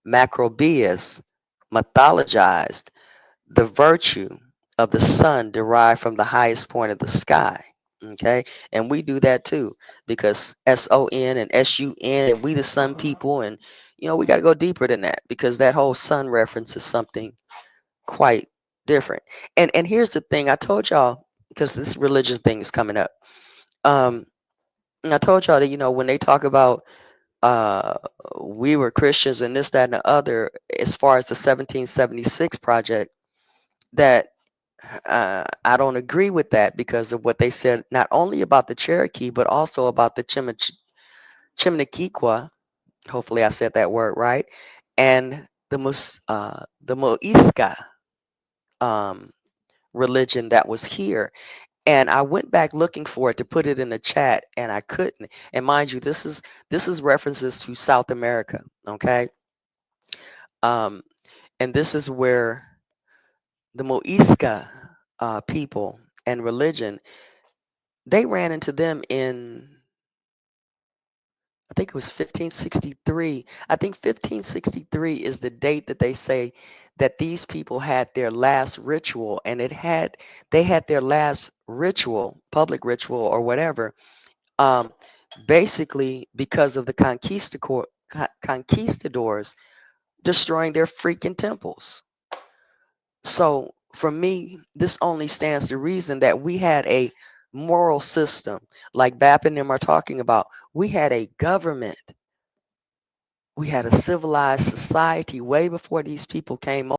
Macrobius, mythologized the virtue of the sun derived from the highest point of the sky. Okay, and we do that too because SON and SUN, and we the sun people, and we got to go deeper than that because that whole sun reference is something quite different. And here's the thing I told y'all, because this religious thing is coming up. Um, and I told y'all that when they talk about uh we were Christians and this, that, and the other, as far as the 1776 project, that I don't agree with that because of what they said, not only about the Cherokee, but also about the Chimnequiqua. Hopefully, I said that word right, and the Moiska um, religion that was here. And I went back looking for it to put it in the chat, and I couldn't. And mind you, this is references to South America, okay? Um, and this is where the Moiska people and religion, they ran into them in, I think it was 1563. I think 1563 is the date that they say that these people had their last ritual, and they had their last ritual, public ritual or whatever, um, basically because of the conquistadors destroying their freaking temples. So for me, this only stands to reason that we had a moral system, like Bap and them are talking about. We had a government, we had a civilized society way before these people came over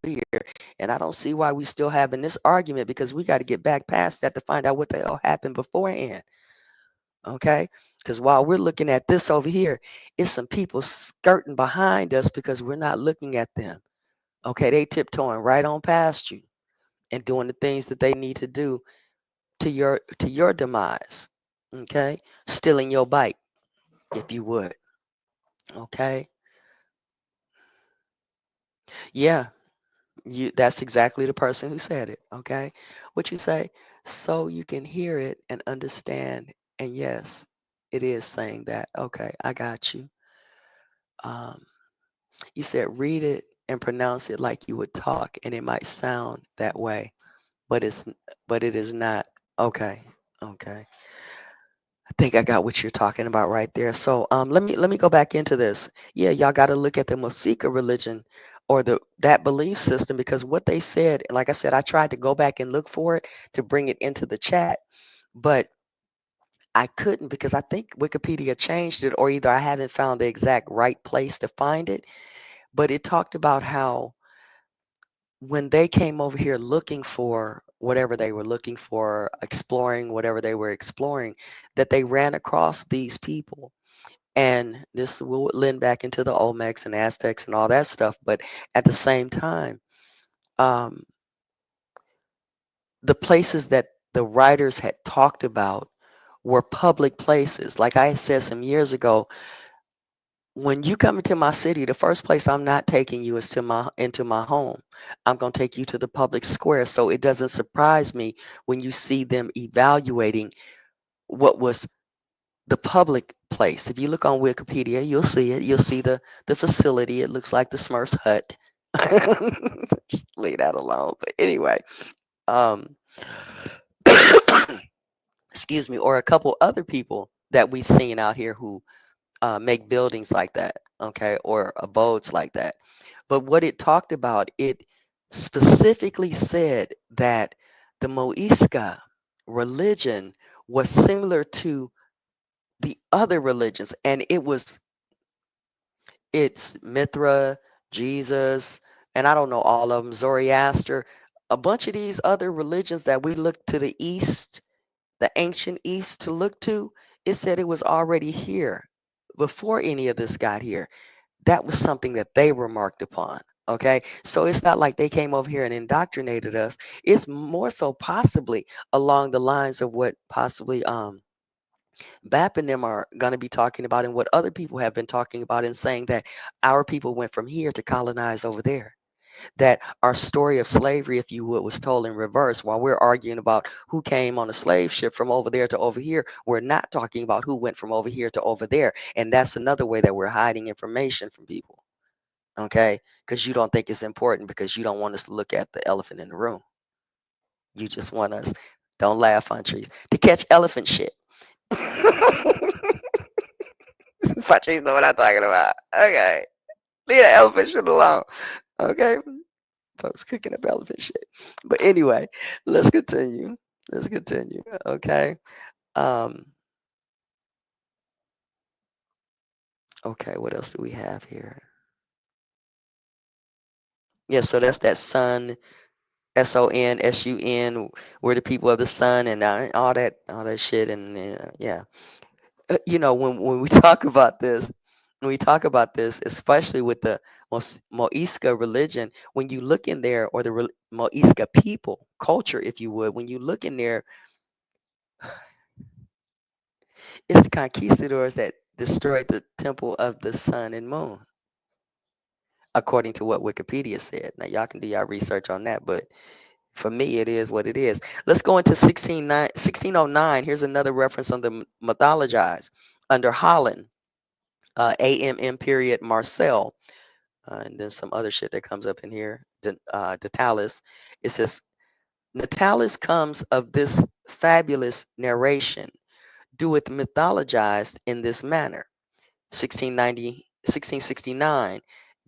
here. And I don't see why we still having this argument, because we got to get back past that to find out what the hell happened beforehand. Okay? Because while we're looking at this over here, it's some people skirting behind us because we're not looking at them. Okay, they tiptoeing right on past you and doing the things that they need to do to your demise. Okay, stealing your bike, if you would. Okay, yeah, you. That's exactly the person who said it. Okay, what you say, so you can hear it and understand. And yes, it is saying that. Okay, I got you. Um, you said read it and pronounce it like you would talk, and it might sound that way, but it is not. Okay, okay. I think I got what you're talking about right there. So let me go back into this. Yeah, y'all got to look at the Mosika religion or the that belief system, because what they said, like I said, I tried to go back and look for it to bring it into the chat, but I couldn't because I think Wikipedia changed it, or either I haven't found the exact right place to find it. But it talked about how when they came over here looking for whatever they were looking for, exploring whatever they were exploring, that they ran across these people. And this will lend back into the Olmecs and Aztecs and all that stuff. But at the same time, um, the places that the writers had talked about were public places. Like I said some years ago, when you come into my city, the first place I'm not taking you is to my into my home. I'm going to take you to the public square. So it doesn't surprise me when you see them evaluating what was the public place. If you look on Wikipedia, you'll see it. You'll see the facility. It looks like the Smurfs hut. Just leave that alone. But anyway, um, excuse me, or a couple other people that we've seen out here who make buildings like that, okay, or abodes like that. But what it talked about, it specifically said that the Moisca religion was similar to the other religions, and it's Mithra, Jesus, and I don't know all of them, Zoroaster, a bunch of these other religions that we look to the east, the ancient east to look to. It said it was already here before any of this got here. That was something that they remarked upon. Okay, so it's not like they came over here and indoctrinated us. It's more so possibly along the lines of what possibly BAP and them are going to be talking about, and what other people have been talking about, and saying that our people went from here to colonize over there. That our story of slavery, if you would, was told in reverse. While we're arguing about who came on a slave ship from over there to over here, we're not talking about who went from over here to over there. And that's another way that we're hiding information from people. Okay? Because you don't think it's important, because you don't want us to look at the elephant in the room. You just want us, don't laugh on trees, to catch elephant shit. Patrice know what I'm talking about. Okay. Leave the elephant shit alone. Okay. Folks cooking up elephant shit. But anyway, let's continue. Let's continue. Okay. Um, okay, what else do we have here? Yeah, so that's that sun, SON, SUN, we're the people of the sun, and all that shit. And yeah, when we talk about this, especially with the Moisca religion, when you look in there, or the Moisca people culture, if you would, when you look in there, it's the conquistadors that destroyed the temple of the sun and moon, according to what Wikipedia said. Now, y'all can do your research on that, but for me, it is what it is. Let's go into 1609. Here's another reference on the mythologized under Holland, AMM period Marcel, and then some other shit that comes up in here, Natalis. It says, Natalis comes of this fabulous narration, doeth mythologized in this manner. 1669,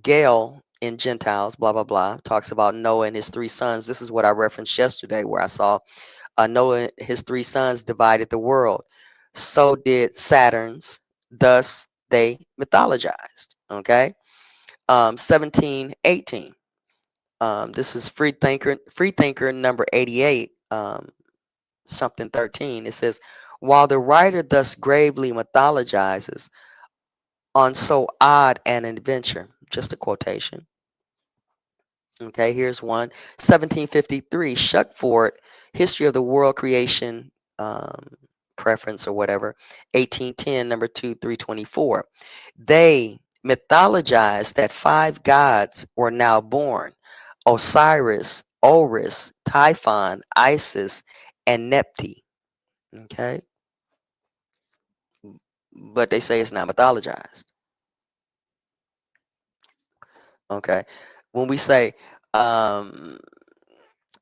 Gale in Gentiles, blah, blah, blah, talks about Noah and his three sons. This is what I referenced yesterday, where I saw Noah and his three sons divided the world. So did Saturn's, thus they mythologized. Okay. 1718. This is Freethinker number 88, something 13. It says, while the writer thus gravely mythologizes on so odd an adventure, just a quotation. Okay, here's one. 1753, Shuckford, History of the World Creation, preference or whatever. 1810, number 2, 324. They mythologized that five gods were now born: Osiris, Horus, Typhon, Isis, and Nepti. Okay, but they say it's not mythologized. Okay, when we say, um,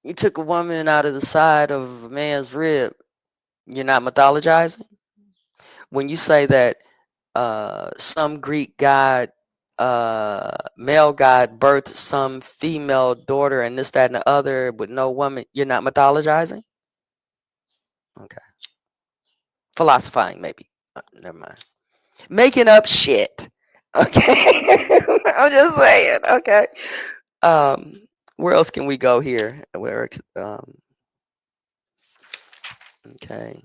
you took a woman out of the side of a man's rib, you're not mythologizing. When you say that some Greek god, male god, birthed some female daughter and this, that, and the other with no woman, you're not mythologizing. Okay, philosophizing maybe. Never mind. Making up shit. Okay, I'm just saying. Okay. Um, where else can we go here? Okay.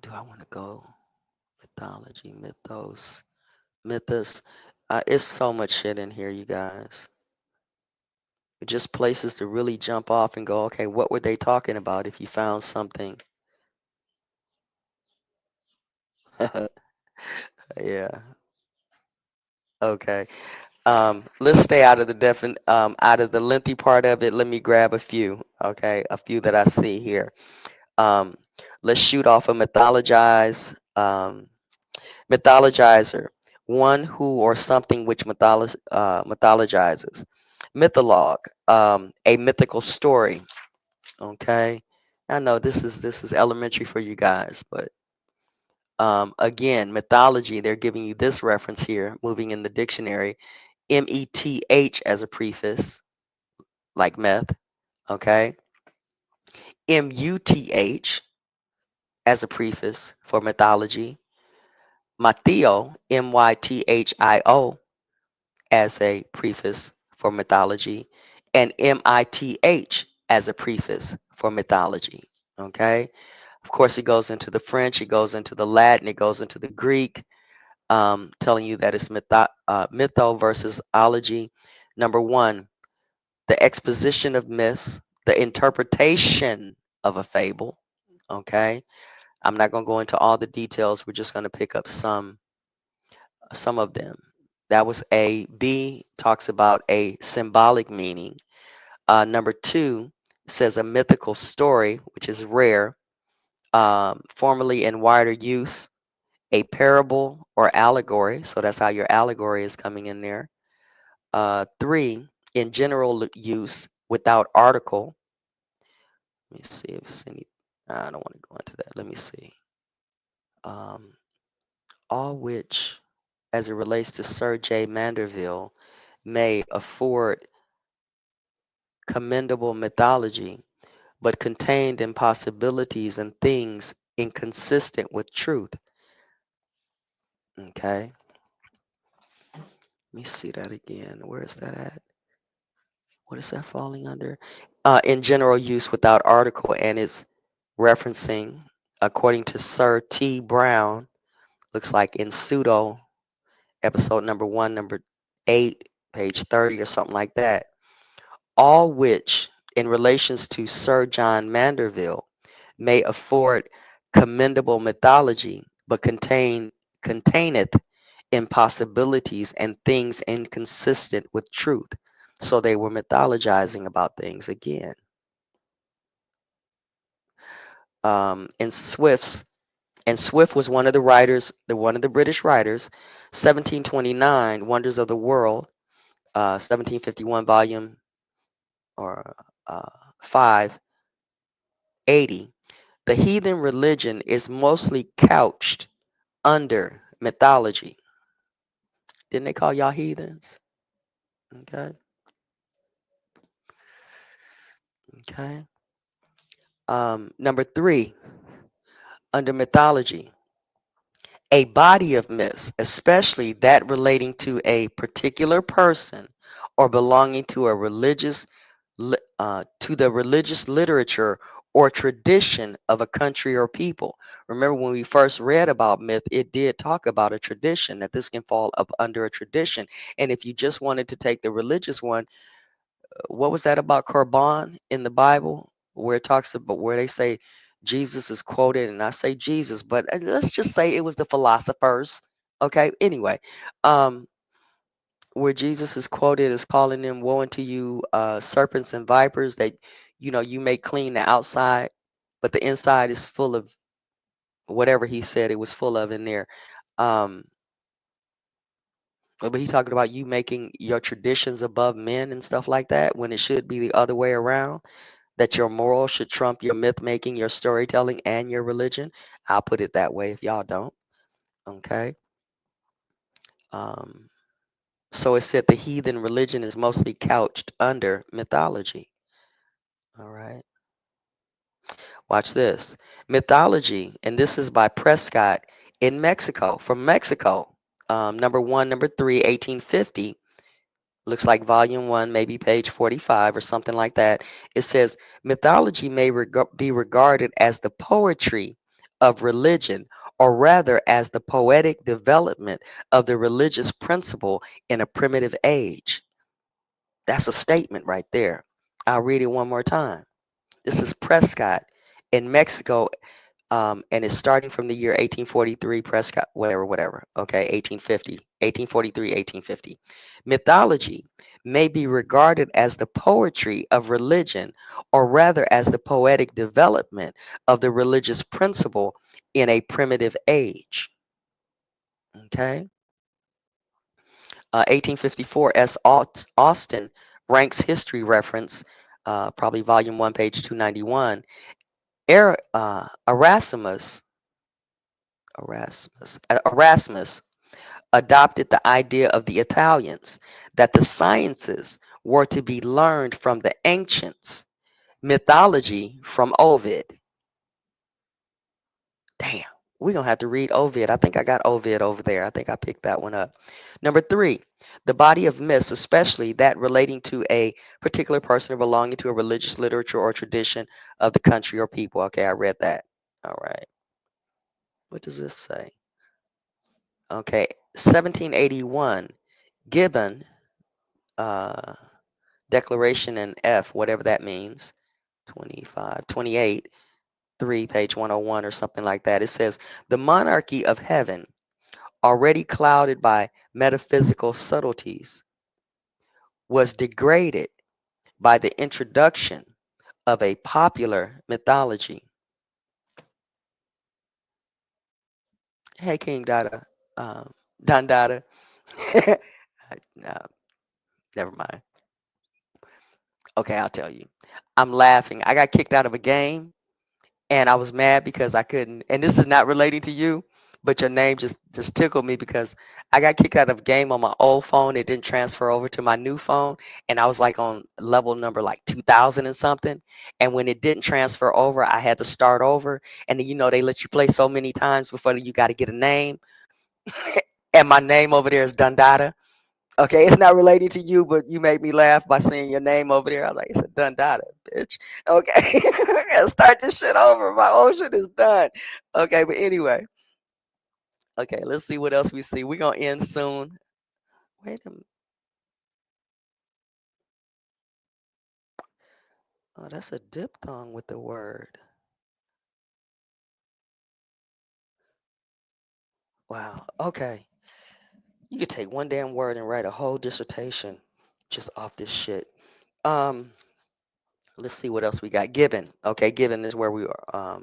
Do I want to go mythology, mythos? It's so much shit in here, you guys. Just places to really jump off and go, okay, what were they talking about if you found something? Yeah. Okay. Let's stay out of the out of the lengthy part of it. Let me grab a few. Okay, a few that I see here. Um, let's shoot off a mythologizer, one who or something which mythologizes. Mythologue, a mythical story. Okay, I know this is elementary for you guys, but again, mythology. They're giving you this reference here, moving in the dictionary. METH as a preface, like meth. Okay, MUTH as a preface for mythology. Mathio, MYTHIO, as a preface for mythology, and MITH as a preface for mythology. Okay. Of course, it goes into the French, it goes into the Latin, it goes into the Greek, telling you that it's mytho versus ology. Number one, the exposition of myths, the interpretation of a fable. Okay. I'm not going to go into all the details. We're just going to pick up some of them. That was A. B talks about a symbolic meaning. Number two says a mythical story, which is rare, formerly in wider use, a parable or allegory. So that's how your allegory is coming in there. Three, in general use without article. Let me see if it's any. I don't want to go into that. Let me see. Um, all which, as it relates to Sir J. Manderville, may afford commendable mythology, but contained impossibilities and things inconsistent with truth. Okay, let me see that again. Where is that at? What is that falling under? In general use without article, and it's referencing, according to Sir T. Brown, looks like in pseudo episode number one, number 8, page 30 or something like that. All which, in relations to Sir John Manderville, may afford commendable mythology, but containeth impossibilities and things inconsistent with truth. So they were mythologizing about things again. In Swift's and Swift was one of the writers, one of the British writers, 1729, Wonders of the World, 1751, volume or uh, 580. The heathen religion is mostly couched under mythology. Didn't they call y'all heathens? Okay. Okay. Number three, under mythology, a body of myths, especially that relating to a particular person or belonging to a to the religious literature or tradition of a country or people. Remember when we first read about myth, it did talk about a tradition, that this can fall up under a tradition. And if you just wanted to take the religious one, what was that about Korban in the Bible, where it talks about where they say Jesus is quoted, and I say Jesus, but let's just say it was the philosophers. Okay. Anyway, um, where Jesus is quoted as calling them, "Woe unto you, serpents and vipers, that you may clean the outside, but the inside is full of whatever he said it was full of in there." Um, but he talking about you making your traditions above men and stuff like that, when it should be the other way around, that your morals should trump your myth making, your storytelling, and your religion. I'll put it that way if y'all don't. Okay. Um, so it said the heathen religion is mostly couched under mythology. All right. Watch this. Mythology, and this is by Prescott in Mexico, from Mexico. Number one, number three, 1850. Looks like volume one, maybe page 45 or something like that. It says mythology may be regarded as the poetry of religion, or rather as the poetic development of the religious principle in a primitive age. That's a statement right there. I'll read it one more time. This is Prescott in Mexico, and it's starting from the year 1843, Prescott, whatever, whatever. Okay, 1850, 1843, 1850. Mythology may be regarded as the poetry of religion, or rather as the poetic development of the religious principle in a primitive age. Okay, 1854, S. Austin ranks history reference, probably volume 1, page 291. Erasmus, Erasmus adopted the idea of the Italians that the sciences were to be learned from the ancients, mythology from Ovid. Damn, we're going to have to read Ovid. I think I got Ovid over there. I think I picked that one up. Number three, the body of myths, especially that relating to a particular person or belonging to a religious literature or tradition of the country or people. Okay, I read that. All right. What does this say? Okay, 1781, Gibbon, uh, Declaration in F, whatever that means, 25, 28, 3, page 101 or something like that. It says, the monarchy of heaven, already clouded by metaphysical subtleties, was degraded by the introduction of a popular mythology. Hey, King Dada, Don Dada. No, never mind. Okay, I'll tell you. I'm laughing. I got kicked out of a game and I was mad because I couldn't. And this is not relating to you, but your name just tickled me because I got kicked out of a game on my old phone. It didn't transfer over to my new phone, and I was like on level number like 2000 and something. And when it didn't transfer over, I had to start over. And then, they let you play so many times before you got to get a name. And my name over there is Dundada. Okay, it's not related to you, but you made me laugh by seeing your name over there. I was like, it's a Dundada, bitch. Okay, I gotta start this shit over. My old shit is done. Okay, but anyway, okay, let's see what else we see. We're gonna end soon. Wait a minute. Oh, that's a diphthong with the word. Wow. Okay, you could take one damn word and write a whole dissertation just off this shit. Um, let's see what else we got. Gibbon. Okay, Gibbon is where we are.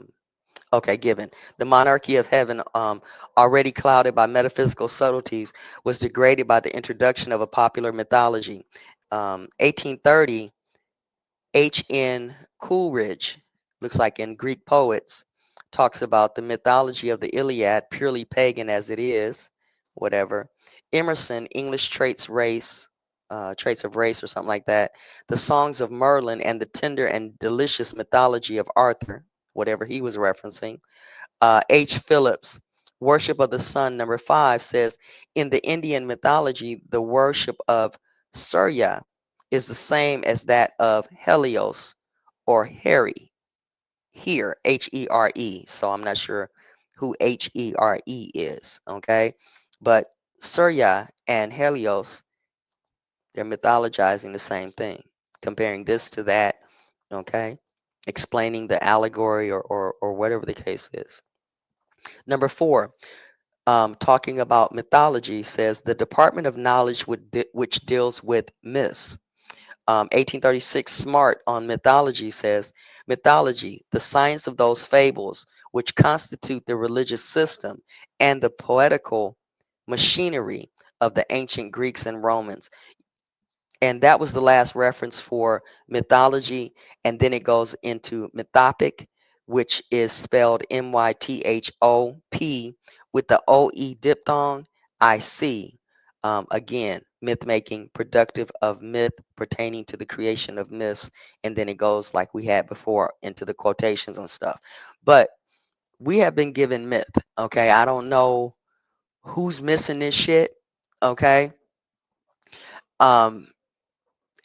Okay, given the monarchy of heaven, already clouded by metaphysical subtleties, was degraded by the introduction of a popular mythology. 1830, H.N. Coleridge, looks like in Greek Poets. talks about the mythology of the Iliad, purely pagan as it is, whatever. Emerson, English traits of race, or something like that. The songs of Merlin and the tender and delicious mythology of Arthur, whatever he was referencing. H. Phillips, Worship of the Sun, number 5, says in the Indian mythology, the worship of Surya is the same as that of Helios or Heri. Here, Here. So I'm not sure who Here is, okay? But Surya and Helios, they're mythologizing the same thing, comparing this to that, okay? Explaining the allegory or whatever the case is. Number 4, talking about mythology, says the Department of Knowledge which deals with myths. 1836, Smart on mythology says mythology, the science of those fables which constitute the religious system and the poetical machinery of the ancient Greeks and Romans. And that was the last reference for mythology. And then it goes into mythopic, which is spelled Mythop with the OE diphthong, IC. Again, myth making, productive of myth pertaining to the creation of myths. And then it goes like we had before into the quotations and stuff. But we have been given myth. Okay. I don't know who's missing this shit. Okay. Um,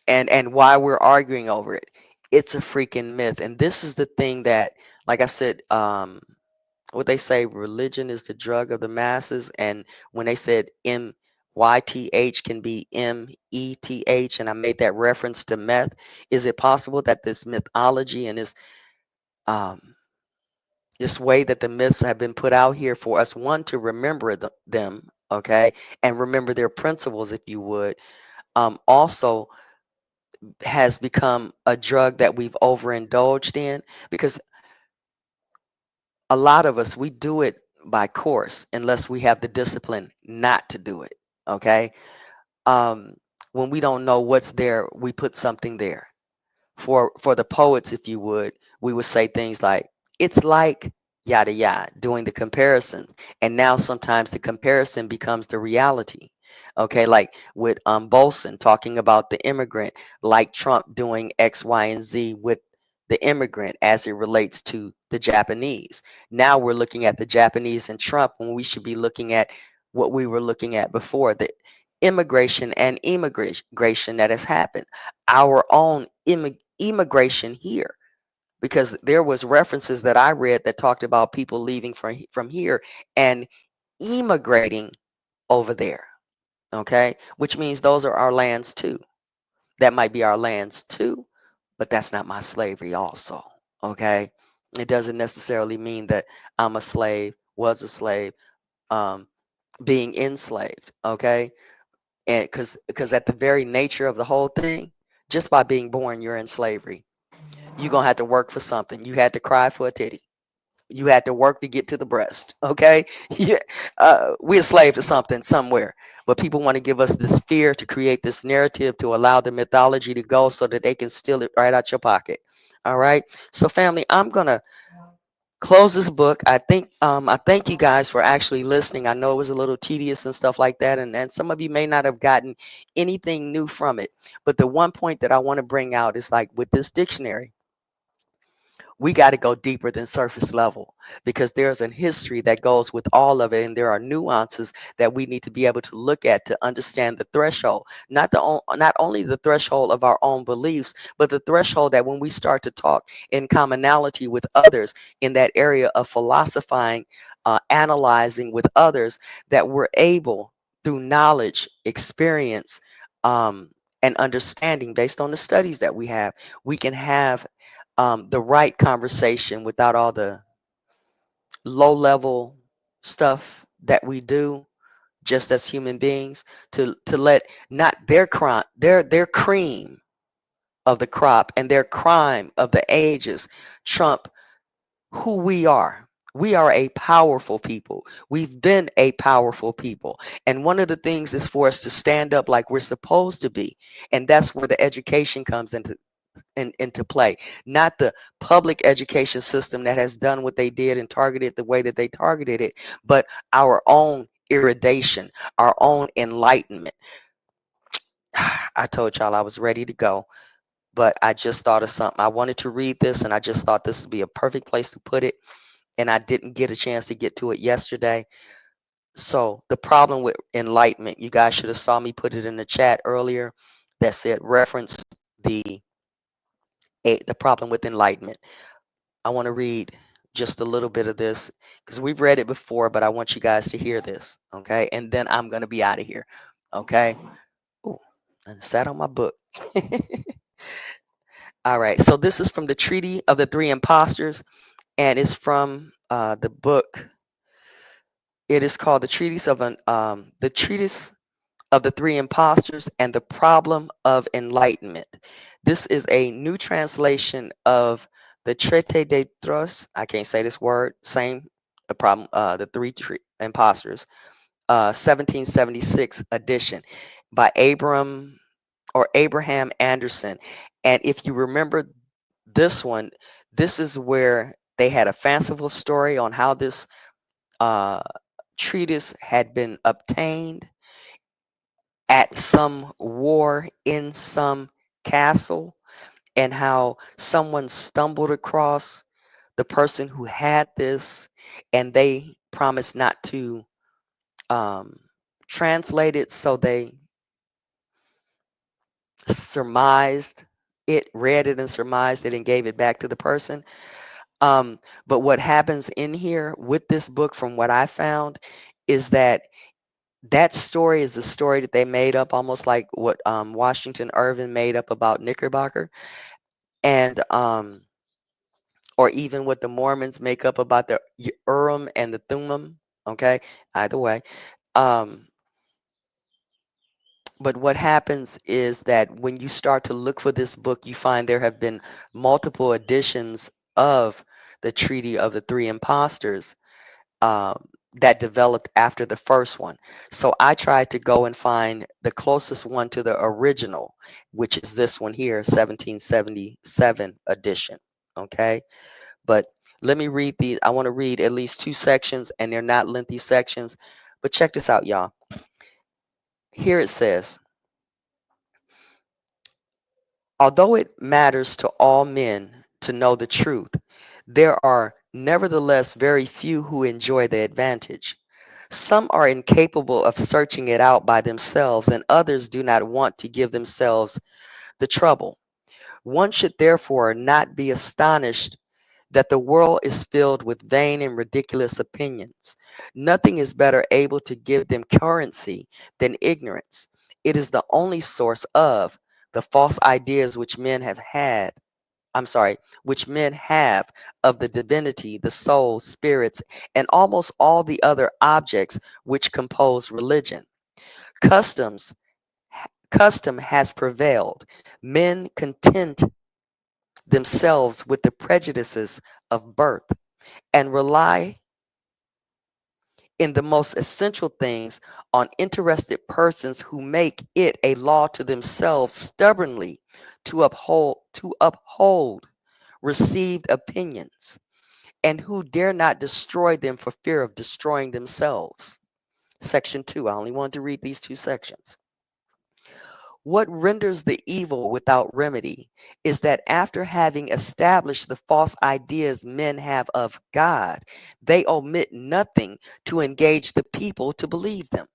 and why we're arguing over it. It's a freaking myth. And this is the thing that, like I said, what they say, religion is the drug of the masses. And when they said MYTH can be METH, and I made that reference to meth, is it possible that this mythology and um, this way that the myths have been put out here for us, one, to remember them, okay, and remember their principles, if you would, also has become a drug that we've overindulged in, because a lot of us, we do it by course unless we have the discipline not to do it, okay. um when we don't know what's there, we put something there. For the poets, if you would, we would say things like, it's like yada yada, doing the comparisons. And now sometimes the comparison becomes the reality. Okay, like with Bolson talking about the immigrant, like Trump doing X, Y, and Z with the immigrant as it relates to the Japanese. Now we're looking at the Japanese and Trump when we should be looking at what we were looking at before, the immigration and immigration that has happened, our own immigration here, because there was references that I read that talked about people leaving from here and immigrating over there, okay, which means those are our lands too. That might be our lands too, but that's not my slavery also, okay. It doesn't necessarily mean that I'm a slave, was a slave, um, being enslaved, okay. And because at the very nature of the whole thing, just by being born you're in slavery. You're gonna have to work for something. You had to cry for a titty. You had to work to get to the breast. Okay. Yeah. We're a slave to something somewhere, but people want to give us this fear to create this narrative to allow the mythology to go so that they can steal it right out your pocket. All right. So family, I'm gonna close this book. I thank you guys for actually listening. I know it was a little tedious and stuff like that, and some of you may not have gotten anything new from it. But the one point that I want to bring out is like with this dictionary, we got to go deeper than surface level, because there's a history that goes with all of it, and there are nuances that we need to be able to look at to understand the threshold, not only the threshold of our own beliefs, but the threshold that when we start to talk in commonality with others in that area of philosophizing, analyzing with others, that we're able through knowledge, experience, and understanding based on the studies that we can have the right conversation without all the low level stuff that we do just as human beings, to let not their cream of the crop and their crime of the ages trump who we are. We are a powerful people. We've been a powerful people. And one of the things is for us to stand up like we're supposed to be. And that's where the education comes into into play, not the public education system that has done what they did and targeted the way that they targeted it, but our own irradiation, our own enlightenment. I told y'all I was ready to go, but I just thought of something. I wanted to read this, and I just thought this would be a perfect place to put it, and I didn't get a chance to get to it yesterday. So the problem with enlightenment, you guys should have saw me put it in the chat earlier that said reference the the problem with enlightenment. I want to read just a little bit of this because we've read it before, but I want you guys to hear this, okay? And then I'm going to be out of here, okay? Oh, and it sat on my book. All right, so this is from the Treaty of the Three Impostors, and it's from the book. It is called the Treatise of the Three Impostors and the Problem of Enlightenment. This is a new translation of the Traité des Trois. I can't say this word. Same, the problem. The Impostors. 1776 edition by Abraham Anderson. And if you remember this one, this is where they had a fanciful story on how this uh, treatise had been obtained at some war in some castle, and how someone stumbled across the person who had this, and they promised not to um, translate it, so they surmised it, read it and surmised it, and gave it back to the person. But what happens in here with this book, from what I found, is that that story is a story that they made up, almost like what Washington Irving made up about Knickerbocker, and or even what the Mormons make up about the Urim and the Thummim. Okay, either way. Um, but what happens is that when you start to look for this book, you find there have been multiple editions of the Treaty of the Three Impostors that developed after the first one. So I tried to go and find the closest one to the original, which is this one here, 1777 edition. Okay, but let me read these. I want to read at least two sections, and they're not lengthy sections. But check this out, y'all. Here it says, although it matters to all men to know the truth, there are nevertheless very few who enjoy the advantage. Some are incapable of searching it out by themselves, and others do not want to give themselves the trouble. One should therefore not be astonished that the world is filled with vain and ridiculous opinions. Nothing is better able to give them currency than ignorance. It is the only source of the false ideas which men have had. I'm sorry, which men have of the divinity, the soul, spirits, and almost all the other objects which compose religion. Customs, custom has prevailed. Men content themselves with the prejudices of birth and rely in the most essential things on interested persons who make it a law to themselves stubbornly to uphold received opinions, and who dare not destroy them for fear of destroying themselves. Section 2. I only wanted to read these two sections. What renders the evil without remedy is that after having established the false ideas men have of God, they omit nothing to engage the people to believe them,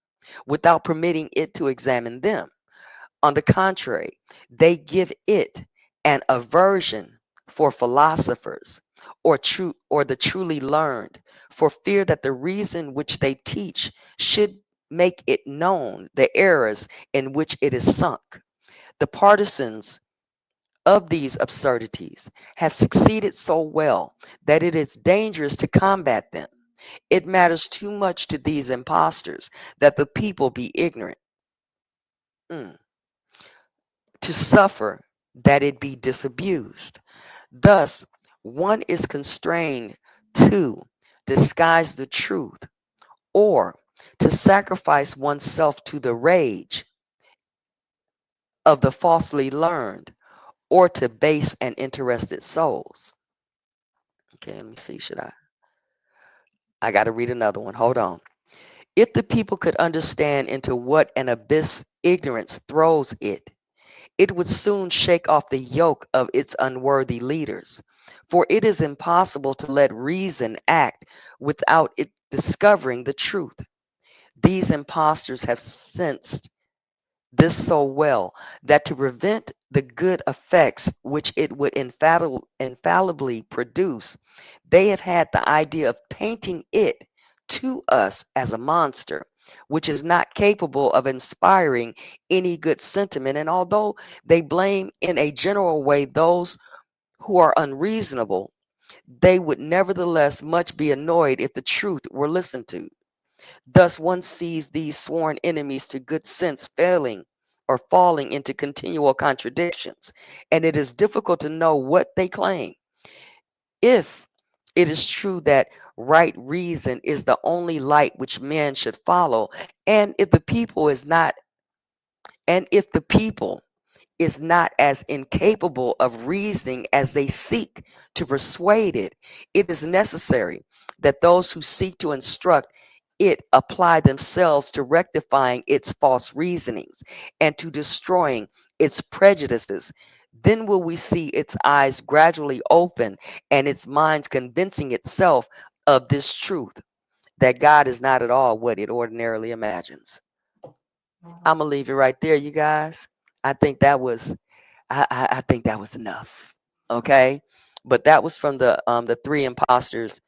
without permitting it to examine them. On the contrary, they give it an aversion for philosophers or the truly learned, for fear that the reason which they teach should make it known the errors in which it is sunk. The partisans of these absurdities have succeeded so well that it is dangerous to combat them. It matters too much to these impostors that the people be ignorant, mm, to suffer that it be disabused. Thus, one is constrained to disguise the truth, or to sacrifice oneself to the rage of the falsely learned, or to base and interested souls. Okay, let me see. I got to read another one. Hold on. If the people could understand into what an abyss ignorance throws it, it would soon shake off the yoke of its unworthy leaders. For it is impossible to let reason act without it discovering the truth. These impostors have sensed this so well that to prevent the good effects which it would infallibly produce, they have had the idea of painting it to us as a monster, which is not capable of inspiring any good sentiment. And although they blame in a general way those who are unreasonable, they would nevertheless much be annoyed if the truth were listened to. Thus, one sees these sworn enemies to good sense failing or falling into continual contradictions, and it is difficult to know what they claim. If it is true that right reason is the only light which men should follow, and if the people is not, and if the people is not as incapable of reasoning as they seek to persuade it, it is necessary that those who seek to instruct it apply themselves to rectifying its false reasonings and to destroying its prejudices. Then will we see its eyes gradually open and its minds convincing itself of this truth that God is not at all what it ordinarily imagines. I'm gonna leave it right there, you guys. I think that was I think that was enough. Okay. But that was from the three imposters.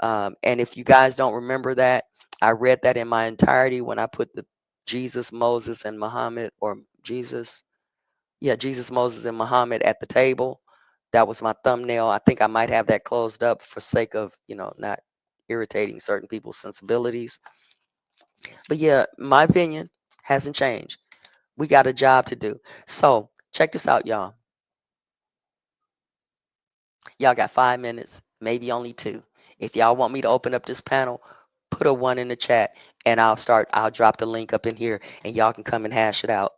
And if you guys don't remember that, I read that in my entirety when I put the Jesus, Moses, and Muhammad, or Jesus, yeah, Jesus, Moses, and Muhammad at the table. That was my thumbnail. I think I might have that closed up for sake of, not irritating certain people's sensibilities. But yeah, my opinion hasn't changed. We got a job to do. So check this out, y'all. Y'all got 5 minutes, maybe only two. If y'all want me to open up this panel, put a one in the chat and I'll drop the link up in here and y'all can come and hash it out.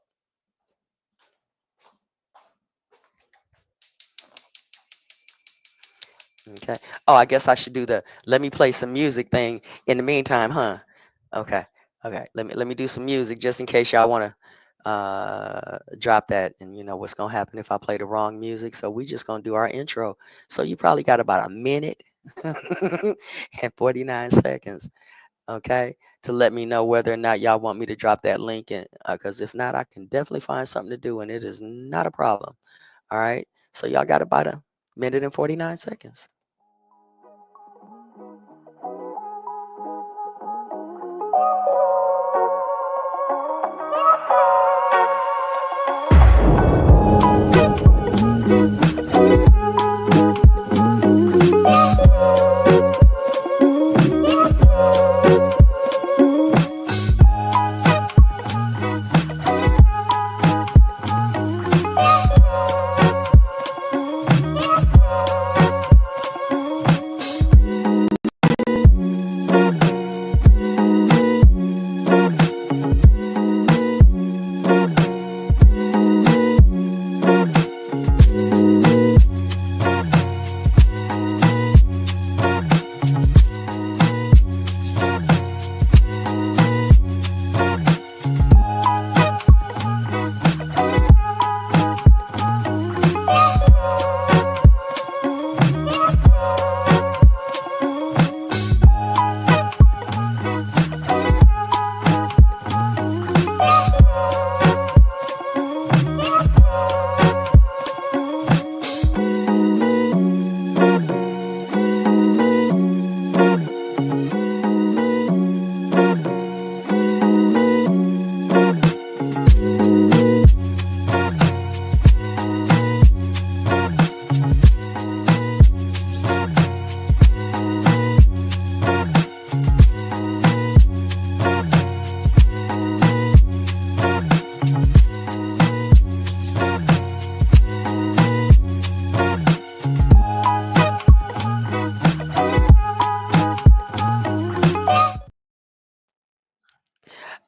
Okay. Oh, I guess I should do the let me play some music thing in the meantime, huh? Okay. Okay. Let me do some music just in case y'all want to drop that. And you know what's gonna happen if I play the wrong music. So we just gonna do our intro. So you probably got about a minute and 49 seconds, okay, to let me know whether or not y'all want me to drop that link in. Because if not, I can definitely find something to do, and it is not a problem. All right. So y'all got about a minute and 49 seconds.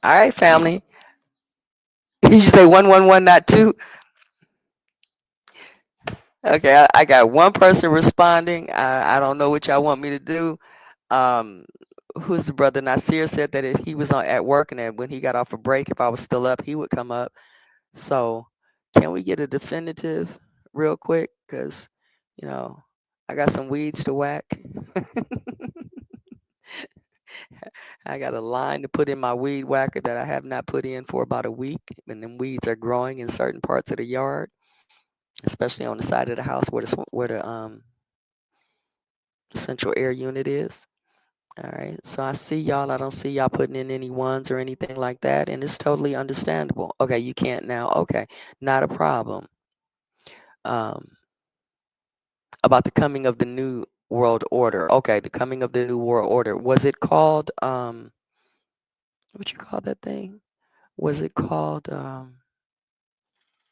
All right, family. You say 111, not two. Okay, I got one person responding. I don't know what y'all want me to do. Um, who's the brother? Nasir said that if he was on at work and that when he got off a break, if I was still up, he would come up. So, can we get a definitive real quick? Because, you know, I got some weeds to whack. I got a line to put in my weed whacker that I have not put in for about a week, and them weeds are growing in certain parts of the yard, especially on the side of the house where the central air unit is. All right. So I see y'all. I don't see y'all putting in any ones or anything like that, and it's totally understandable. Okay, you can't now. Okay, not a problem. Um, about the coming of the new world order. Okay, the coming of the new world order. Was it called what you call that thing? Was it called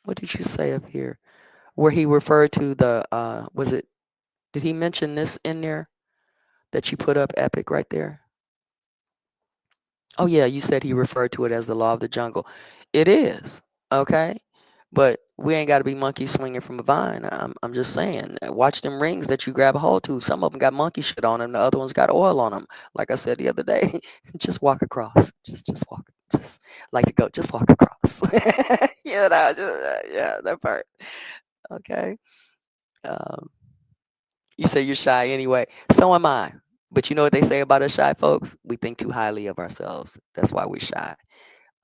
what did you say up here? Where he referred to the was it did he mention this in there that you put up epic right there? Oh yeah, you said he referred to it as the law of the jungle. It is, okay? But we ain't got to be monkey swinging from a vine. I'm just saying, watch them rings that you grab a hold to. Some of them got monkey shit on them. The other ones got oil on them. Like I said the other day, just walk across. Just walk. Just like to go. Just walk across. Yeah, that part. Okay. Um, you say you're shy anyway. So am I. But you know what they say about us shy folks? We think too highly of ourselves. That's why we're shy.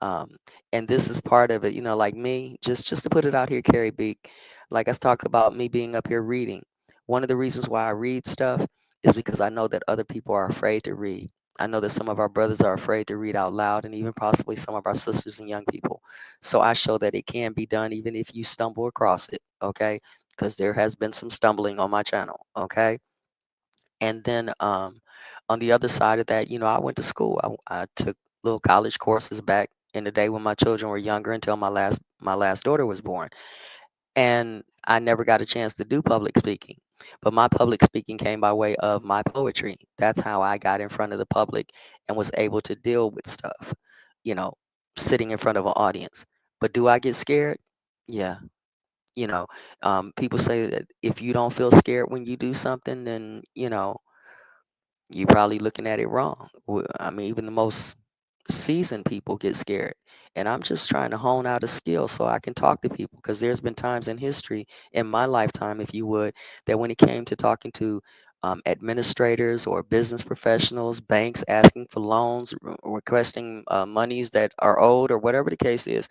Um, and this is part of it, like me, just to put it out here, Carrie Beak, like I talked about me being up here reading. One of the reasons why I read stuff is because I know that other people are afraid to read. I know that some of our brothers are afraid to read out loud, and even possibly some of our sisters and young people. So I show that it can be done even if you stumble across it, okay? Because there has been some stumbling on my channel, okay? And then on the other side of that, I went to school. I took little college courses back in the day when my children were younger until my last daughter was born. And I never got a chance to do public speaking. But my public speaking came by way of my poetry. That's how I got in front of the public and was able to deal with stuff, you know, sitting in front of an audience. But do I get scared? Yeah. You know, people say that if you don't feel scared when you do something, then, you're probably looking at it wrong. I mean, even the most seasoned people get scared. And I'm just trying to hone out a skill so I can talk to people because there's been times in history, in my lifetime, if you would, that when it came to talking to administrators or business professionals, banks asking for loans, requesting monies that are owed, or whatever the case is,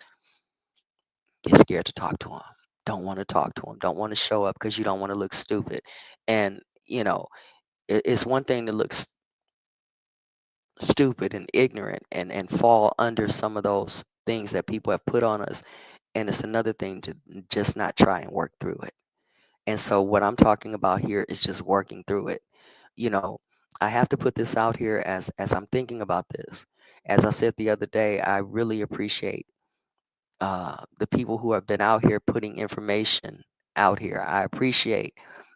get scared to talk to them. Don't want to talk to them. Don't want to show up because you don't want to look stupid. And, it's one thing to look stupid and ignorant and fall under some of those things that people have put on us, and it's another thing to just not try and work through it. And so what I'm talking about here is just working through it. you know I have to put this out here as I'm thinking about this. As I said the other day, I really appreciate the people who have been out here putting information out here. I appreciate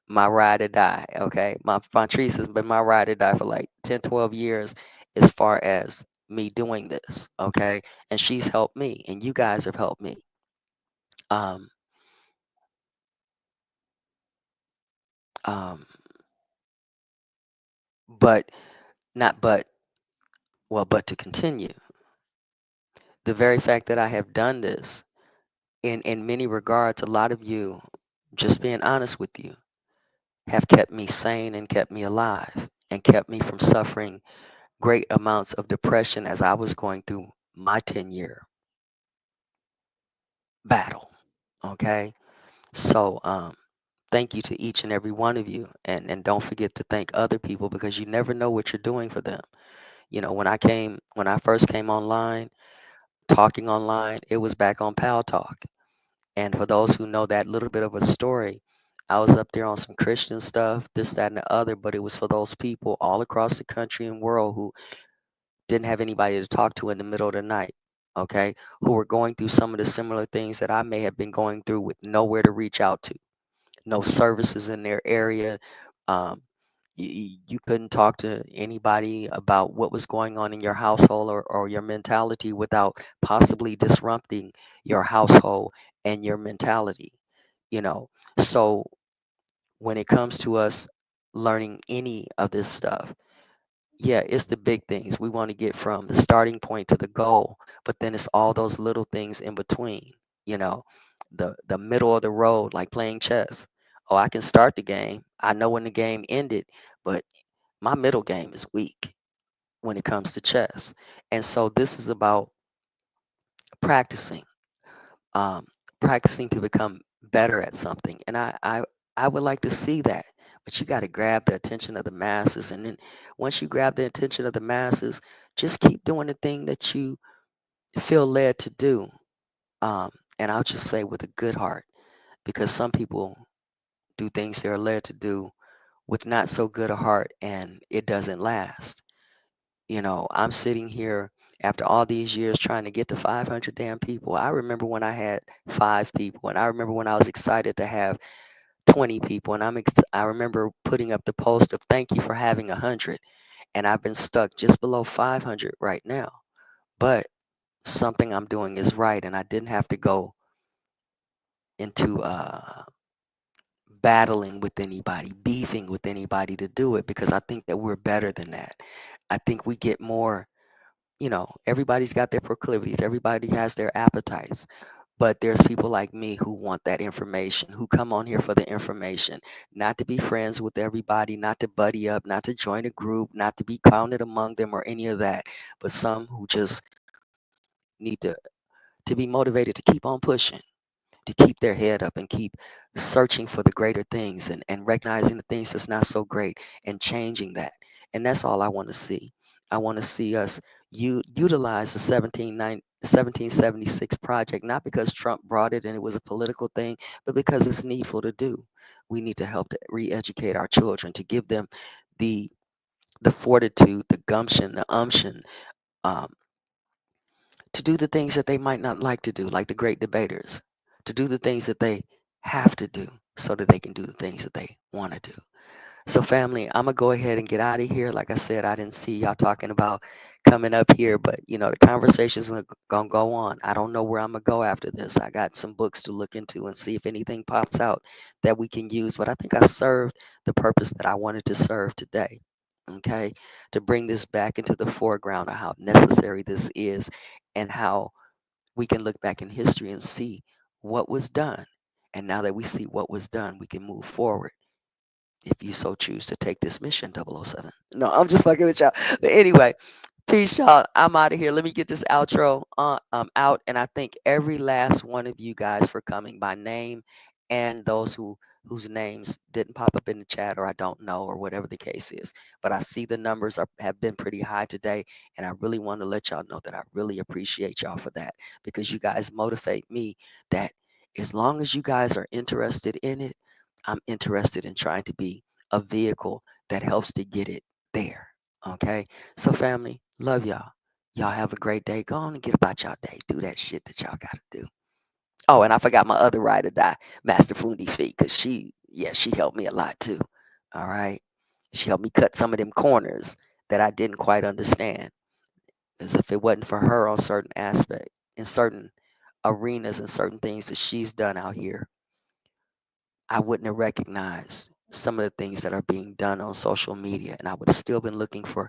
my ride or die. Okay. My Fontrice has been my ride or die for like 10, 12 years as far as me doing this. Okay. And she's helped me, and you guys have helped me. Um, um, but not but, well, but to continue, the very fact that I have done this in many regards, a lot of you, just being honest with you, have kept me sane and kept me alive and kept me from suffering great amounts of depression as I was going through my 10-year battle. Okay. So, thank you to each and every one of you. And don't forget to thank other people because you never know what you're doing for them. When I first came online, talking online, it was back on Pal Talk. And for those who know that little bit of a story, I was up there on some Christian stuff, this, that, and the other, but it was for those people all across the country and world who didn't have anybody to talk to in the middle of the night, okay, who were going through some of the similar things that I may have been going through with nowhere to reach out to, no services in their area. Um, you couldn't talk to anybody about what was going on in your household or your mentality without possibly disrupting your household and your mentality, you know. So when it comes to us learning any of this stuff, yeah, it's the big things. We want to get from the starting point to the goal, but then it's all those little things in between, you know, the middle of the road, like playing chess. Oh, I can start the game. I know when the game ended, but my middle game is weak when it comes to chess. And so this is about practicing, um, practicing to become better at something. And I would like to see that. But you got to grab the attention of the masses. And then once you grab the attention of the masses, just keep doing the thing that you feel led to do. Um, and I'll just say with a good heart, because some people do things they're led to do with not so good a heart and it doesn't last. You know, I'm sitting here after all these years trying to get to 500 damn people. I remember when I had 5 people, and I remember when I was excited to have 20 people, and I remember putting up the post of thank you for having 100, and I've been stuck just below 500 right now. But something I'm doing is right, and I didn't have to go into battling with anybody, beefing with anybody to do it because I think that we're better than that. I think we get more, everybody's got their proclivities, everybody has their appetites, but there's people like me who want that information, who come on here for the information, not to be friends with everybody, not to buddy up, not to join a group, not to be counted among them or any of that, but some who just need to be motivated to keep on pushing, to keep their head up and keep searching for the greater things and recognizing the things that's not so great and changing that. And that's all I want to see. I want to see us utilize the 1776 project, not because Trump brought it and it was a political thing, but because it's needful to do. We need to help to re-educate our children, to give them the the fortitude, the gumption, the umption, um, to do the things that they might not like to do, like the great debaters, to do the things that they have to do so that they can do the things that they want to do. So, family, I'm gonna go ahead and get out of here. Like I said, I didn't see y'all talking about coming up here, but the conversation's gonna go on. I don't know where I'm gonna go after this. I got some books to look into and see if anything pops out that we can use. But I think I served the purpose that I wanted to serve today. Okay, to bring this back into the foreground of how necessary this is and how we can look back in history and see what was done. And now that we see what was done, we can move forward if you so choose to take this mission, 007. No, I'm just fucking with y'all. But anyway, peace, y'all. I'm out of here. Let me get this outro out. And I thank every last one of you guys for coming by name and those whose names didn't pop up in the chat or I don't know or whatever the case is. But I see the numbers have been pretty high today. And I really want to let y'all know that I really appreciate y'all for that because you guys motivate me that as long as you guys are interested in it, I'm interested in trying to be a vehicle that helps to get it there. Okay. So, family, love y'all. Y'all have a great day. Go on and get about y'all day. Do that shit that y'all got to do. Oh, and I forgot my other ride or die, Master Fundi Feet, because she helped me a lot too. All right. She helped me cut some of them corners that I didn't quite understand. Because if it wasn't for her on certain aspect, in certain arenas and certain things that she's done out here, I wouldn't have recognized some of the things that are being done on social media. And I would have still been looking for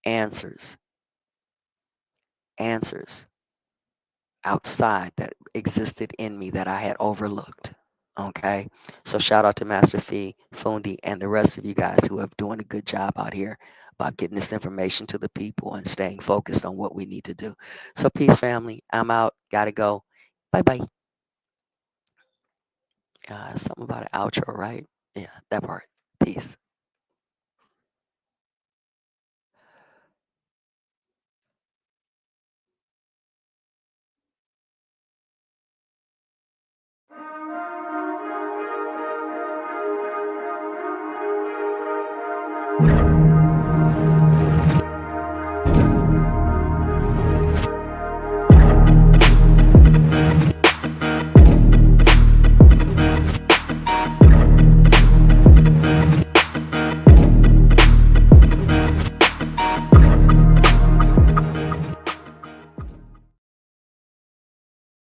answers, answers outside that existed in me that I had overlooked. Okay. So shout out to Master Fee, Fundi, and the rest of you guys who are doing a good job out here about getting this information to the people and staying focused on what we need to do. So peace, family. I'm out. Gotta go. Bye bye. Something about an outro, right? Yeah, that part. Peace.